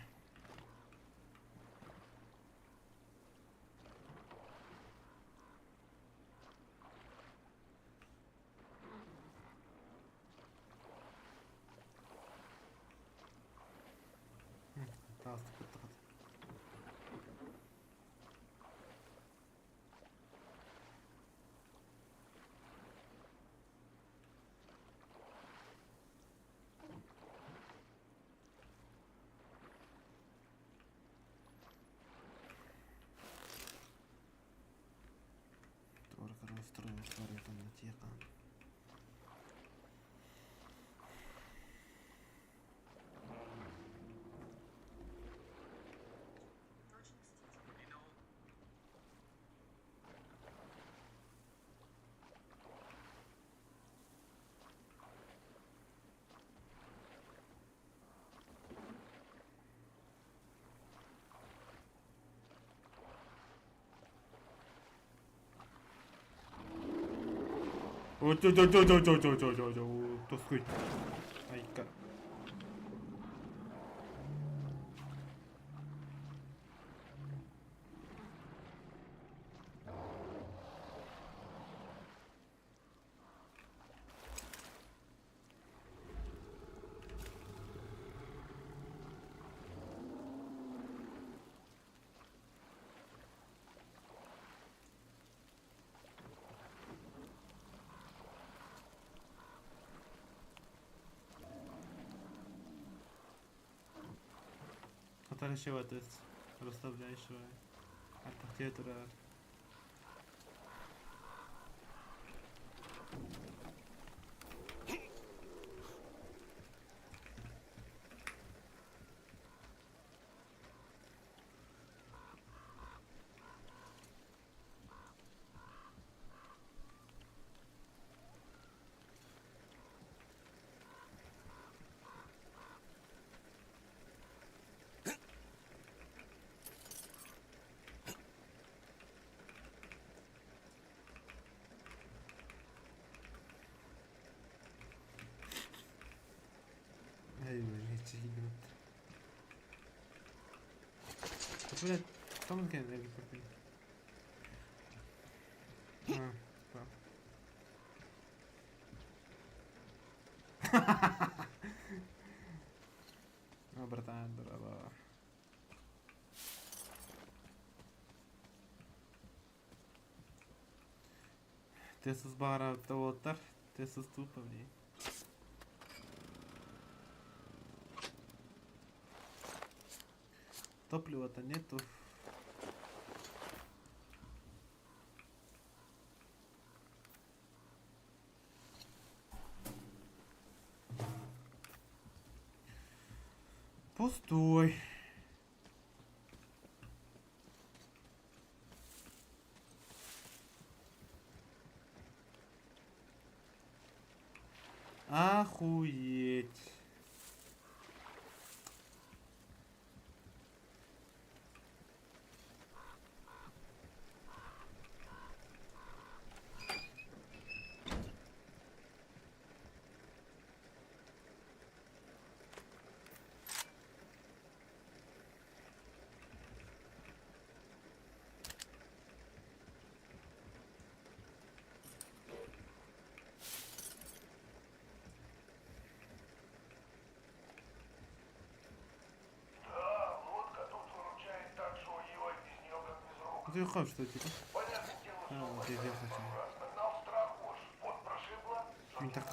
Speaker 2: Тоской. Айка. Отаращивать, то есть расставляешь его. Архитектура. Блядь, там он кенде гипотин. Ну, братан, здорово. Тесус бара тавоттар. Тесус туповли. Топлива-то нету. Пустой. Охуеть. Ты хочешь, что типа? Вот я хочу. Не так.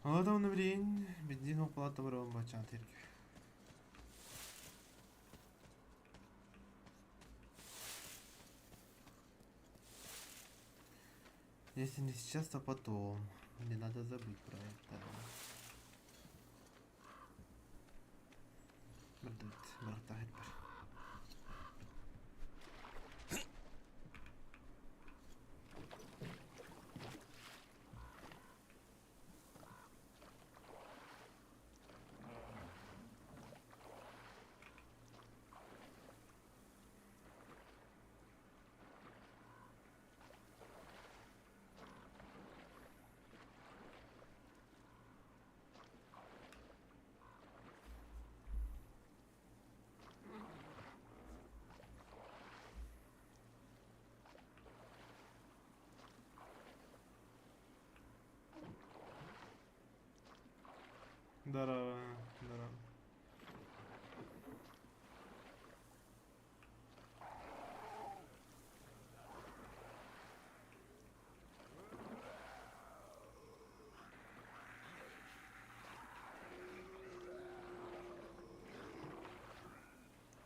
Speaker 2: Молодого времени, бензинового плата вырвал бачан терки. Если не сейчас, то потом. Не надо забыть про это. Братать. Здорово.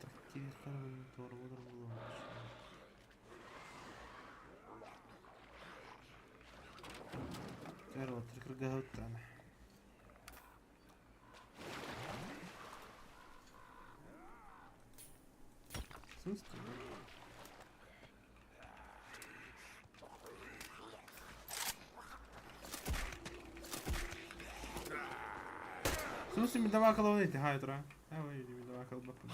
Speaker 2: Такие старые торводар было. Короче, крыгауттан. Слушай, mi dava kaloniti, hajtra. Evo vidi, mi dava kalbapa.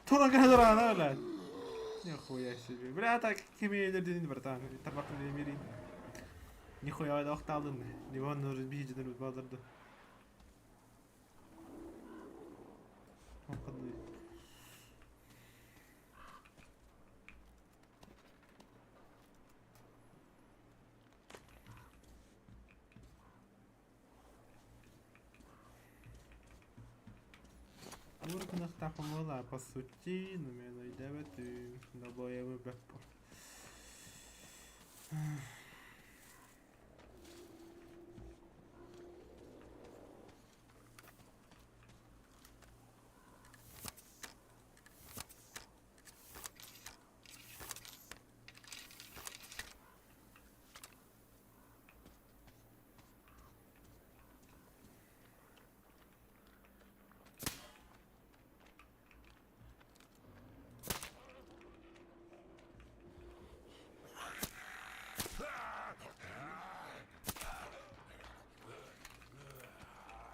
Speaker 2: Тураган рано, блядь. Нихуя себе. Бля, так кемейлерден братан. Табакны емерин. Нихуя да оқталдын. Ливан нурыз бейжеден өт балдырды. Оқыды. Куркина та помила, по суті, номерно йде ти до бойовий бекпор.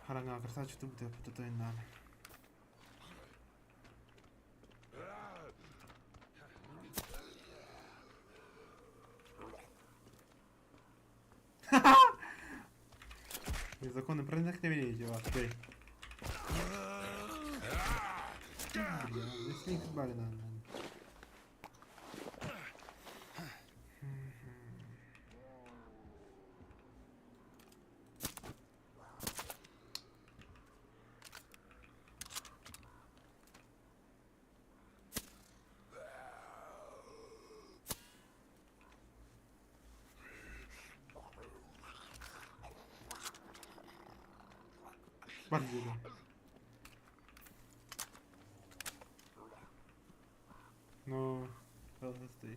Speaker 2: Харанга красавчик буде по той нами. Законы проникновения эти вас, ты. Блин, если не бали надо. Бандида. Ну, пожалуйста.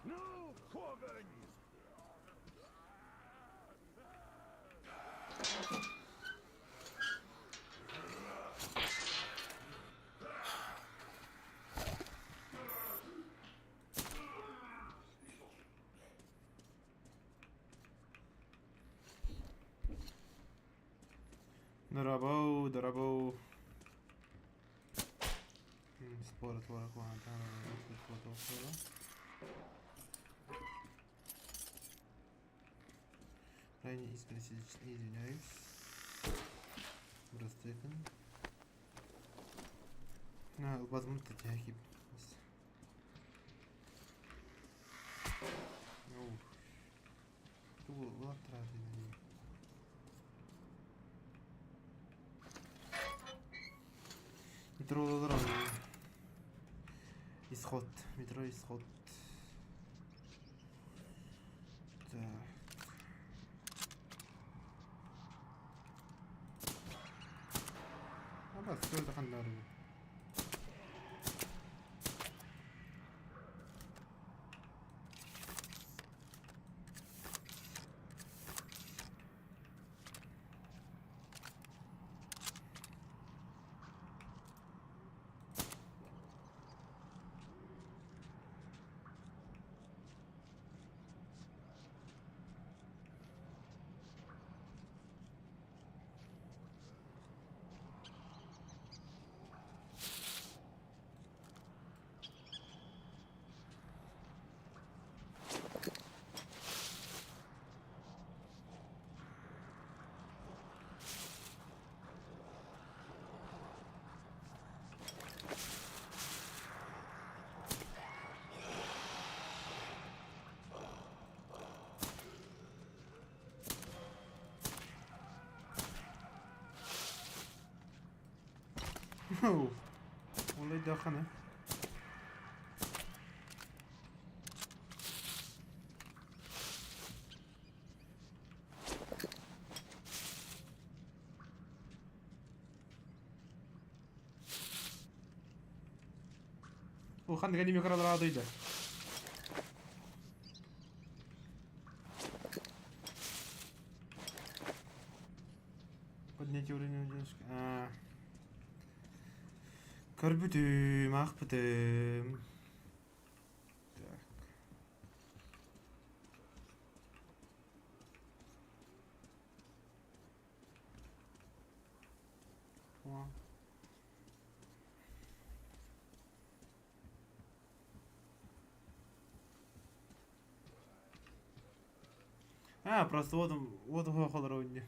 Speaker 4: Ну, погонь!
Speaker 2: Дорабоу, дорабоу. Спорт, ворог, ладно, крайне искренне извиняюсь. Брастекан. Возможно, тяги. Вот рады на них. Метро дорога. Исход. Метро исход. Так. بس كده دخلنا روم. Olay dakana. Ухан гани микрорадойда. Поднять уровень девушки. Көрбүдүм, акбыдым. Так. Tamam. Просто вот холодно вроде.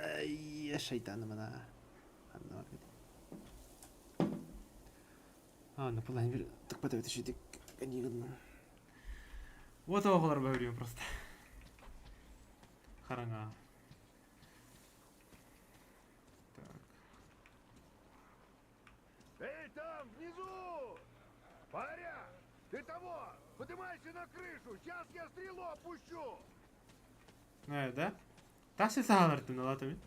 Speaker 2: Я шайтаным она. Ну план bir tık patı ötüşüdük. Вот o kadar böyle просто. Харanga. Так.
Speaker 4: Эй, там, внизу! Паря, ты того! Поднимайся на крышу! Сейчас я стрелу опущу!
Speaker 2: Да? Taş sahalardım la tabii.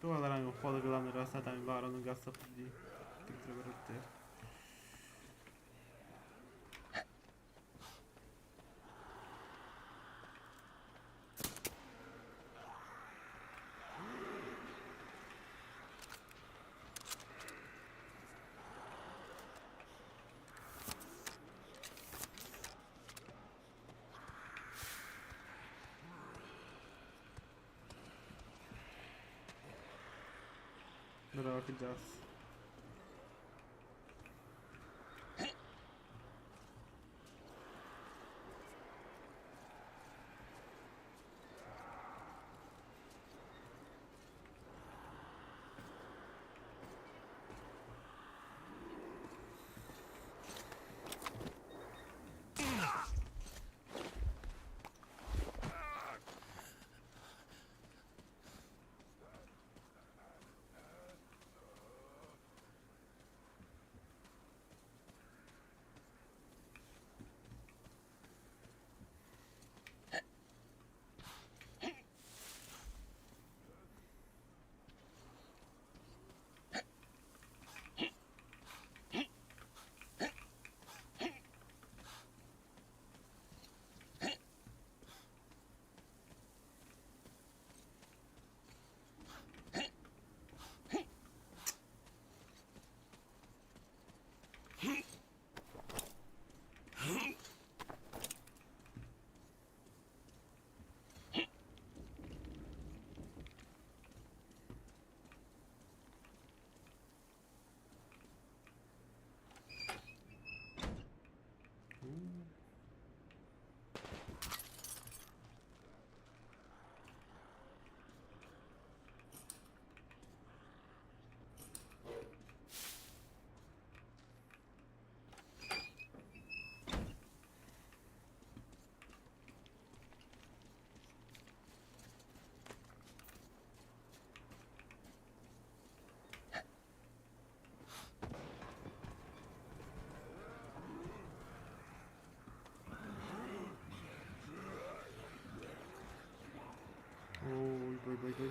Speaker 2: Duvarların foda gılanları asatan bağıranın gaz sapı diye. Tıktırı bıraktı. Bırakacağız.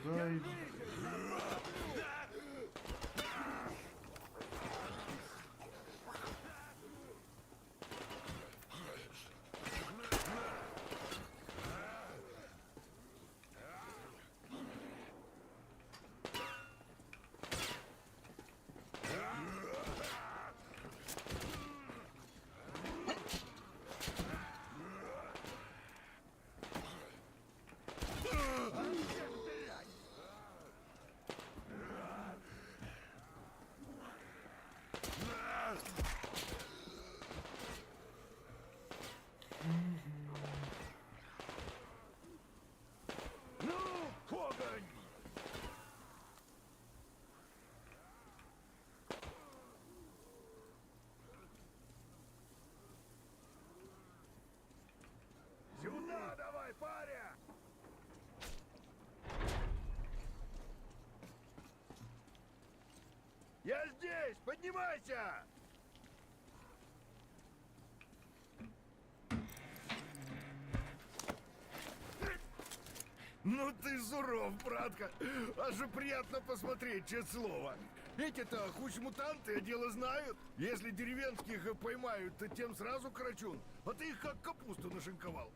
Speaker 2: Bye.
Speaker 4: Поднимайся! Ну ты суров, братка. Аж и приятно посмотреть, честное слово. Эти-то хоть мутанты, а дело знают. Если деревенских поймают, то тем сразу карачун. А ты их как капусту нашинковал.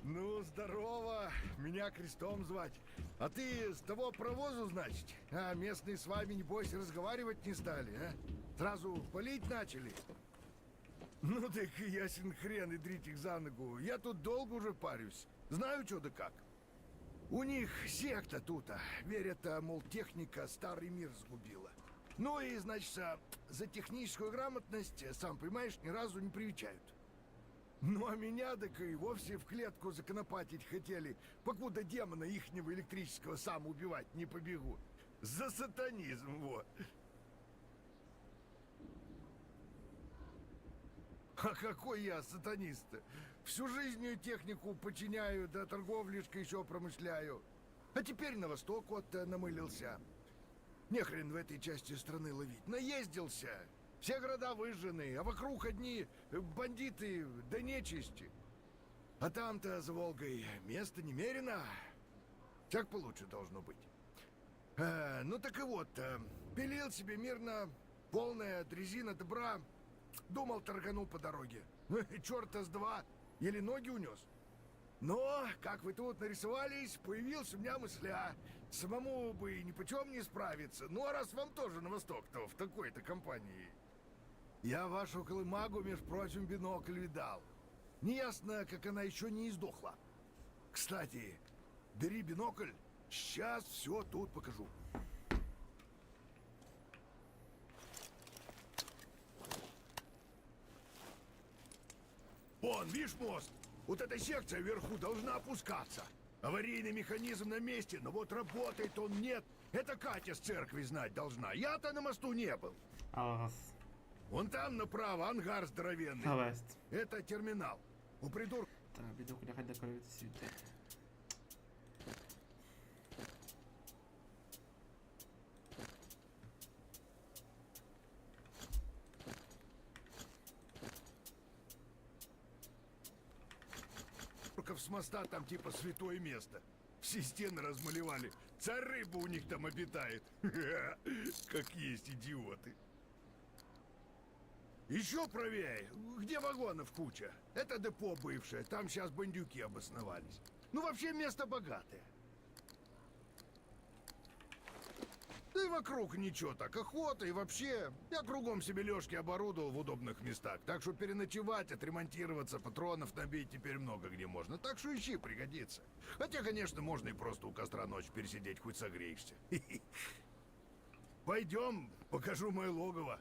Speaker 4: Ну, здорово. Меня Крестом звать. А ты с того провозу, значит? А местные с вами, небось, разговаривать не стали, а? Сразу палить начали? Ну так ясен хрен и дрить их за ногу. Я тут долго уже парюсь. Знаю, что да как. У них секта тут, верят, мол, техника старый мир сгубила. Ну и, значит, за техническую грамотность, сам понимаешь, ни разу не привечают. Ну а меня так и вовсе в клетку законопатить хотели, покуда демона ихнего электрического сам убивать не побегу. За сатанизм, вот. А какой я сатанист-то? Всю жизнь технику подчиняю, да торговлишкой еще промышляю. А теперь на восток вот намылился. Нехрен в этой части страны ловить. Наездился. Все города выжжены, а вокруг одни бандиты да нечисти. А там-то за Волгой место немерено. Так получше должно быть. Ну так и вот, пилил себе мирно, полная дрезина добра. Думал, торгану по дороге. Черта с два, еле ноги унес. Но, как вы тут нарисовались, появилась у меня мысля. Самому бы ни почем не справиться. Ну, а раз вам тоже на восток-то в такой-то компании. Я вашу колымагу, между прочим, бинокль видал. Неясно, как она еще не издохла. Кстати, бери бинокль, сейчас все тут покажу. Вон, видишь мост? Вот эта секция вверху должна опускаться. Аварийный механизм на месте, но вот работает он нет. Это Катя с церкви знать должна. Я-то на мосту не был. Вон там направо ангар здоровенный. Это терминал. У придурка... С моста там типа святое место. Все стены размалевали. Царь рыба у них там обитает. Как есть идиоты. Еще правее, где вагонов куча. Это депо бывшее, там сейчас бандюки обосновались. Ну вообще место богатое. Да и вокруг ничего так, охота и вообще. Я кругом себе лёжки оборудовал в удобных местах. Так что переночевать, отремонтироваться, патронов набить теперь много где можно. Так что ищи, пригодится. Хотя, конечно, можно и просто у костра ночь пересидеть, хоть согреешься. Пойдем, покажу мое логово.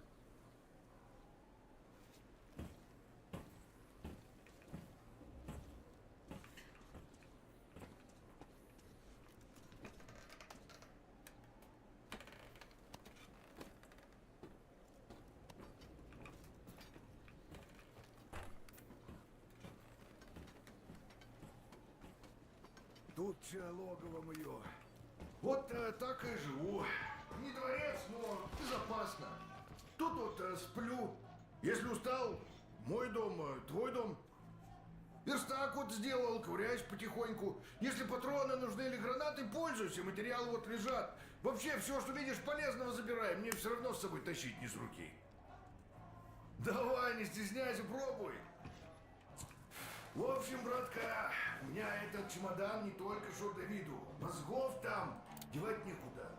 Speaker 4: Тут логово мое. Вот так и живу. Не дворец, но безопасно. Тут вот сплю. Если устал, мой дом, твой дом. Верстак вот сделал, ковыряюсь потихоньку. Если патроны нужны или гранаты, пользуйся, материалы вот лежат. Вообще, все, что видишь полезного, забирай. Мне все равно с собой тащить не с руки. Давай, не стесняйся, пробуй. В общем, братка, у меня этот чемодан не только что до виду. Мозгов там девать некуда.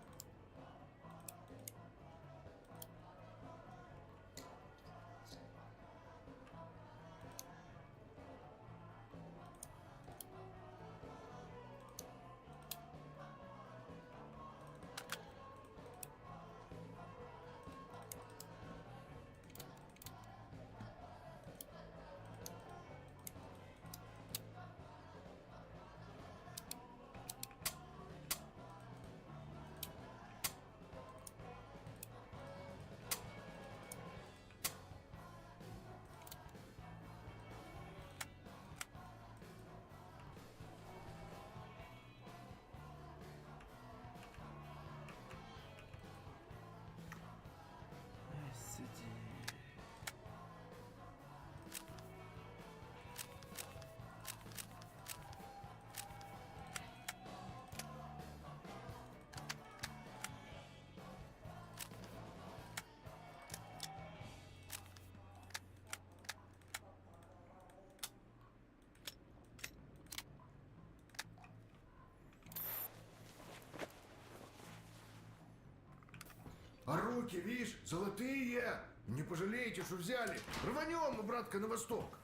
Speaker 17: Брюки, видишь, золотые. Не пожалеете, что взяли. Рванем мы, братка, на восток.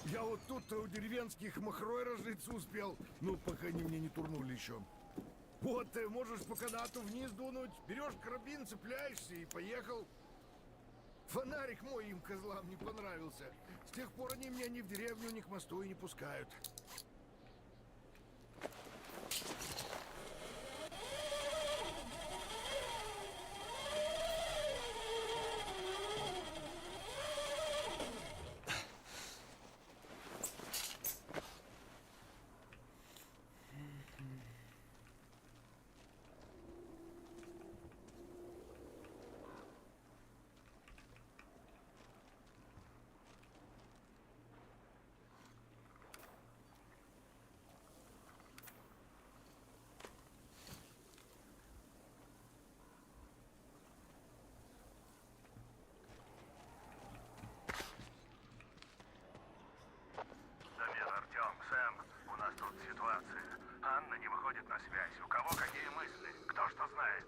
Speaker 4: Я вот тут-то у деревенских махрой разжиться успел. Ну, пока они мне не турнули еще. Вот, ты можешь по канату вниз дунуть, берешь карабин, цепляешься и поехал. Фонарик мой им, козлам, не понравился. С тех пор они меня ни в деревню, ни к мосту и не пускают.
Speaker 10: Дамир, Артем, Сэм, у нас тут ситуация. Анна не выходит на связь. У кого какие мысли? Кто что знает?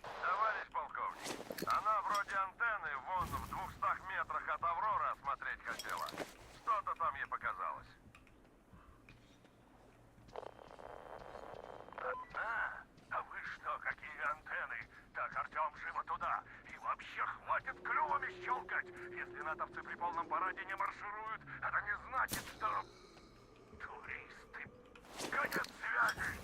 Speaker 10: Товарищ полковник, она вроде антенны вон в 200 метрах от Авроры осмотреть хотела. Что-то там ей показалось. А вы что, какие антенны? Так, Артем, живо туда. И вообще хватит клювами щелкать. Если натовцы при полном параде не маршируют, это не значит, что... Туристы. Конец связи.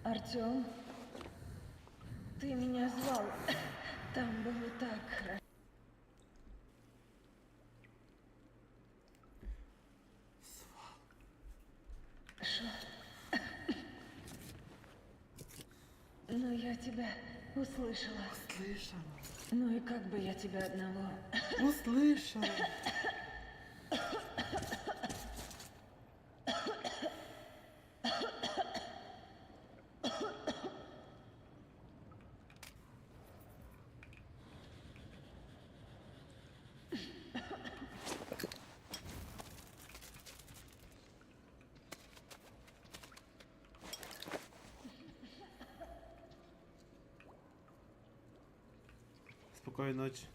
Speaker 5: Артем, ты меня звал. Там было так хорошо. Но я тебя услышала.
Speaker 2: Услышала.
Speaker 5: Ну и как бы я тебя одного...
Speaker 2: Услышала. Спокойной ночи.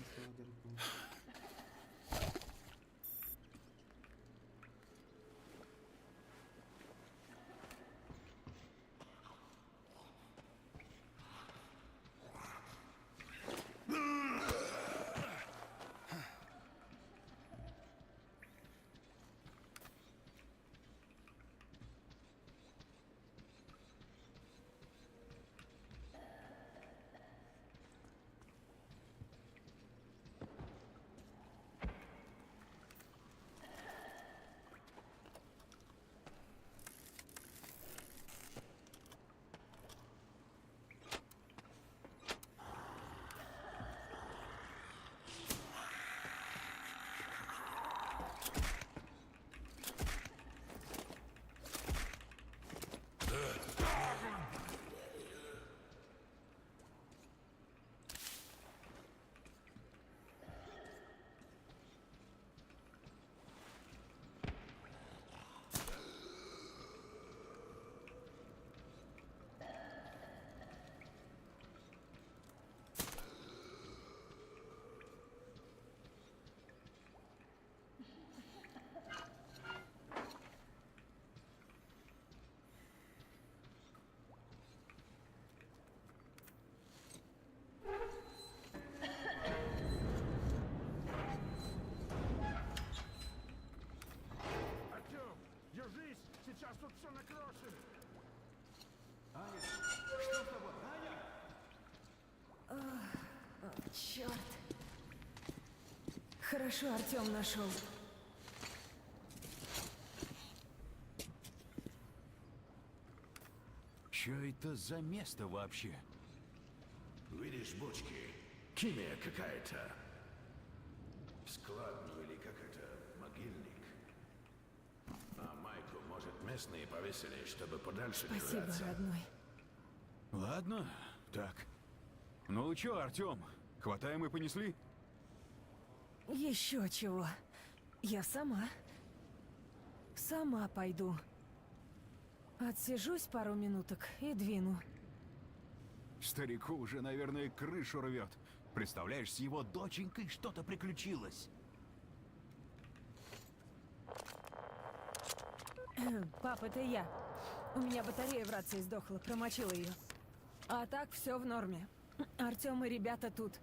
Speaker 2: Просто дырку.
Speaker 4: Артем, держись! Сейчас тут все накрошим!
Speaker 6: Аня, что с тобой? Аня!
Speaker 5: Черт. Хорошо, Артем нашел.
Speaker 4: Что это за место вообще?
Speaker 11: Видишь бочки? Химия какая-то. Склад, ну или как это, могильник. А майку, может, местные повесили, чтобы подальше
Speaker 5: Спасибо,
Speaker 11: держаться.
Speaker 5: родной.
Speaker 4: Ладно, так. Ну чё, Артём, хватаем и понесли?
Speaker 5: Еще чего. Я сама. Сама пойду. Отсижусь пару минуток и двину.
Speaker 4: Старику уже, наверное, крышу рвет. Представляешь, с его доченькой что-то приключилось.
Speaker 5: Пап, это я. У меня батарея в рации сдохла, промочила ее. А так все в норме. Артем и ребята тут.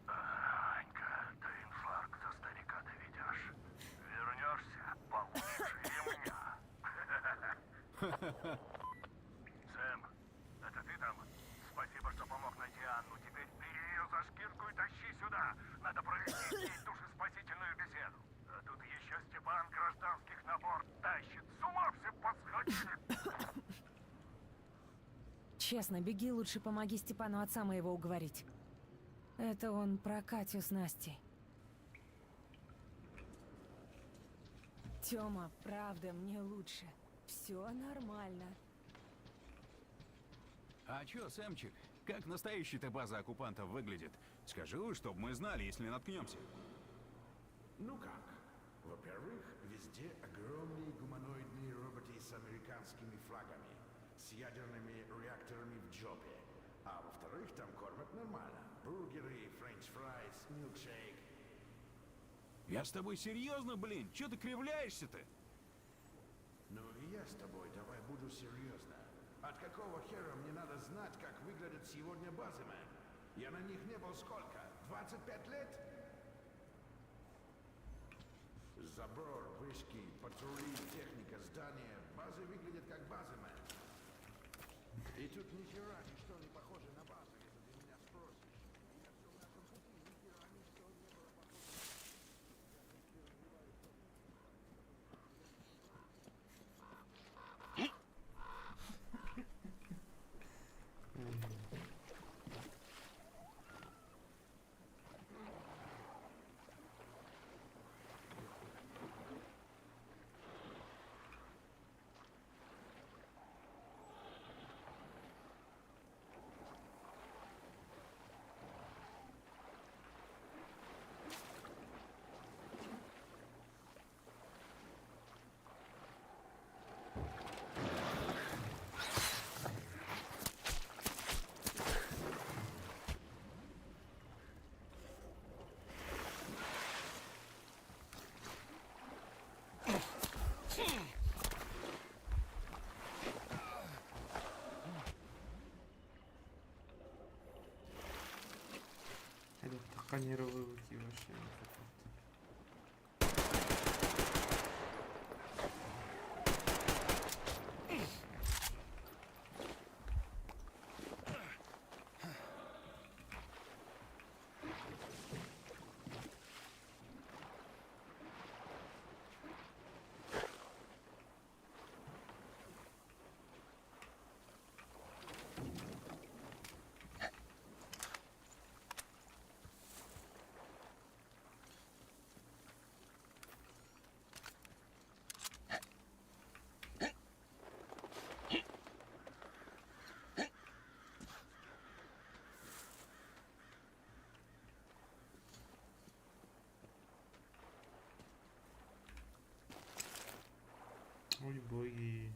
Speaker 10: Анька, ты инфаркт за старика доведешь. Вернешься, получишь и меня. Сэм, это ты там? Спасибо, что помог найти Анну. Теперь бери ее за шкирку и тащи сюда. Надо провести с ней душеспасительную беседу. А тут еще Степан гражданских на борт тащит. С ума все посходили.
Speaker 5: Честно, беги лучше, помоги Степану отца моего уговорить. Это он про Катю с Настей. Тёма, правда, мне лучше. Все нормально.
Speaker 4: А чё, Сэмчик, как настоящая-то база оккупантов выглядит? Скажи, чтобы мы знали, если наткнемся.
Speaker 11: Ну как? Во-первых, везде огромные гуманоидные роботы с американскими флагами, с ядерными реакторами в жопе. А во-вторых, там кормят нормально. Бургеры, френч-фрайс, милкшейк.
Speaker 4: Я с тобой серьезно, блин? Чё ты кривляешься-то?
Speaker 11: Ну и я с тобой, давай буду серьезно. От какого хера мне надо знать, как выглядят сегодня базы, мэн? Я на них не был сколько? 25 лет? Забор, вышки, патрули, техника, здания. Базы выглядят как базы, мэн. И тут ни хера ничто не похоже на базу, если ты меня спросишь. Я все в нашем пути, ни хера ничто не было
Speaker 2: Пока нервовики вообще не хотят. Ой, боги.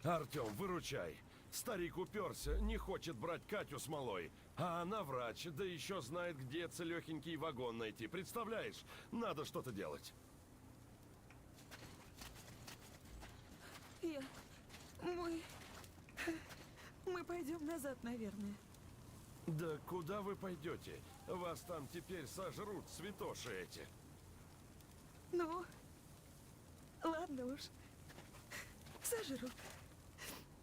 Speaker 18: Артем, выручай. Старик уперся, не хочет брать Катю с малой. А она врач, да еще знает, где целехенький вагон найти. Представляешь? Надо что-то делать.
Speaker 5: Мы пойдем назад, наверное.
Speaker 18: Да куда вы пойдете? Вас там теперь сожрут, святоши эти.
Speaker 5: Ну, ладно уж. Сожрут.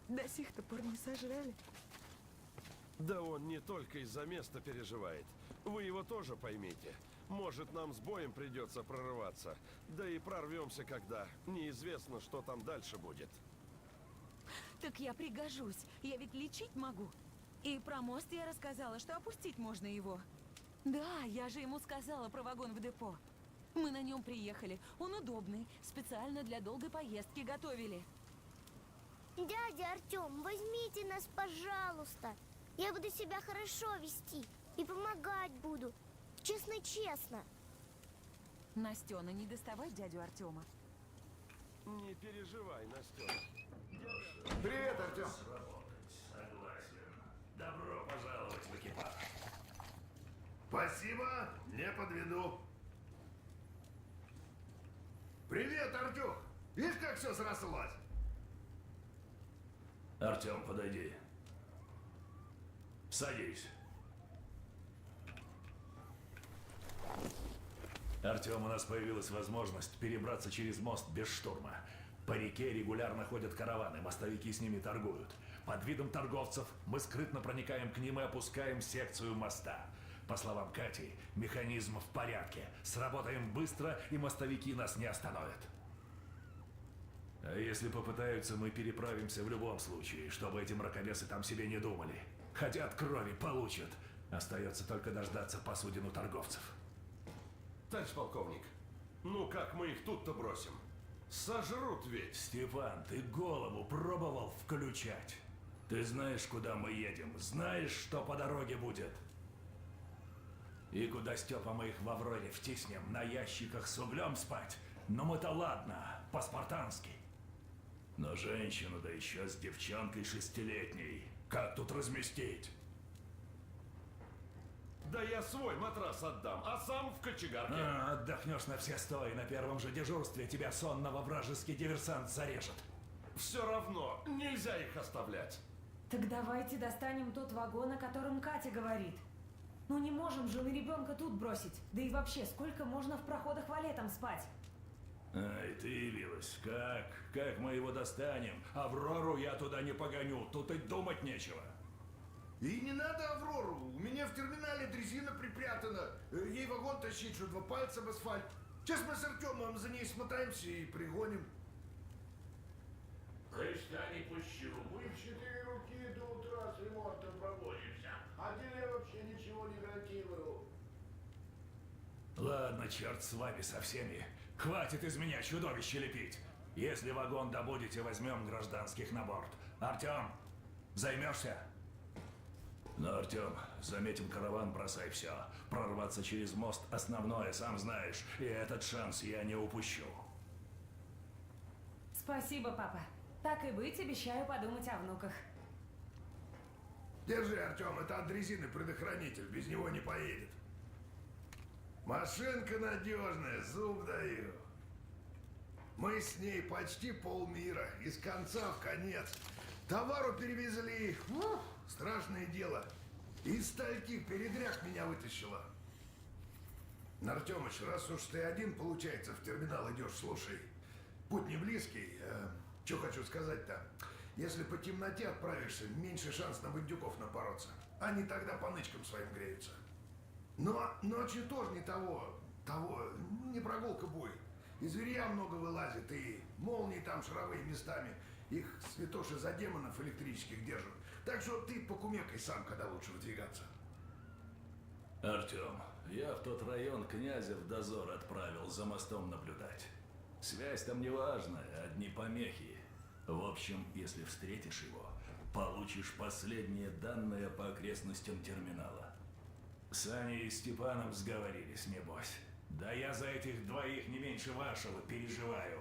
Speaker 5: До сих-то пор не сожрали.
Speaker 18: Да он не только из-за места переживает. Вы его тоже поймите. Может, нам с боем придется прорываться. Да и прорвемся когда. Неизвестно, что там дальше будет.
Speaker 5: Так я пригожусь. Я ведь лечить могу. И про мост я рассказала, что опустить можно его. Да, я же ему сказала про вагон в депо. Мы на нем приехали. Он удобный. Специально для долгой поездки готовили.
Speaker 15: Дядя Артем, возьмите нас, пожалуйста. Я буду себя хорошо вести и помогать буду. Честно-честно.
Speaker 5: Настена, не доставай дядю Артема.
Speaker 18: Не переживай, Настена.
Speaker 17: Привет, Артем.
Speaker 10: Согласен. Добро пожаловать в экипаж. Спасибо, не подведу. Привет, Артюх. Видишь, как все срослось? Артем, подойди. Садись. Артем, у нас появилась возможность перебраться через мост без штурма. По реке регулярно ходят караваны, мостовики с ними торгуют. Под видом торговцев мы скрытно проникаем к ним и опускаем секцию моста. По словам Кати, механизм в порядке. Сработаем быстро, и мостовики нас не остановят. А если попытаются, мы переправимся в любом случае, чтобы эти мракобесы там себе не думали. Хотят крови, получат. Остается только дождаться посудину торговцев.
Speaker 18: Товарищ полковник, ну как мы их тут-то бросим? Сожрут ведь.
Speaker 10: Степан, ты голову пробовал включать? Ты знаешь, куда мы едем? Знаешь, что по дороге будет? И куда, Степа, мы их в Авроре втиснем? На ящиках с углем спать? Ну мы-то ладно, по-спартански. Но женщину, да еще с девчонкой 6-летней. Как тут разместить?
Speaker 18: Да я свой матрас отдам, а сам в кочегарке.
Speaker 10: Отдохнешь на все 100, и на первом же дежурстве тебя сонного вражеский диверсант зарежет.
Speaker 18: Все равно, нельзя их оставлять.
Speaker 5: Так давайте достанем тот вагон, о котором Катя говорит. Ну не можем же мы ребенка тут бросить. Да и вообще, сколько можно в проходах валетом спать?
Speaker 10: Ай, ты явилась. Как мы его достанем? Аврору я туда не погоню, тут и думать нечего.
Speaker 11: И не надо Аврору. У меня в терминале дрезина припрятана. Ей вагон тащить, что 2 пальца об асфальт. Сейчас мы с Артемом за ней смотаемся и пригоним.
Speaker 10: Христа не пущу.
Speaker 11: Мы в 4 руки до утра с ремонтом проводимся. А тебе вообще ничего не гарантирую.
Speaker 10: Ладно, черт с вами со всеми. Хватит из меня чудовище лепить. Если вагон добудете, возьмем гражданских на борт. Артем, займешься? Ну, Артем, заметим караван, бросай все. Прорваться через мост основное, сам знаешь. И этот шанс я не упущу.
Speaker 5: Спасибо, папа. Так и быть, обещаю подумать о внуках.
Speaker 11: Держи, Артем, это от дрезины предохранитель, без него не поедет. Машинка надежная, зуб даю. Мы с ней почти полмира, из конца в конец. Товару перевезли, страшное дело. Из стольких передряг меня вытащила. Артемыч, раз уж ты один, получается, в терминал идешь, слушай. Путь не близкий, что хочу сказать-то. Если по темноте отправишься, меньше шанс на бандюков напороться. Они тогда по нычкам своим греются. Но ночью тоже не того, не прогулка бой. И зверя много вылазит, и молнии там шаровые местами. Их святоши за демонов электрических держат. Так что ты покумекай сам, когда лучше выдвигаться.
Speaker 10: Артем, я в тот район князя в дозор отправил за мостом наблюдать. Связь там не важная, одни помехи. В общем, если встретишь его, получишь последние данные по окрестностям терминала. С Аней и Степаном сговорились, небось. Да я за этих двоих не меньше вашего переживаю.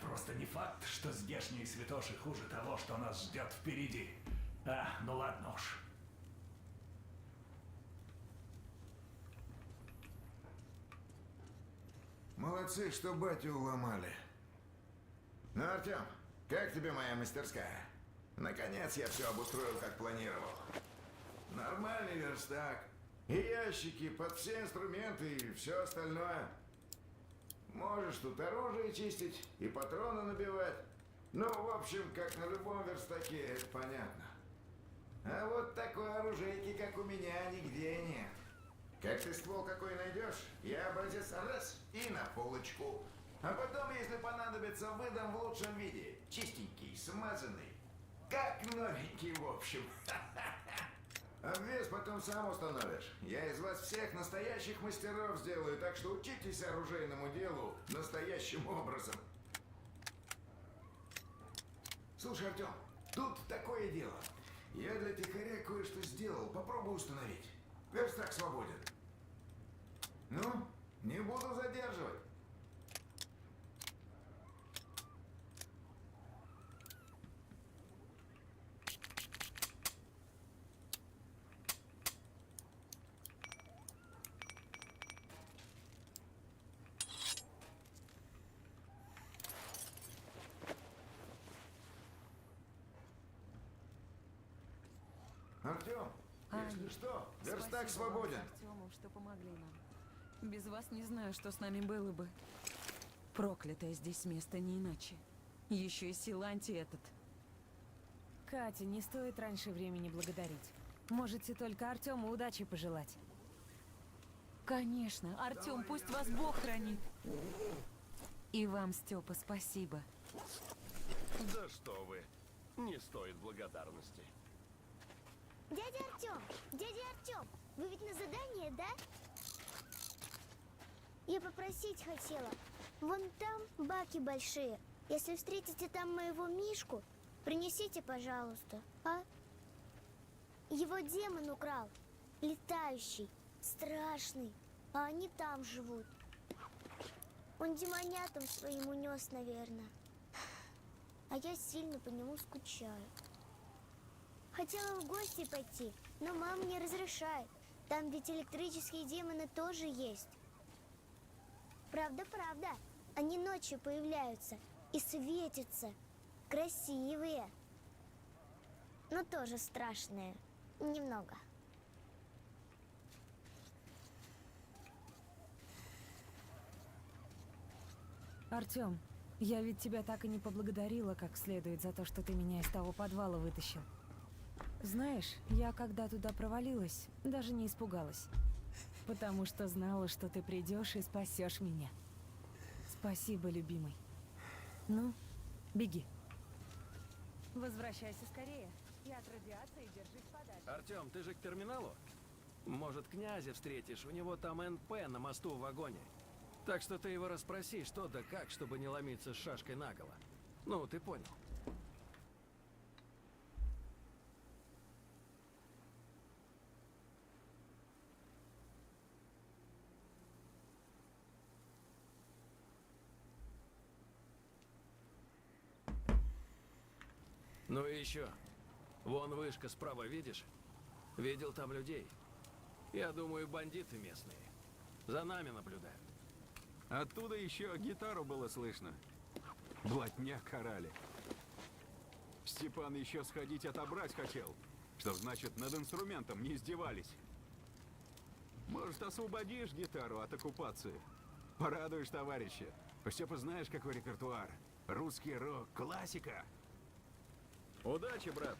Speaker 4: просто не факт, что здешние святоши хуже того, что нас ждет впереди. Ну ладно уж.
Speaker 17: Молодцы, что батю уломали. Ну, Артем, как тебе моя мастерская? Наконец я все обустроил, как планировал. Нормальный верстак. И ящики под все инструменты и все остальное. Можешь тут оружие чистить и патроны набивать. Ну, в общем, как на любом верстаке, это понятно. А вот такой оружейки, как у меня, нигде нет. Как ты ствол какой найдешь, я образец раз и на полочку. А потом, если понадобится, выдам в лучшем виде. Чистенький, смазанный. Как новенький, в общем. Обвес потом сам установишь. Я из вас всех настоящих мастеров сделаю, так что учитесь оружейному делу настоящим образом. Слушай, Артем, тут такое дело. Я для тихоря кое-что сделал. Попробуй установить. Верстак свободен. Ну, не буду задерживать. Артем, если что, верстак свободен.
Speaker 5: Артему, что помогли нам. Без вас не знаю, что с нами было бы. Проклятое здесь место не иначе. Еще и Силанти этот. Катя, не стоит раньше времени благодарить. Можете только Артему удачи пожелать. Конечно, Артем, пусть вас Бог хранит. И вам, Степа, спасибо.
Speaker 18: Да что вы, не стоит благодарности.
Speaker 15: Дядя Артем, вы ведь на задание, да? Я попросить хотела. Вон там баки большие. Если встретите там моего Мишку, принесите, пожалуйста, а? Его демон украл. Летающий, страшный. А они там живут. Он демонятам своим унес, наверное. А я сильно по нему скучаю. Хотела в гости пойти, но мама не разрешает. Там ведь электрические демоны тоже есть. Правда, они ночью появляются и светятся. Красивые. Но тоже страшные. Немного.
Speaker 5: Артем, я ведь тебя так и не поблагодарила как следует за то, что ты меня из того подвала вытащил. Знаешь, я когда туда провалилась, даже не испугалась. Потому что знала, что ты придешь и спасешь меня. Спасибо, любимый. Ну, беги. Возвращайся скорее. И от радиации держись подальше.
Speaker 19: Артем, ты же к терминалу? Может, князя встретишь? У него там НП на мосту в вагоне. Так что ты его расспроси, что да как, чтобы не ломиться с шашкой наголо. Ну, ты понял. Ну и еще. Вон вышка справа, видишь? Видел там людей. Я думаю, бандиты местные. За нами наблюдают.
Speaker 1: Оттуда еще гитару было слышно. Блатня карали. Степан еще сходить отобрать хотел. Что значит, над инструментом не издевались. Может, освободишь гитару от оккупации? Порадуешь товарища. Степа, знаешь, какой репертуар? Русский рок, классика.
Speaker 19: Удачи, брат.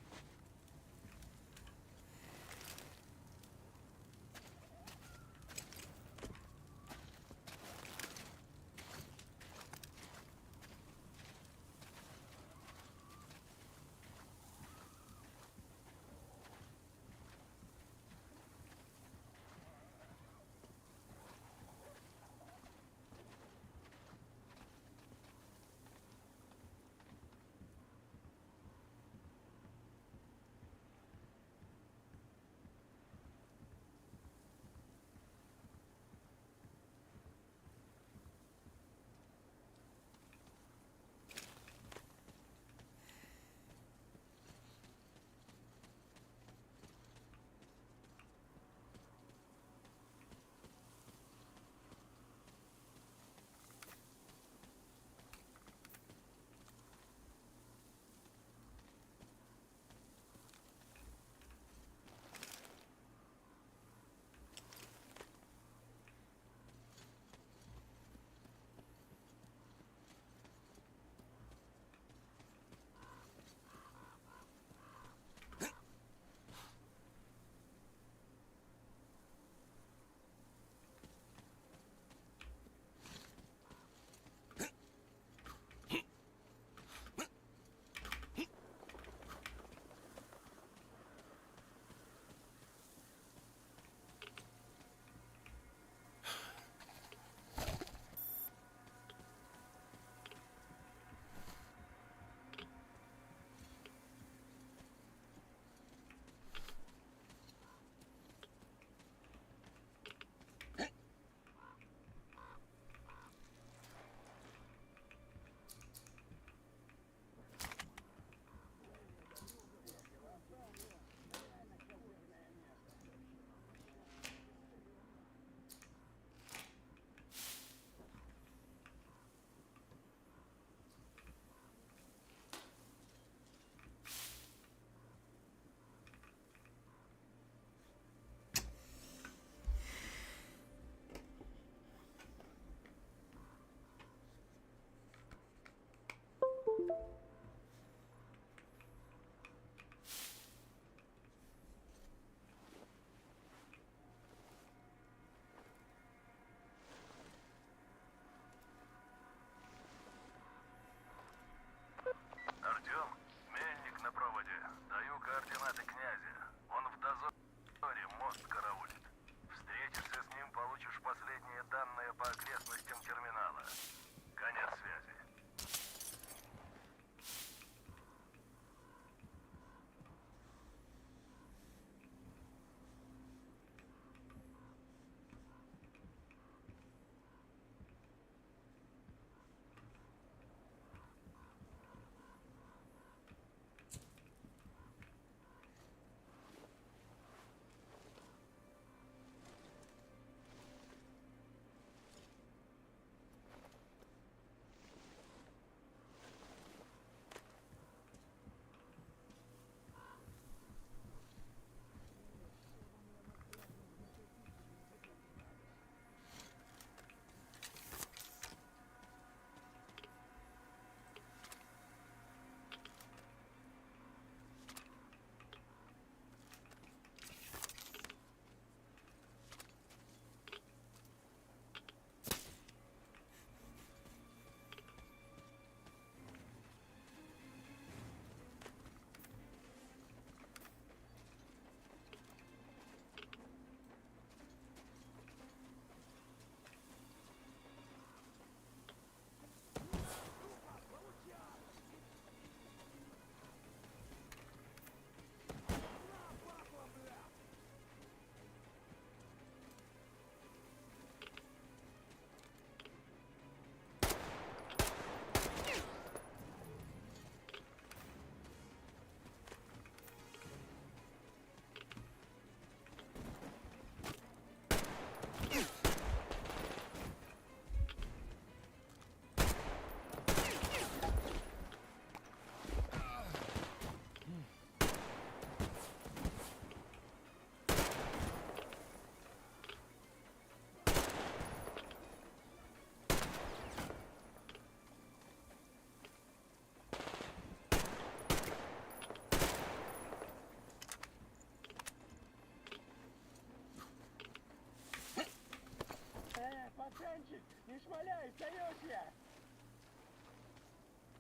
Speaker 10: Не шмаляй, сдаюсь я!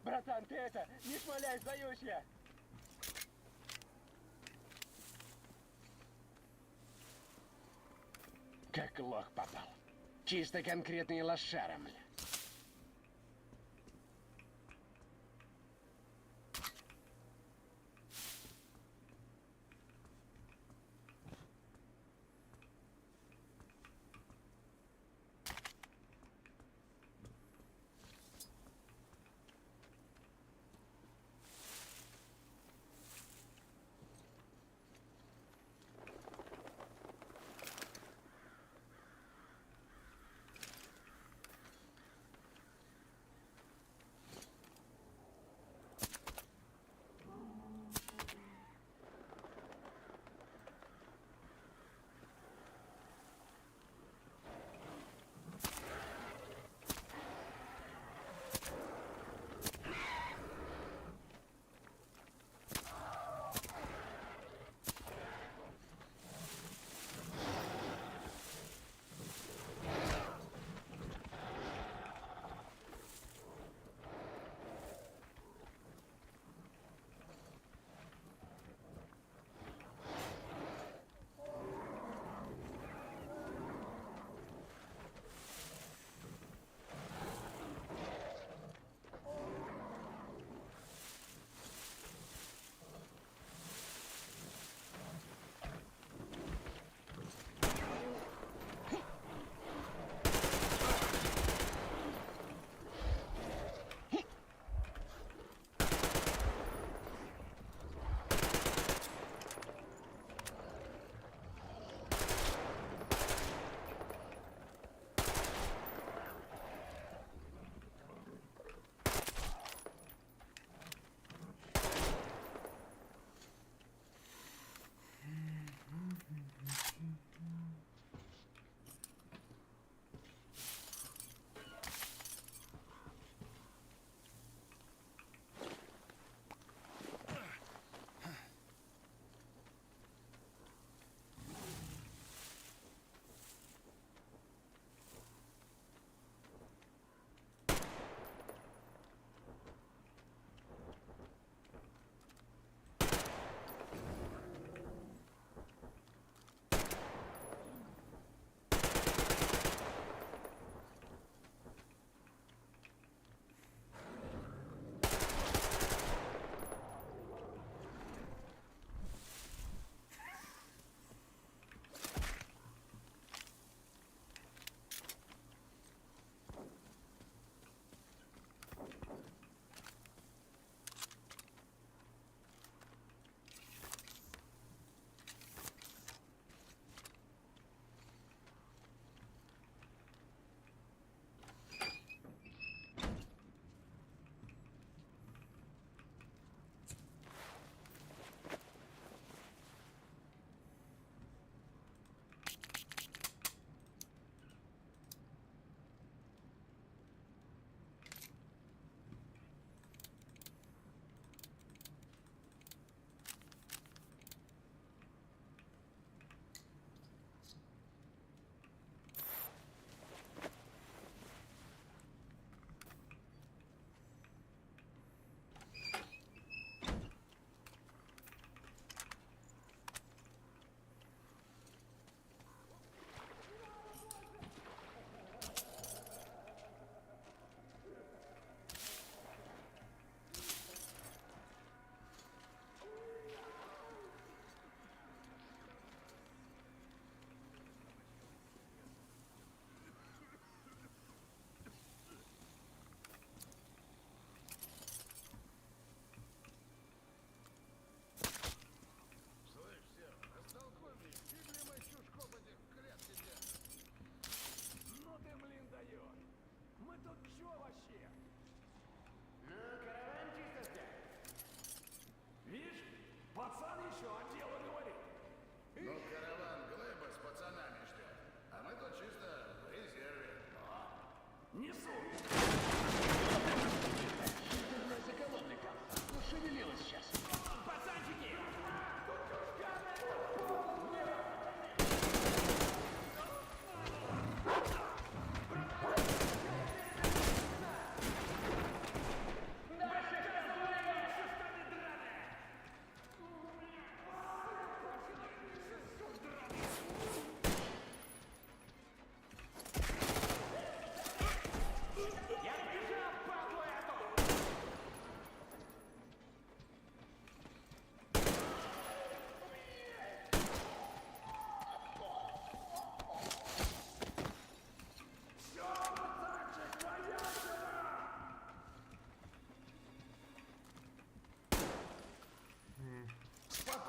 Speaker 10: Братан, ты это, не шмаляй, сдаюсь я! Как лох попал. Чисто конкретный лошара, мля.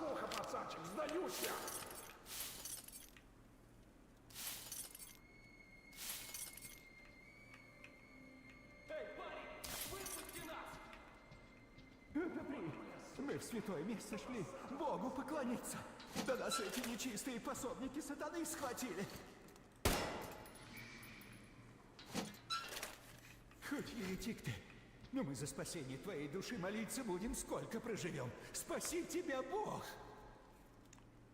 Speaker 11: Спокуха, пацанчик, сдаюсь я!
Speaker 10: Эй, парень, выпусти нас!
Speaker 20: Мы в святое место шли Богу поклониться. Да нас эти нечистые пособники сатаны схватили. Хоть еретик ты, но мы за спасение твоей души молиться будем, сколько проживем. Спаси тебя, Бог!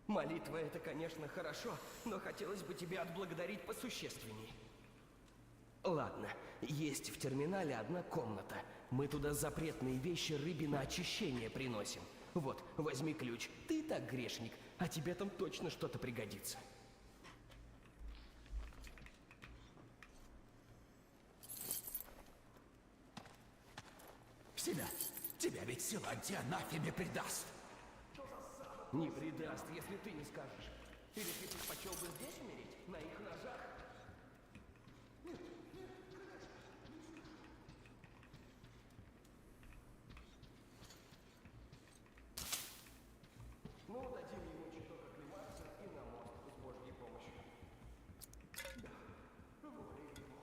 Speaker 21: Молитва — это, конечно, хорошо, но хотелось бы тебя отблагодарить посущественней. Ладно, есть в терминале одна комната. Мы туда запретные вещи рыбе на очищение приносим. Вот, возьми ключ. Ты и так грешник, а тебе там точно что-то пригодится.
Speaker 20: Семен, тебя ведь Силантий анафеме предаст.
Speaker 21: Не предаст, если ты не скажешь. Или ты предпочел бы здесь умереть, на их ножах? Ну, дадим ему чуток оклематься и на мост с Божьей помощью. Да, воля его.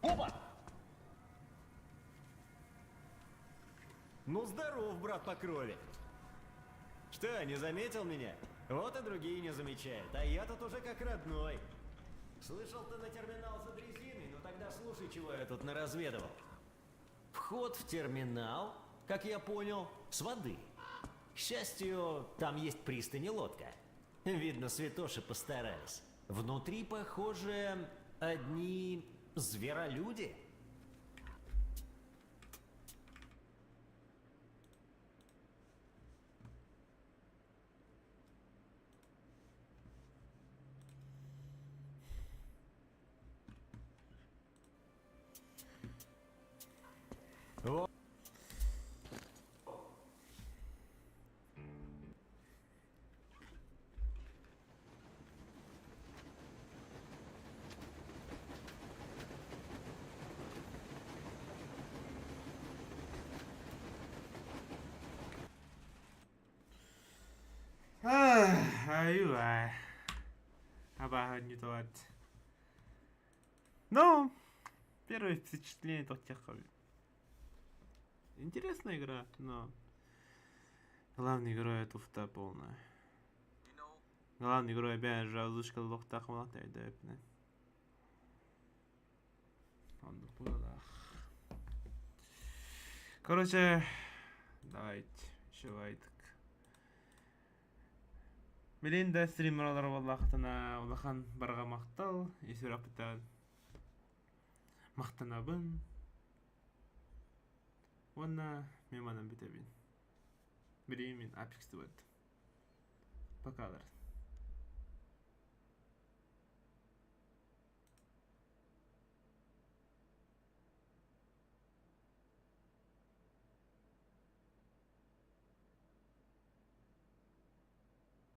Speaker 22: Опа! Ну, здоров, брат по крови. Что, не заметил меня? Вот и другие не замечают, а я тут уже как родной. Слышал, ты на терминал за дрезиной? Ну тогда слушай, чего я тут наразведывал. Вход в терминал, как я понял, с воды. К счастью, там есть пристань и лодка. Видно, святоши постарались. Внутри, похоже, одни зверолюди. Вот.
Speaker 2: Давай. Обага не тот. Ну, первое впечатление от тех. Интересная игра, но главный герой туфта полная. Главный герой опять же озвучка лохта хвалата и дэпне. Он было. Короче, давайте шивайтык. Мелинда стримерлар валлахтана улахан барга мактал, исираптан мактанабын. Ванна меманам битебин. Беремин апекс дуэт. Покалар.